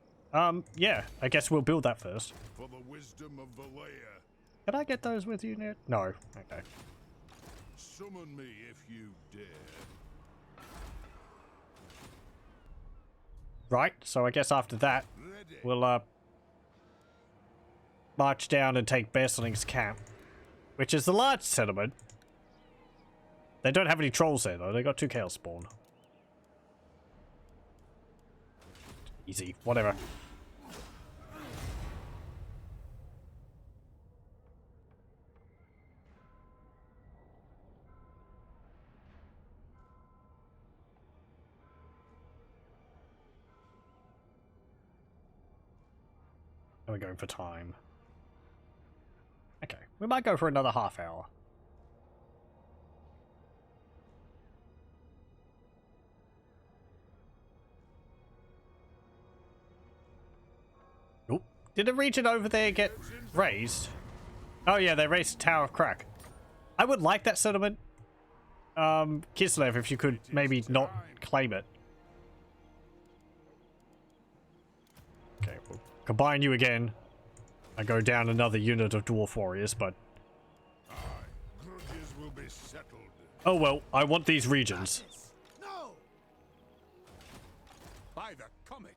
Yeah, I guess we'll build that first. For the wisdom of Valea. Can I get those with you, Ned? No. Okay. Summon me if you dare. Right, so I guess after that, we'll, march down and take Bearsling's camp, which is the large settlement. They don't have any trolls there, though. They got 2 chaos spawn. Easy, whatever. We're going for time. Okay, we might go for another half hour. Nope. Did the region over there get raised? Oh yeah, they raised the Tower of Crack. I would like that settlement. Kislev, if you could maybe not claim it. Okay, we'll combine you again. I go down another unit of dwarf warriors, but Grudges will be settled. oh well, I want these regions. No! By the comet.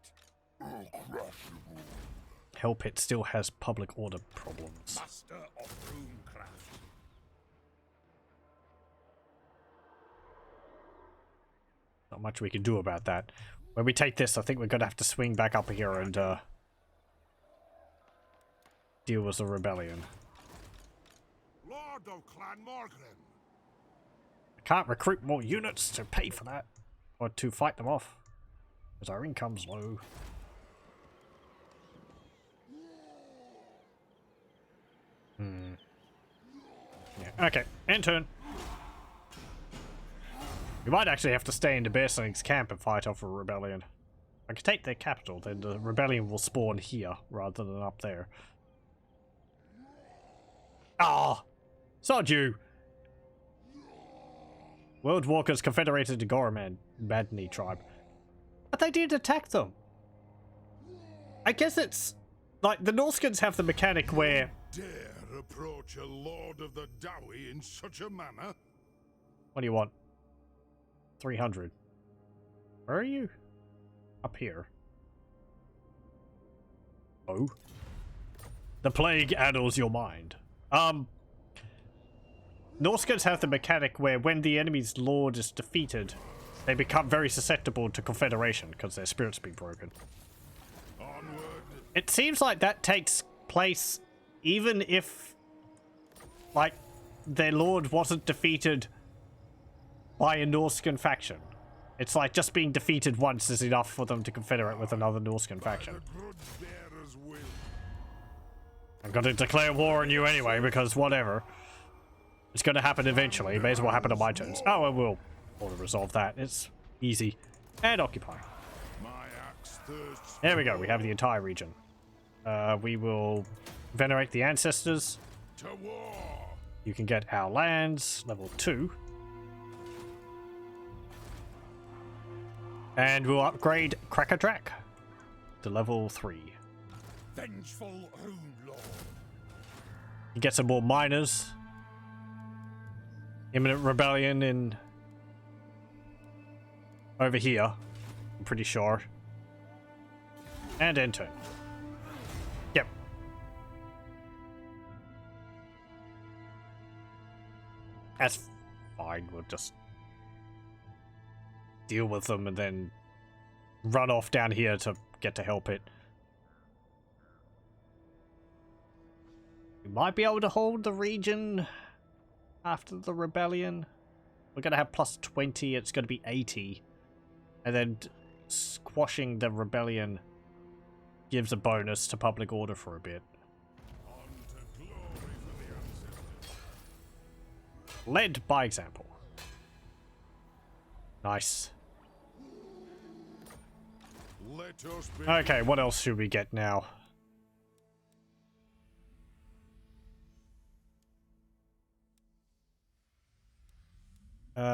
Hellpit still has public order problems. Master of Runecraft. Not much we can do about that. When we take this, I think we're gonna have to swing back up here and deal with the rebellion. Lord of Clan Morgan. I can't recruit more units to pay for that, or to fight them off, because our income's low. Yeah, okay, end turn. We might actually have to stay into Bearsling's camp and fight off a rebellion. If I can take their capital, then the rebellion will spawn here rather than up there. Ah! Sod you! World Walkers confederated to Goraman Madney tribe. But they didn't attack them! I guess it's... like, the Norskins have the mechanic where... Dare approach a Lord of the Dawi in such a manner? What do you want? 300. Where are you? Up here. Oh. The plague addles your mind. Norskins have the mechanic where when the enemy's lord is defeated, they become very susceptible to confederation because their spirit's been broken. Onward. It seems like that takes place even if, like, their lord wasn't defeated by a Norscan faction. It's like just being defeated once is enough for them to confederate with another Norscan faction. The grudge bearers will. I'm gonna declare war on you anyway, because whatever. It's gonna happen eventually. It may as well happen on my turns. Oh, and we'll auto-resolve that. It's easy. And occupy. My axe thirsts. There we go. We have the entire region. We will venerate the ancestors. To war. You can get our lands, level 2. And we'll upgrade Kraka Drak to level 3. Vengeful Rune Lord. You get some more miners. Imminent rebellion in over here, I'm pretty sure. And end turn. That's fine. We'll just deal with them and then run off down here to get to help it. We might be able to hold the region after the rebellion. We're going to have plus 20. It's going to be 80. And then squashing the rebellion gives a bonus to public order for a bit. Led by example. Nice. Okay, what else should we get now?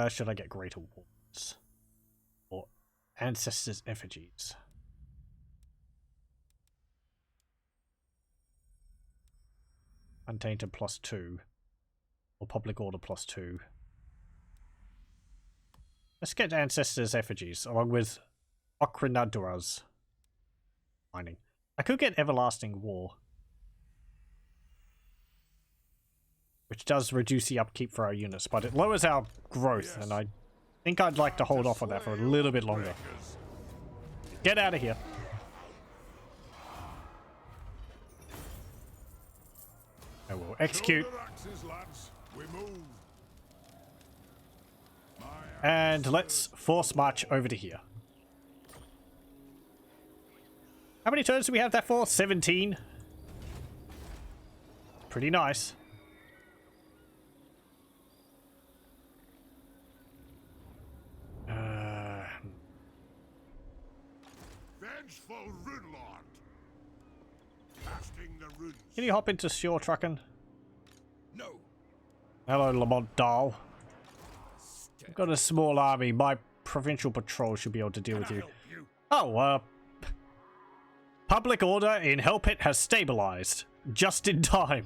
Should I get great awards? Or ancestors' effigies? Untainted +2. Or public order +2. Let's get ancestors' effigies along with Okrinadura's mining. I could get everlasting war, which does reduce the upkeep for our units, but it lowers our growth, and I think I'd like to hold off on that for a little bit longer. Get out of here. I will execute. And let's force march over to here. How many turns do we have that for? 17. Pretty nice. Vengeful Runelord. Casting the runes. Can you hop into shore trucking? No. Hello, Lamont Dahl. I've got a small army. My provincial patrol should be able to deal with you. Oh, public order in Hellpit has stabilized. Just in time.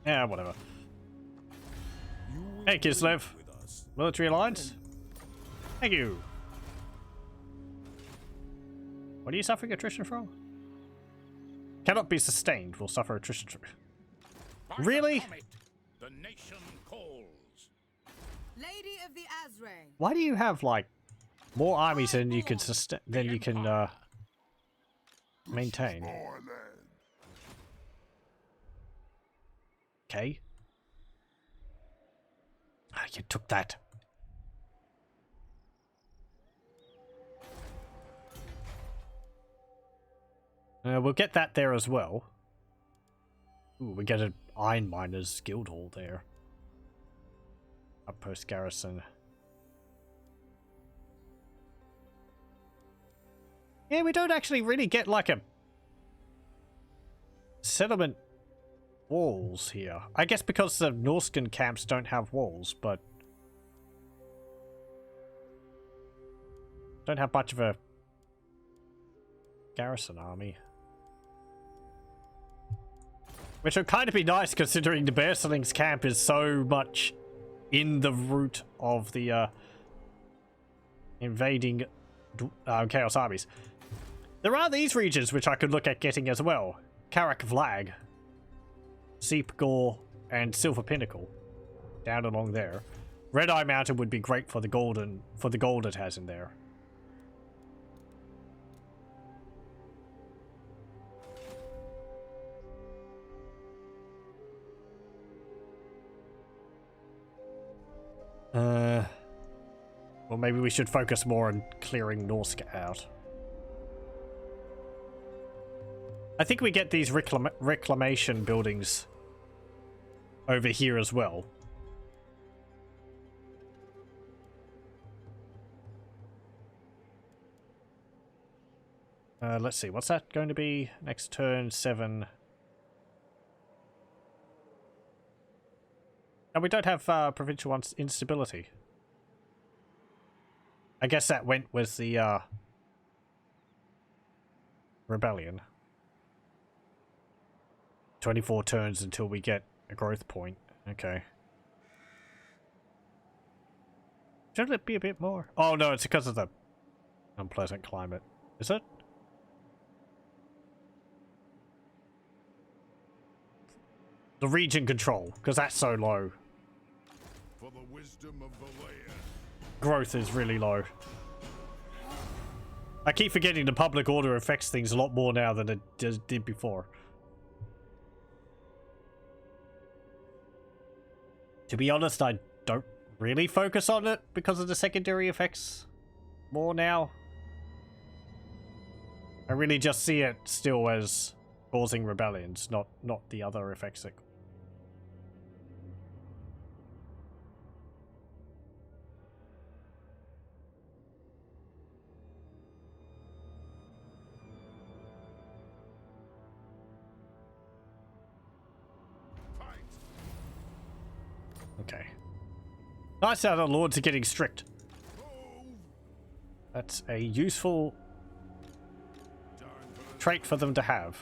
Yeah, whatever. Hey, Kislev. Military alliance? Thank you. What are you suffering attrition from? Cannot be sustained. Will suffer attrition. Really? The nation calls. Lady of the Azray. Why do you have like more armies than you can sustain, maintain? Okay. Ah, you took that. We'll get that there as well. Ooh, we get an Iron Miners Guild Hall there. Outpost garrison. Yeah, we don't actually really get like a settlement walls here. I guess because the Norscan camps don't have walls, but don't have much of a garrison army. Which would kind of be nice considering the Bearsling's camp is so much in the route of the invading Chaos armies. There are these regions which I could look at getting as well. Karak Vlag, Seep Gore, and Silver Pinnacle. Down along there. Red Eye Mountain would be great for the gold it has in there. Well, maybe we should focus more on clearing Norsk out. I think we get these reclamation buildings over here as well. Let's see, what's that going to be? Next turn, 7. And we don't have provincial instability. I guess that went with the rebellion. 24 turns until we get a growth point. Okay. Shouldn't it be a bit more? Oh no, it's because of the unpleasant climate. Is it? the region control, because that's so low. For the wisdom of the layer. Growth is really low. I keep forgetting the public order affects things a lot more now than it did before. To be honest, I don't really focus on it because of the secondary effects more now. I really just see it still as causing rebellions, not the other effects that... Okay. Nice how the lords are getting strict. That's a useful trait for them to have.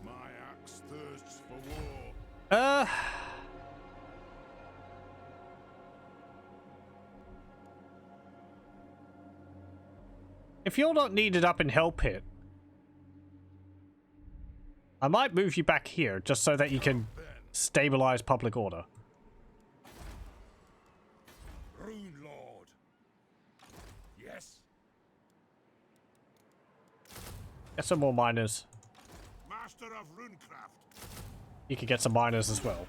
My axe thirsts for war. If you're not needed up in Hell Pit, I might move you back here just so that you can stabilize public order. Rune Lord. Yes. Get some more miners. Master of Runecraft. You can get some miners as well.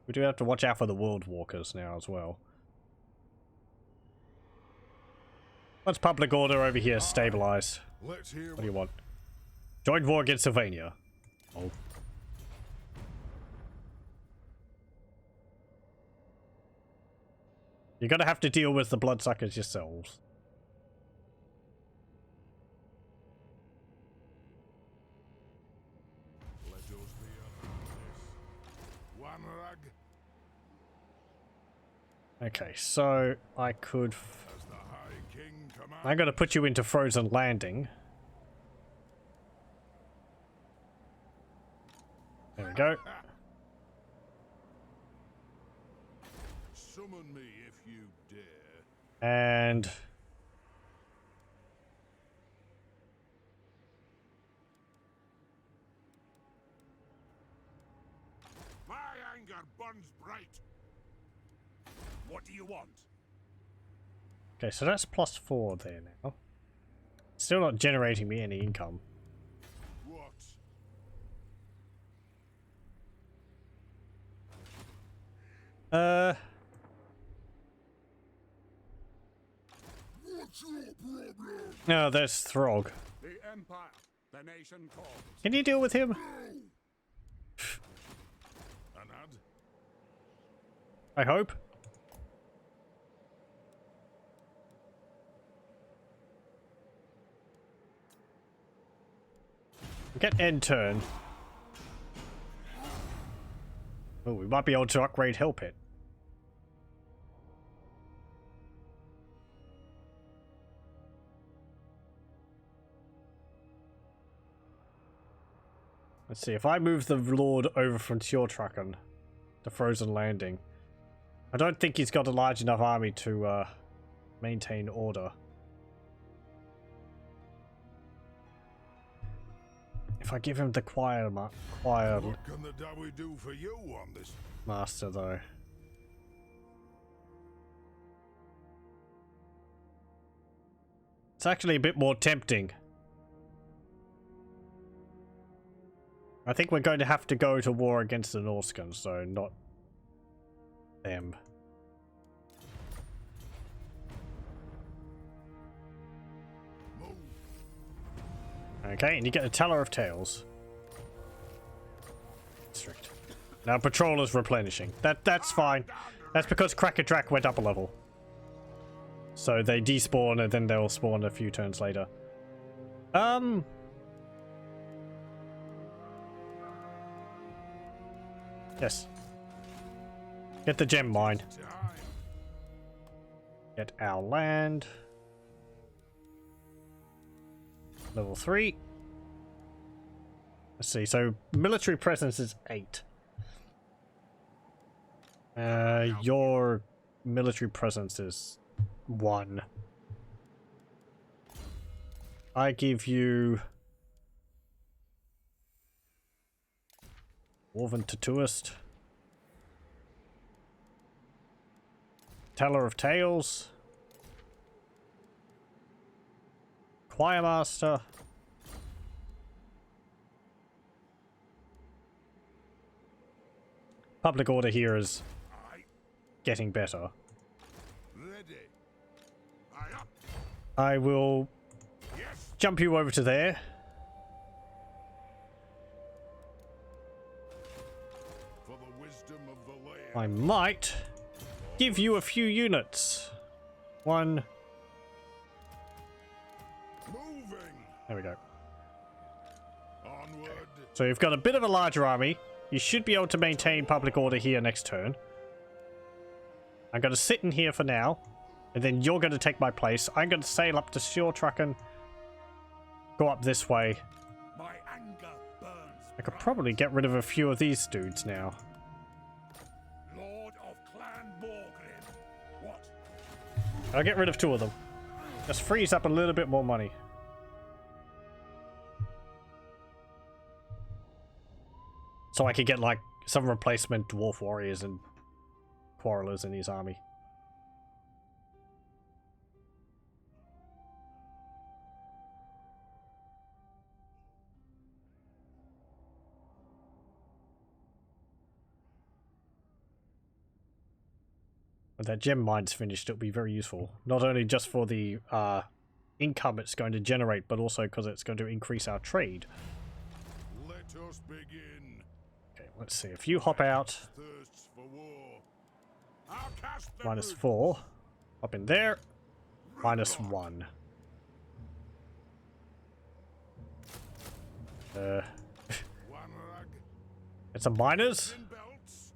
We do have to watch out for the world walkers now as well. Once public order over here is stabilized. Let's hear What do you want? Join war against Sylvania. Oh. You're gonna have to deal with the bloodsuckers yourselves. Let us be upon this. One rag Okay, so I could... as the High King commands. I'm gonna put you into Frozen Landing. There we go. Summon me if you dare. And... My anger burns bright. What do you want? Okay, so that's +4 there now. Still not generating me any income. What? What's your problem? No, there's Throg. The Empire, the nation calls. Can you deal with him? Anad? I hope. Get end turn. Oh, we might be able to upgrade Hell Pit. Let's see, if I move the Lord over from Tjortraken to Frozen Landing, I don't think he's got a large enough army to maintain order. If I give him the choir What can the Dawi do for you on this? master, though. It's actually a bit more tempting. I think we're going to have to go to war against the Norscans, so not them. Move. Okay, and you get a Teller of Tales. Strict. Now patrol is replenishing. That's fine. That's because Kraka Drak went up a level. So they despawn and then they'll spawn a few turns later. Yes. Get the gem mine. Time. Get our land. Level 3. Let's see. So military presence is 8. Your military presence is 1. I give you Woven Tattooist, Teller of Tales, Choir Master, public order here is getting better. Ready. Aye up. I will Yes. jump you over to there. For the wisdom of the land. I might give you a few units. 1. Moving. There we go. Onward. So you've got a bit of a larger army. You should be able to maintain public order here next turn. I'm going to sit in here for now. And then you're going to take my place. I'm going to sail up to Shortrucken. Go up this way. My anger burns. I could probably get rid of a few of these dudes now. Lord of Clan Borgrim. What? I'll get rid of 2 of them. Just frees up a little bit more money. So I could get like some replacement dwarf warriors and quarrelers in his army. When that gem mine's finished, it'll be very useful. Not only just for the income it's going to generate, but also because it's going to increase our trade. Let us begin. Okay, let's see. If you hop out, Thirsts for war. I'll cast the minus root. 4. Hop in there, minus 1. One rag. It's a miners. In belts.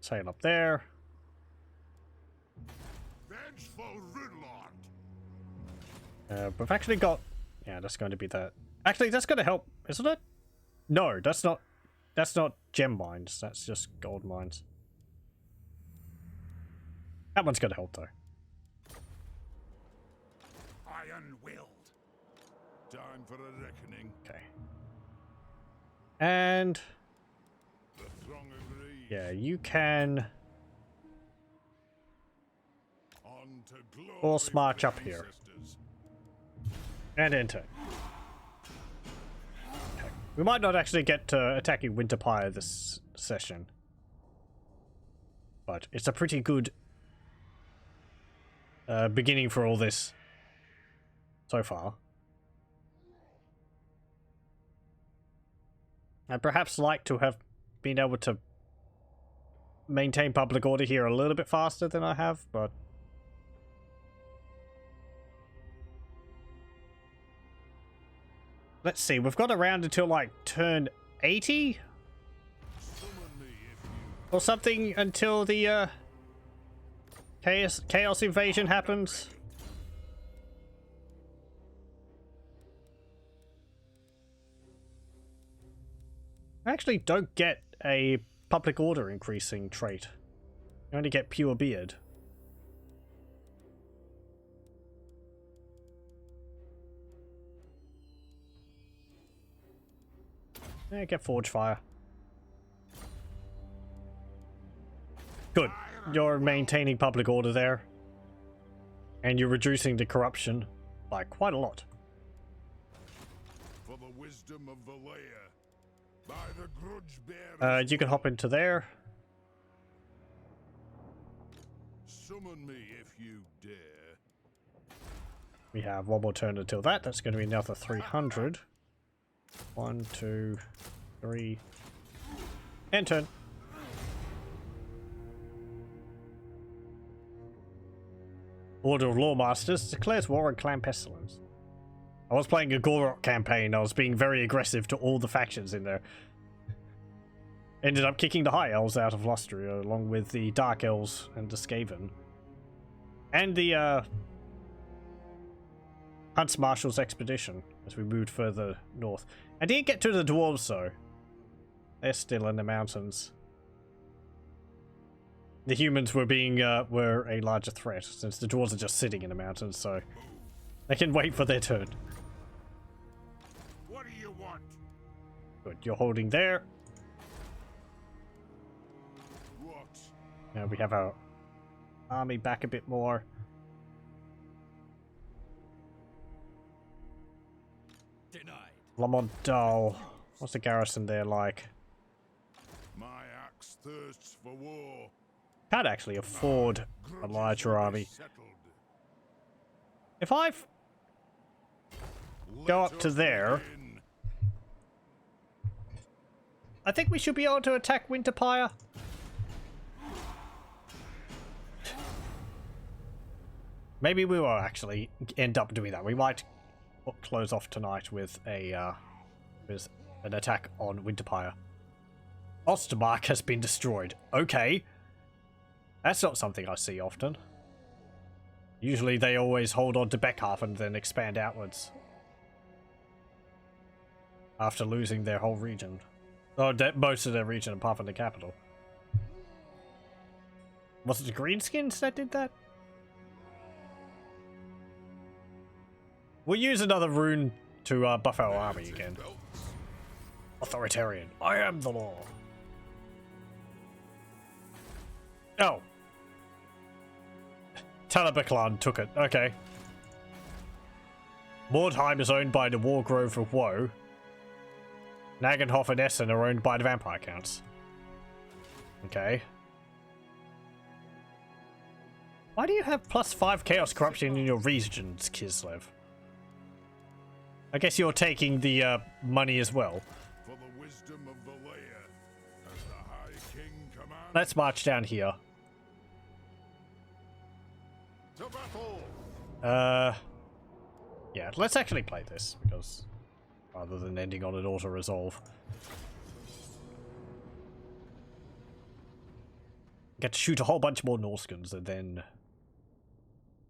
Sail up there. Vengeful Rudlord. We've actually got... Yeah, that's going to be that. Actually, that's going to help, isn't it? No, that's not... That's not gem mines. That's just gold mines. That one's going to help, though. Iron-willed. Time for a reckoning. Okay. And... The throng agrees. Yeah, you can... On to glory Force for march the up here. ancestors. And enter. Okay. We might not actually get to attacking Winter Pyre this session. But it's a pretty good beginning for all this so far. I'd perhaps like to have been able to maintain public order here a little bit faster than I have, but... Let's see, we've got around until like turn 80? Summon me if you Or something until the chaos invasion happens. I actually don't get a public order increasing trait. You only get pure beard. Yeah, get forge fire. Good. You're maintaining public order there. And you're reducing the corruption by quite a lot. for the wisdom of the lair. By the grudge bearer. You can hop into there. Summon me if you dare. We have one more turn until that. That's going to be another 300. 1, 2, 3. And turn. Order of Lawmasters declares war on Clan Pestilence. I was playing a Gorok campaign. I was being very aggressive to all the factions in there. Ended up kicking the High Elves out of Lustria, along with the Dark Elves and the Skaven. And the Hunts Marshall's expedition as we moved further north. I didn't get to the dwarves though. They're still in the mountains. The humans were a larger threat since the dwarves are just sitting in the mountains, so they can wait for their turn. What do you want? Good, you're holding there. What? Now we have our army back a bit more. Denied. Lamont-Dal. What's the garrison there like? My axe thirsts for war. Can't actually afford a larger army. Settled. If I go up to Let us there, begin. I think we should be able to attack Winter Pyre. Maybe we will actually end up doing that. We might close off tonight with an attack on Winter Pyre. Ostermark has been destroyed. Okay. That's not something I see often. Usually they always hold on to Beckhalf and then expand outwards. After losing their whole region. Or most of their region apart from the capital. Was it the Greenskins that did that? We'll use another rune to buff our army again. Authoritarian. I am the law. Oh. Talabaklan took it. Okay. Mordheim is owned by the Wargrove of Woe. Nagenhof and Essen are owned by the Vampire Counts. Okay. Why do you have +5 Chaos Corruption in your regions, Kislev? I guess you're taking the money as well. For the wisdom of the layer, as the High King commands. Let's march down here. To battle. Yeah, let's actually play this, because rather than ending on an auto-resolve. Get to shoot a whole bunch more Norskins and then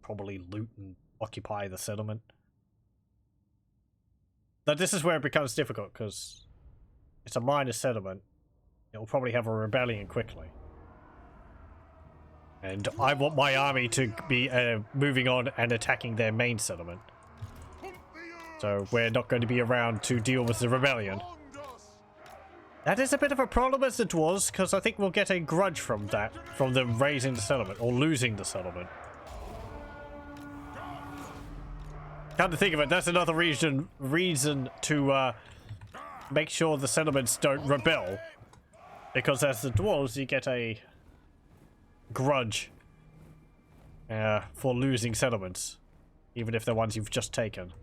probably loot and occupy the settlement. But this is where it becomes difficult, because it's a minor settlement. It will probably have a rebellion quickly. And I want my army to be moving on and attacking their main settlement. So we're not going to be around to deal with the rebellion. That is a bit of a problem as it was, because I think we'll get a grudge from that, from them raising the settlement, or losing the settlement. Come to think of it, that's another reason to make sure the settlements don't rebel. Because as the dwarves, you get a grudge for losing settlements, even if they're ones you've just taken.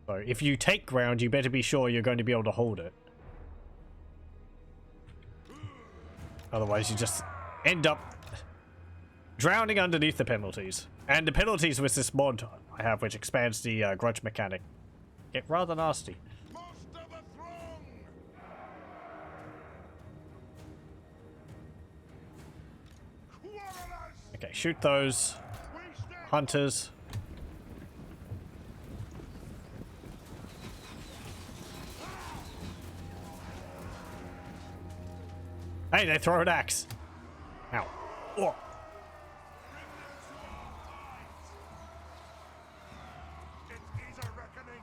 So if you take ground, you better be sure you're going to be able to hold it. Otherwise, you just end up drowning underneath the penalties. And the penalties with this mod I have, which expands the grudge mechanic, get rather nasty. Most of the throng. Quarrelers. Okay, shoot those We stand. hunters. Hey, they throw an axe. Ow. Oh. It is a reckoning.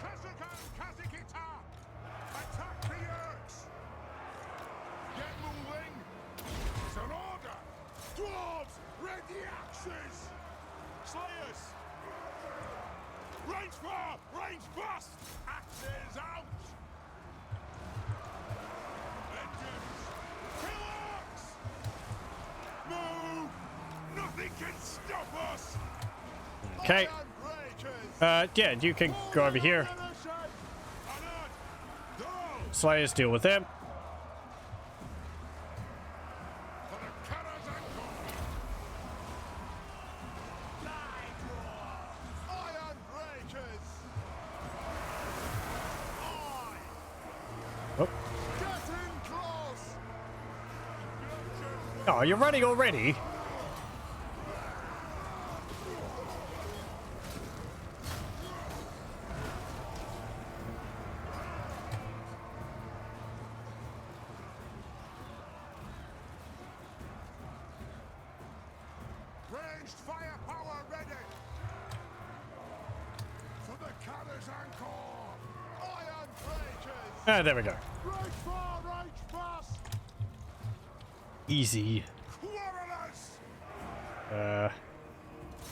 Khazukan Kazakit Ha. Attack the Yerks. Get moving. It's an order. Dwarves, ready axes. Slayers. Range far, range fast. Axes out. Engines. Kill orcs. Move. Nothing can stop us. Okay. Iron breakers. Yeah, you can go over here. Slayers deal with them. For the Karaz Ankor. Iron breakers. Oh. Get in close. Oh, you're running already? Ranged firepower ready. For the Karaz Ankor. Iron Breakers. Ah, there we go. Right far, right fast. Easy. Quarrelers.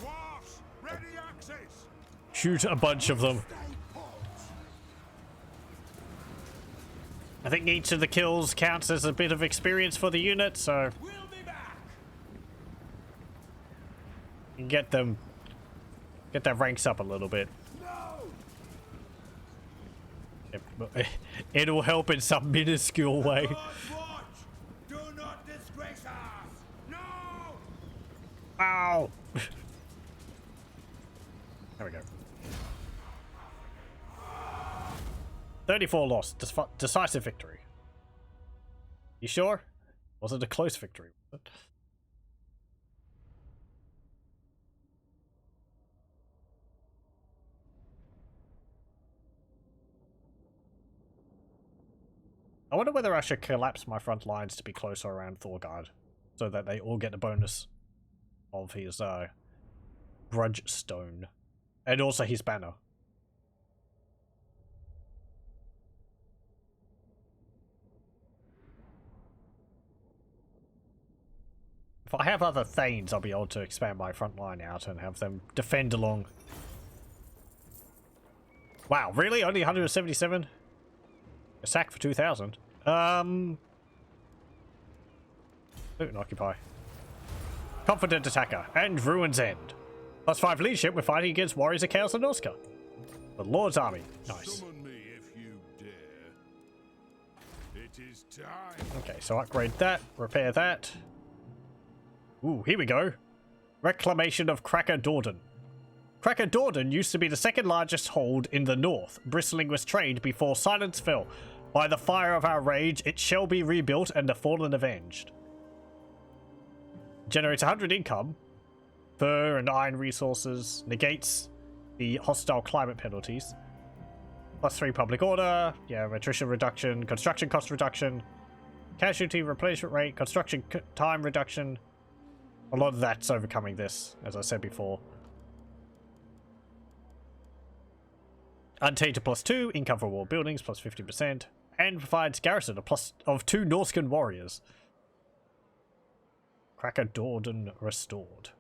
Dwarfs, ready axes. Shoot a bunch of them. Stay put. I think each of the kills counts as a bit of experience for the unit, so We'll be back. you can get their ranks up a little bit. It'll help in some minuscule way. Watch! Do not disgrace us! No! Ow! There we go. 34 lost. Decisive victory. You sure? Was it a close victory? I wonder whether I should collapse my front lines to be closer around Thorgrad, so that they all get the bonus of his grudge stone, and also his banner. If I have other Thanes, I'll be able to expand my front line out and have them defend along. Wow, really? Only 177? A sack for 2,000. Loot and occupy. Confident attacker and Ruin's End. +5 leadership. We're fighting against warriors of Chaos and Noska. The Lord's army. Nice. Summon me if you dare. It is time. Okay, so upgrade that, repair that. Ooh, here we go. Reclamation of Kraka Drak. Kraka Drak used to be the second largest hold in the north, bristling with trade before silence fell. By the fire of our rage, it shall be rebuilt and the fallen avenged. Generates 100 income. Fur and iron resources. Negates the hostile climate penalties. +3 public order. Yeah, attrition reduction. Construction cost reduction. Casualty replacement rate. Construction time reduction. A lot of that's overcoming this, as I said before. Untainted +2, income for war buildings +50%, and provides garrison of 2 Norscan warriors. Kraka Drak restored.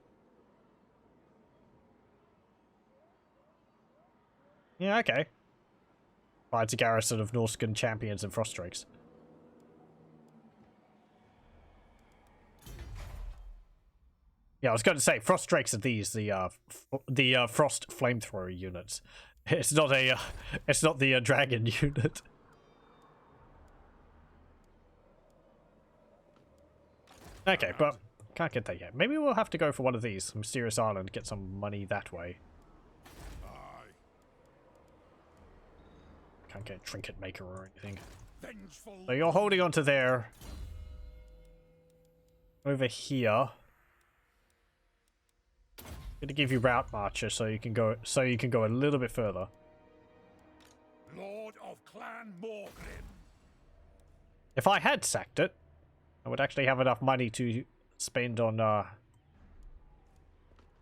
Yeah, okay. Provides a garrison of Norscan champions and frost drakes. Yeah, I was going to say frost drakes are these the frost flamethrower units. It's not the dragon unit. Okay, but can't get that yet. Maybe we'll have to go for one of these, Mysterious Island, get some money that way. Aye. Can't get Trinket Maker or anything. Vengeful. So you're holding on to there. Over here. Gonna give you route marcher so you can go a little bit further. Lord of Clan Morgrim. If I had sacked it, I would actually have enough money to spend on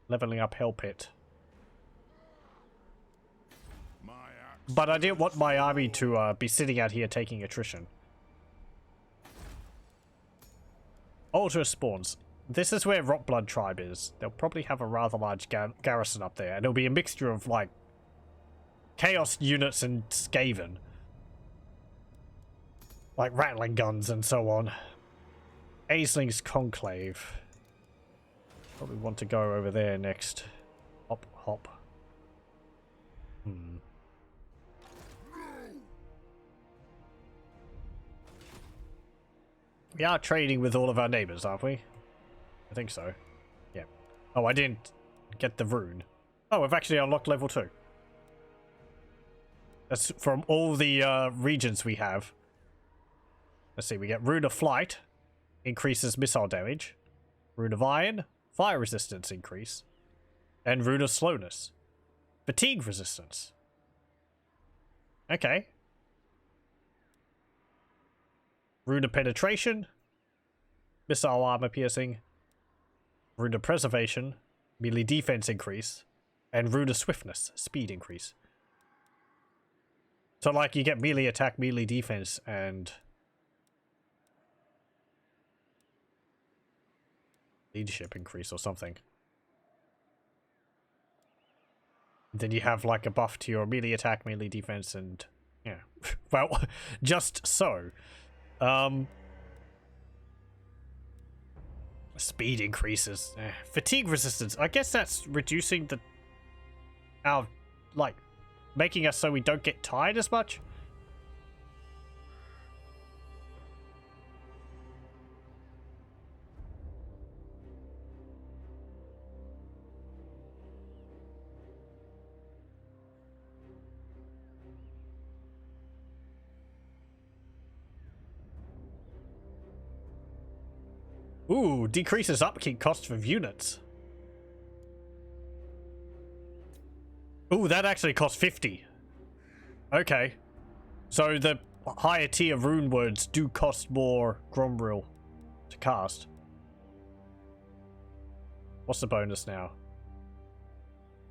leveling up Hell Pit. My axe. But I didn't want my army to be sitting out here taking attrition. Ultra spawns. This is where Rotblood tribe is. They'll probably have a rather large garrison up there, and it'll be a mixture of like chaos units and Skaven, like rattling guns and so on. Aisling's Conclave. Probably want to go over there next. Hop, hop. We are trading with all of our neighbors, aren't we? I think so. Yeah. Oh, I didn't get the rune. Oh, we've actually unlocked level 2. That's from all the regions we have. Let's see, we get Rune of Flight. Increases missile damage. Rune of Iron. Fire resistance increase. And Rune of Slowness. Fatigue resistance. Okay. Rune of Penetration. Missile armor piercing. Rune of Preservation. melee defense increase, and rune of swiftness, speed increase. So like you get melee attack, melee defense, and leadership increase or something. Then you have like a buff to your melee attack, melee defense, and yeah. Well, just so. Speed increases. Fatigue resistance. I guess that's reducing our like making us so we don't get tired as much. Ooh, decreases upkeep cost of units. Ooh, that actually costs 50. Okay. So the higher tier rune words do cost more Gromril to cast. What's the bonus now?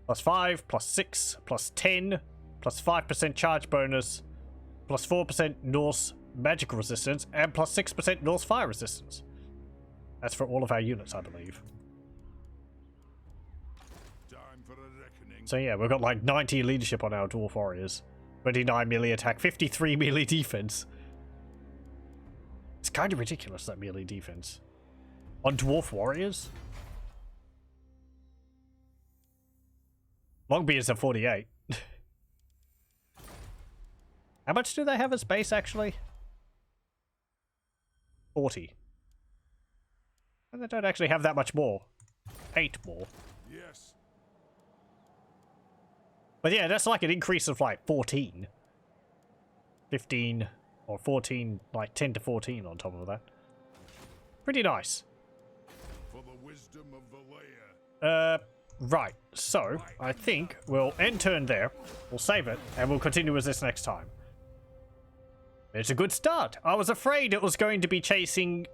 +5, +6, +10, +5% charge bonus, +4% Norse magic resistance, and +6% Norse fire resistance. That's for all of our units, I believe. Time for a reckoning. So yeah, we've got like 90 leadership on our dwarf warriors. 29 melee attack, 53 melee defense. It's kind of ridiculous, that melee defense. On dwarf warriors? Longbeards have 48. How much do they have as base, actually? 40. And they don't actually have that much more. 8 more. Yes. But yeah, that's like an increase of like 14. 15 or 14, like 10 to 14 on top of that. Pretty nice. For the wisdom of the layer. Right. So, I think we'll end turn there. We'll save it, and we'll continue with this next time. It's a good start. I was afraid it was going to be chasing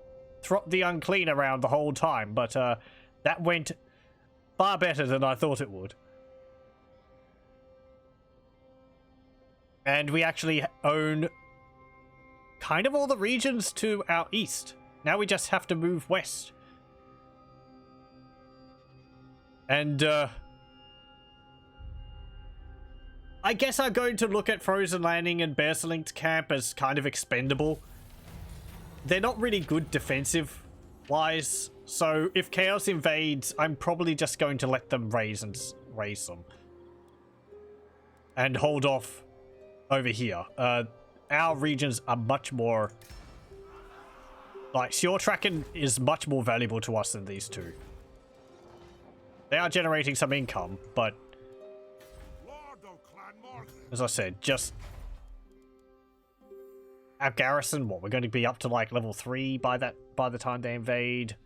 Throt the Unclean around the whole time, but that went far better than I thought it would. And we actually own kind of all the regions to our east. Now we just have to move west. And I guess I'm going to look at Frozen Landing and Bearslink's camp as kind of expendable. They're not really good defensive-wise, so if Chaos invades, I'm probably just going to let them raise them. And hold off over here. Our regions are much more... Like, Sjortraken is much more valuable to us than these two. They are generating some income, but... As I said, just... Our garrison, what, we're going to be up to like level 3 by the time they invade,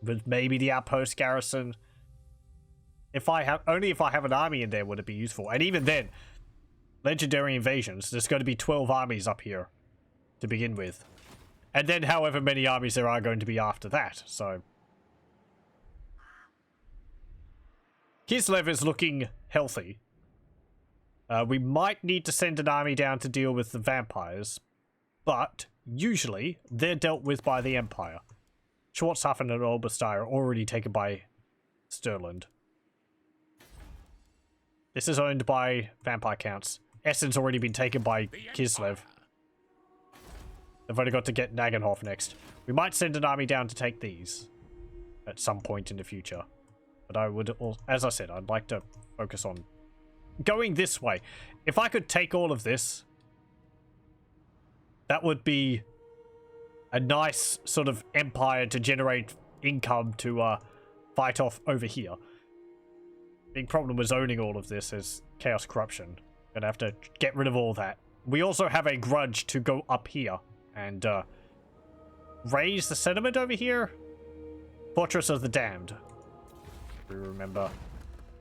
with maybe the outpost garrison. Only if I have an army in there would it be useful. And even then, legendary invasions, there's going to be 12 armies up here to begin with. And then however many armies there are going to be after that, so. Kislev is looking healthy. We might need to send an army down to deal with the vampires. But, usually, they're dealt with by the Empire. Schwarzhafen and Oberstyre are already taken by Sturland. This is owned by Vampire Counts. Essen's already been taken by Kislev. They've only got to get Nagenhof next. We might send an army down to take these at some point in the future. But I would, as I said, I'd like to focus on going this way. If I could take all of this... That would be a nice sort of empire to generate income to fight off over here. Big problem with owning all of this is chaos corruption. Gonna have to get rid of all that. We also have a grudge to go up here and raise the settlement over here. Fortress of the Damned. We remember.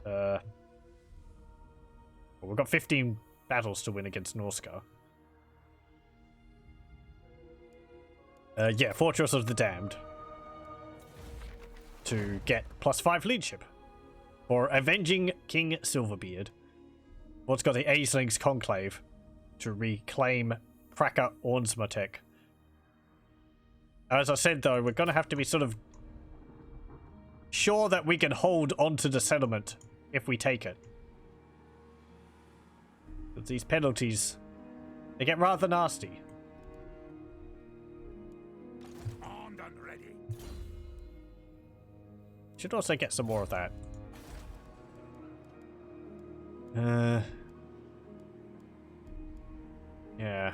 Well, we've got 15 battles to win against Norska. Yeah, Fortress of the Damned. To get +5 leadership. For avenging King Silverbeard. What's got the Aesling's Conclave to reclaim Kraka Drak. As I said, though, we're going to have to be sort of sure that we can hold onto the settlement if we take it. Because these penalties, they get rather nasty. Armed and ready. Should also get some more of that. Yeah.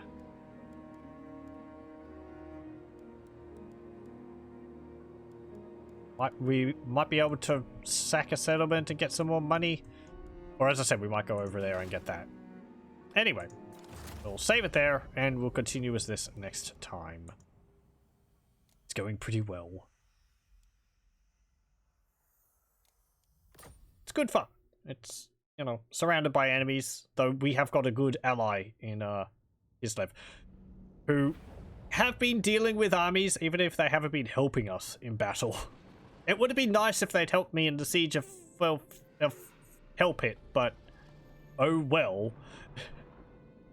We might be able to sack a settlement and get some more money. Or as I said, we might go over there and get that. Anyway, we'll save it there and we'll continue with this next time. It's going pretty well. It's good fun. It's, you know, surrounded by enemies, though we have got a good ally in Islev, who have been dealing with armies even if they haven't been helping us in battle. It would have been nice if they'd helped me in the siege of, well, of Hellpit, but oh well.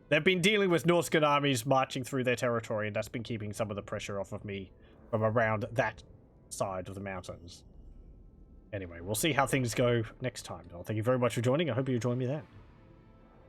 They've been dealing with Norscan armies marching through their territory, and that's been keeping some of the pressure off of me from around that side of the mountains. Anyway, we'll see how things go next time. Thank you very much for joining. I hope you join me then.